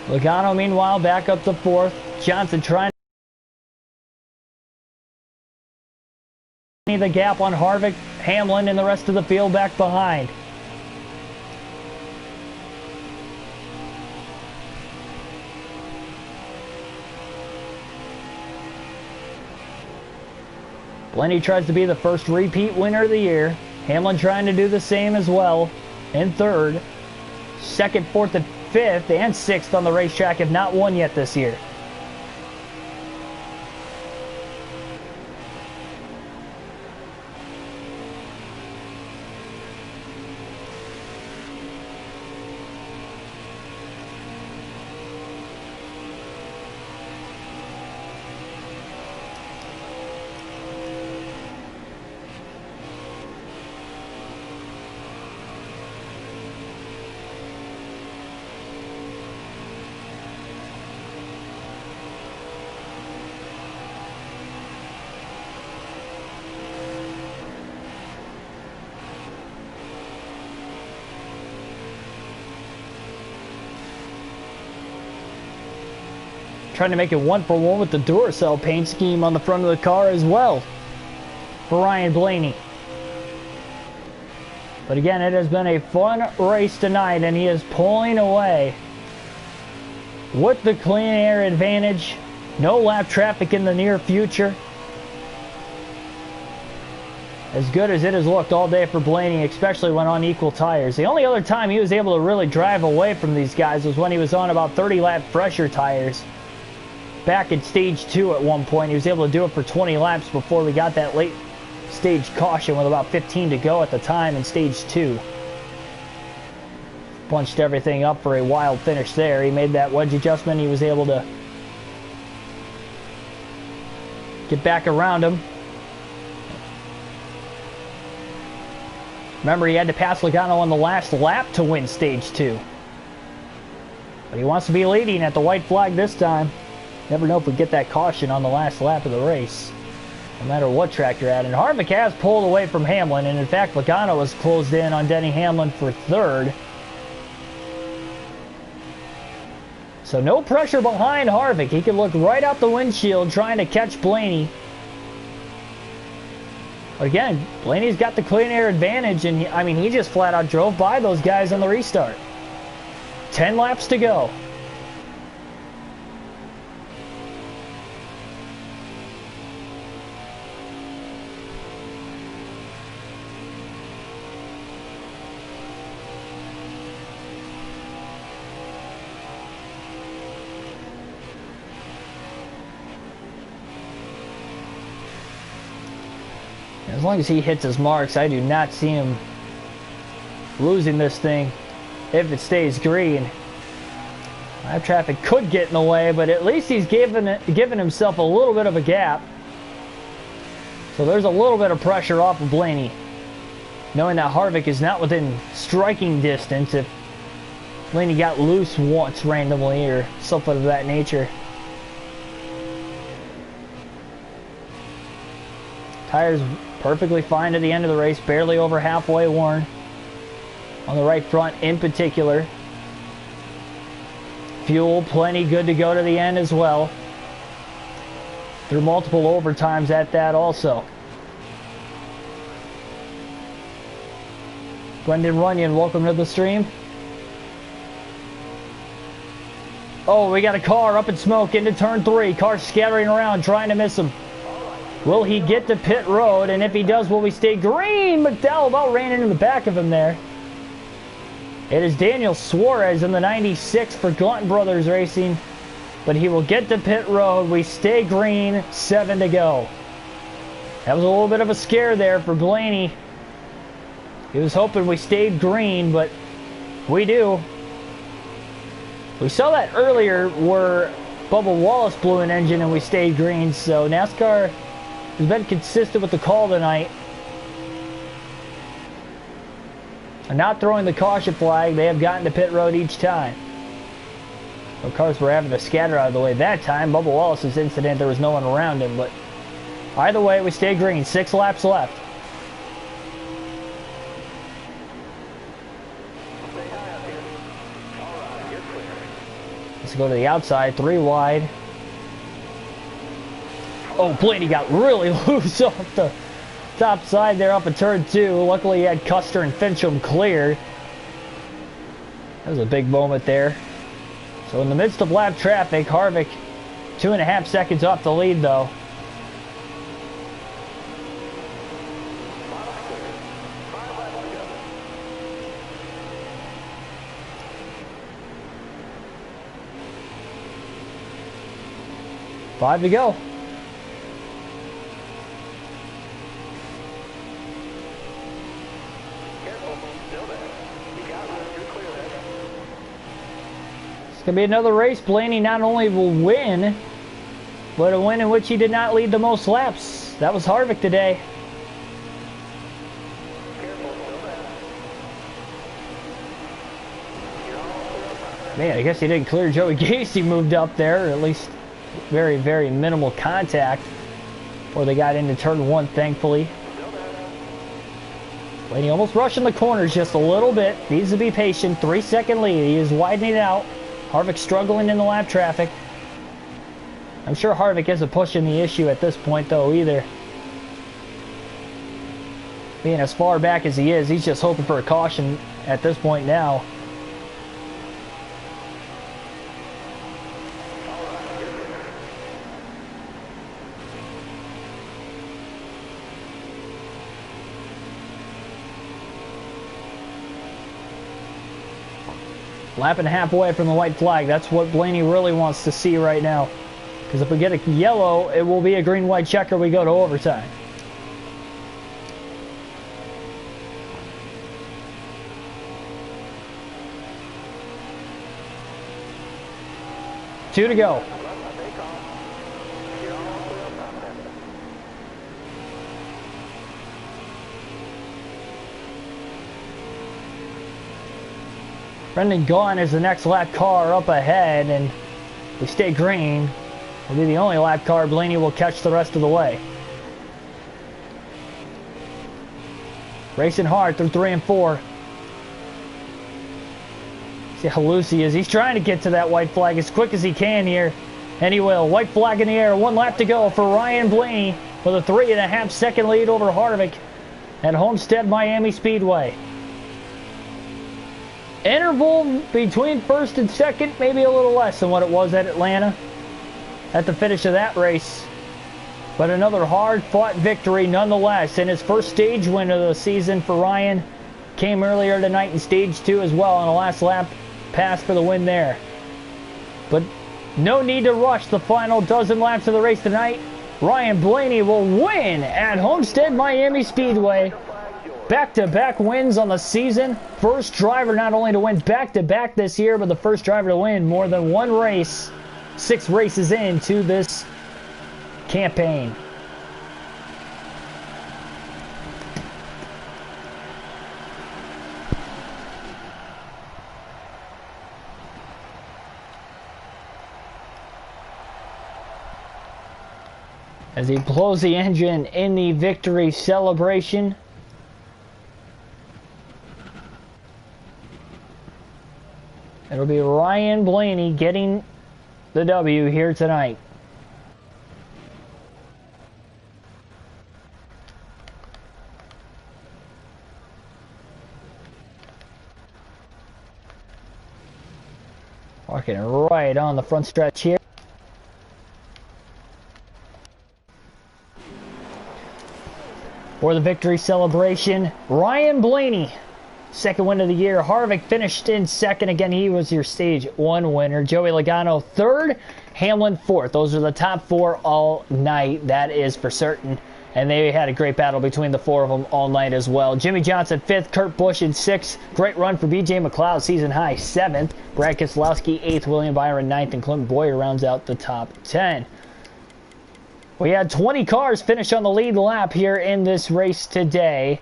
Logano, meanwhile, back up to 4th. Johnson trying to the gap on Harvick, Hamlin, and the rest of the field back behind. Blaney tries to be the first repeat winner of the year. Hamlin trying to do the same as well in 3rd. 2nd, 4th, and 5th, and 6th on the racetrack have not won yet this year. Trying to make it 1-for-1 with the Duracell paint scheme on the front of the car as well for Ryan Blaney. But again, it has been a fun race tonight, and he is pulling away with the clean air advantage. No lap traffic in the near future. As good as it has looked all day for Blaney, especially when on equal tires. The only other time he was able to really drive away from these guys was when he was on about 30 lap fresher tires. back in stage 2 at one point. He was able to do it for 20 laps before we got that late stage caution with about 15 to go at the time in stage 2. Bunched everything up for a wild finish there. He made that wedge adjustment. He was able to get back around him. Remember, he had to pass Logano on the last lap to win stage 2. But he wants to be leading at the white flag this time. Never know if we get that caution on the last lap of the race, no matter what track you're at. And Harvick has pulled away from Hamlin, and in fact, Logano was closed in on Denny Hamlin for 3rd. So no pressure behind Harvick. He can look right out the windshield trying to catch Blaney. Again, Blaney's got the clean air advantage, and he just flat out drove by those guys on the restart. 10 laps to go. As long as he hits his marks, I do not see him losing this thing if it stays green. Lap traffic could get in the way, but at least he's given himself a little bit of a gap. So there's a little bit of pressure off of Blaney, knowing that Harvick is not within striking distance if Blaney got loose once randomly or something of that nature. Tires perfectly fine at the end of the race, barely over halfway worn on the right front in particular. Fuel plenty good to go to the end as well, through multiple overtimes at that also. Brendan Runyon, welcome to the stream. Oh, we got a car up in smoke into turn 3. Car scattering around trying to miss him. Will he get to pit road? And if he does, will we stay green? McDowell about ran into the back of him there. It is Daniel Suarez in the 96 for Glutton Brothers Racing. But he will get to pit road. We stay green. 7 to go. That was a little bit of a scare there for Blaney. He was hoping we stayed green, but we do. We saw that earlier where Bubba Wallace blew an engine and we stayed green. So NASCAR has been consistent with the call tonight. And not throwing the caution flag, they have gotten to pit road each time. The cars were having to scatter out of the way that time. Bubba Wallace's incident, there was no one around him. But either way, we stay green. 6 laps left. Let's go to the outside, 3 wide. Oh, Blaney got really loose off the top side there off of turn 2. Luckily, he had Custer and Fincham cleared. That was a big moment there. So in the midst of lap traffic, Harvick 2.5 seconds off the lead, though. Five to go. It's going to be another race. Blaney not only will win, but a win in which he did not lead the most laps. That was Harvick today. Man, I guess he didn't clear Joey Gacy moved up there, or at least very, very minimal contact before they got into turn 1, thankfully. Blaney almost rushing the corners just a little bit. Needs to be patient. 3-second lead. He is widening out. Harvick struggling in the lap traffic. I'm sure Harvick isn't pushing the issue at this point, though, either. Being as far back as he is, he's just hoping for a caution at this point now. Lap and a half away from the white flag. That's what Blaney really wants to see right now. Because if we get a yellow, it will be a green-white checker. We go to overtime. Two to go. Brendan Gaughan is the next lap car up ahead, and if we stay green, we'll be the only lap car. Blaney will catch the rest of the way. Racing hard through 3 and 4. See how loose he is. He's trying to get to that white flag as quick as he can here, and he will. White flag in the air. 1 lap to go for Ryan Blaney with a 3.5 second lead over Harvick at Homestead-Miami Speedway. Interval between first and second, maybe a little less than what it was at Atlanta at the finish of that race. But another hard-fought victory nonetheless. And his first stage win of the season for Ryan came earlier tonight in stage 2 as well on a last lap pass for the win there. But no need to rush the final dozen laps of the race tonight. Ryan Blaney will win at Homestead-Miami Speedway. Back-to-back wins on the season. First driver not only to win back-to-back this year, but the first driver to win more than one race 6 races into this campaign. As he blows the engine in the victory celebration. It'll be Ryan Blaney getting the W here tonight. Walking right on the front stretch here. For the victory celebration, Ryan Blaney. Second win of the year. Harvick finished in second. Again, he was your stage 1 winner. Joey Logano third. Hamlin fourth. Those are the top 4 all night. That is for certain. And they had a great battle between the 4 of them all night as well. Jimmy Johnson 5th. Kurt Busch in 6th. Great run for B.J. McLeod. Season high 7th. Brad Keselowski 8th. William Byron 9th. And Clint Boyer rounds out the top 10. We had 20 cars finish on the lead lap here in this race today.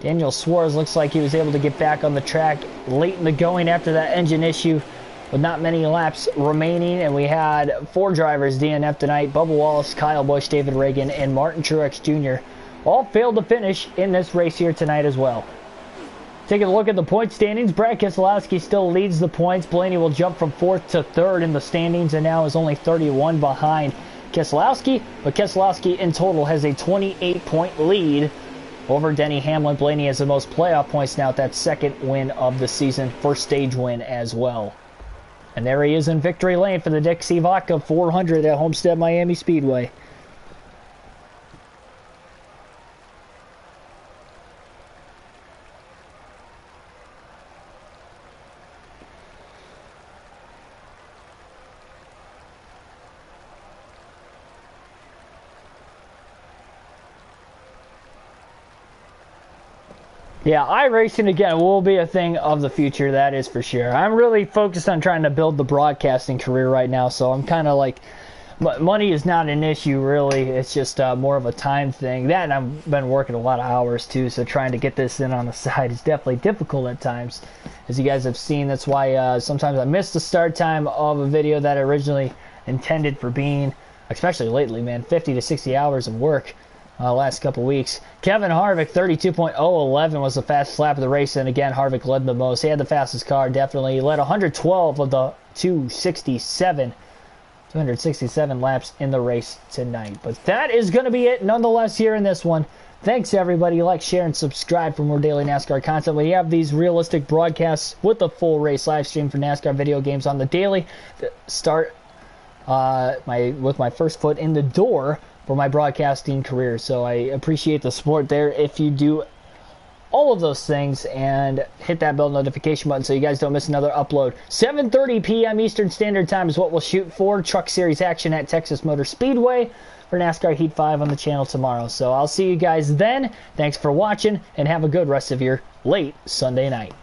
Daniel Suarez looks like he was able to get back on the track late in the going after that engine issue with not many laps remaining. And we had 4 drivers DNF tonight. Bubba Wallace, Kyle Busch, David Reagan, and Martin Truex Jr. all failed to finish in this race here tonight as well. Taking a look at the point standings, Brad Keselowski still leads the points. Blaney will jump from 4th to 3rd in the standings and now is only 31 behind Keselowski. But Keselowski in total has a 28-point lead over Denny Hamlin. Blaney has the most playoff points now at that second win of the season. First stage win as well. And there he is in victory lane for the Dixie Vodka 400 at Homestead-Miami Speedway. Yeah, iRacing again will be a thing of the future, that is for sure. I'm really focused on trying to build the broadcasting career right now, so I'm kind of like, money is not an issue really, it's just more of a time thing. That and I've been working a lot of hours too, so trying to get this in on the side is definitely difficult at times. As you guys have seen, that's why sometimes I miss the start time of a video that I originally intended for being, especially lately, man, 50 to 60 hours of work. Last couple weeks. Kevin Harvick, 32.011 was the fastest lap of the race, and again, Harvick led the most. He had the fastest car, definitely. He led 112 of the 267 laps in the race tonight. But that is going to be it, nonetheless, here in this one. Thanks, everybody. Like, share, and subscribe for more daily NASCAR content. We have these realistic broadcasts with the full race live stream for NASCAR video games on the daily. Start with my first foot in the door for my broadcasting career, so I appreciate the support there. If you do all of those things, and hit that bell notification button so you guys don't miss another upload. 7:30 p.m. Eastern Standard Time is what we'll shoot for. Truck Series action at Texas Motor Speedway for NASCAR Heat 5 on the channel tomorrow. So I'll see you guys then. Thanks for watching, and have a good rest of your late Sunday night.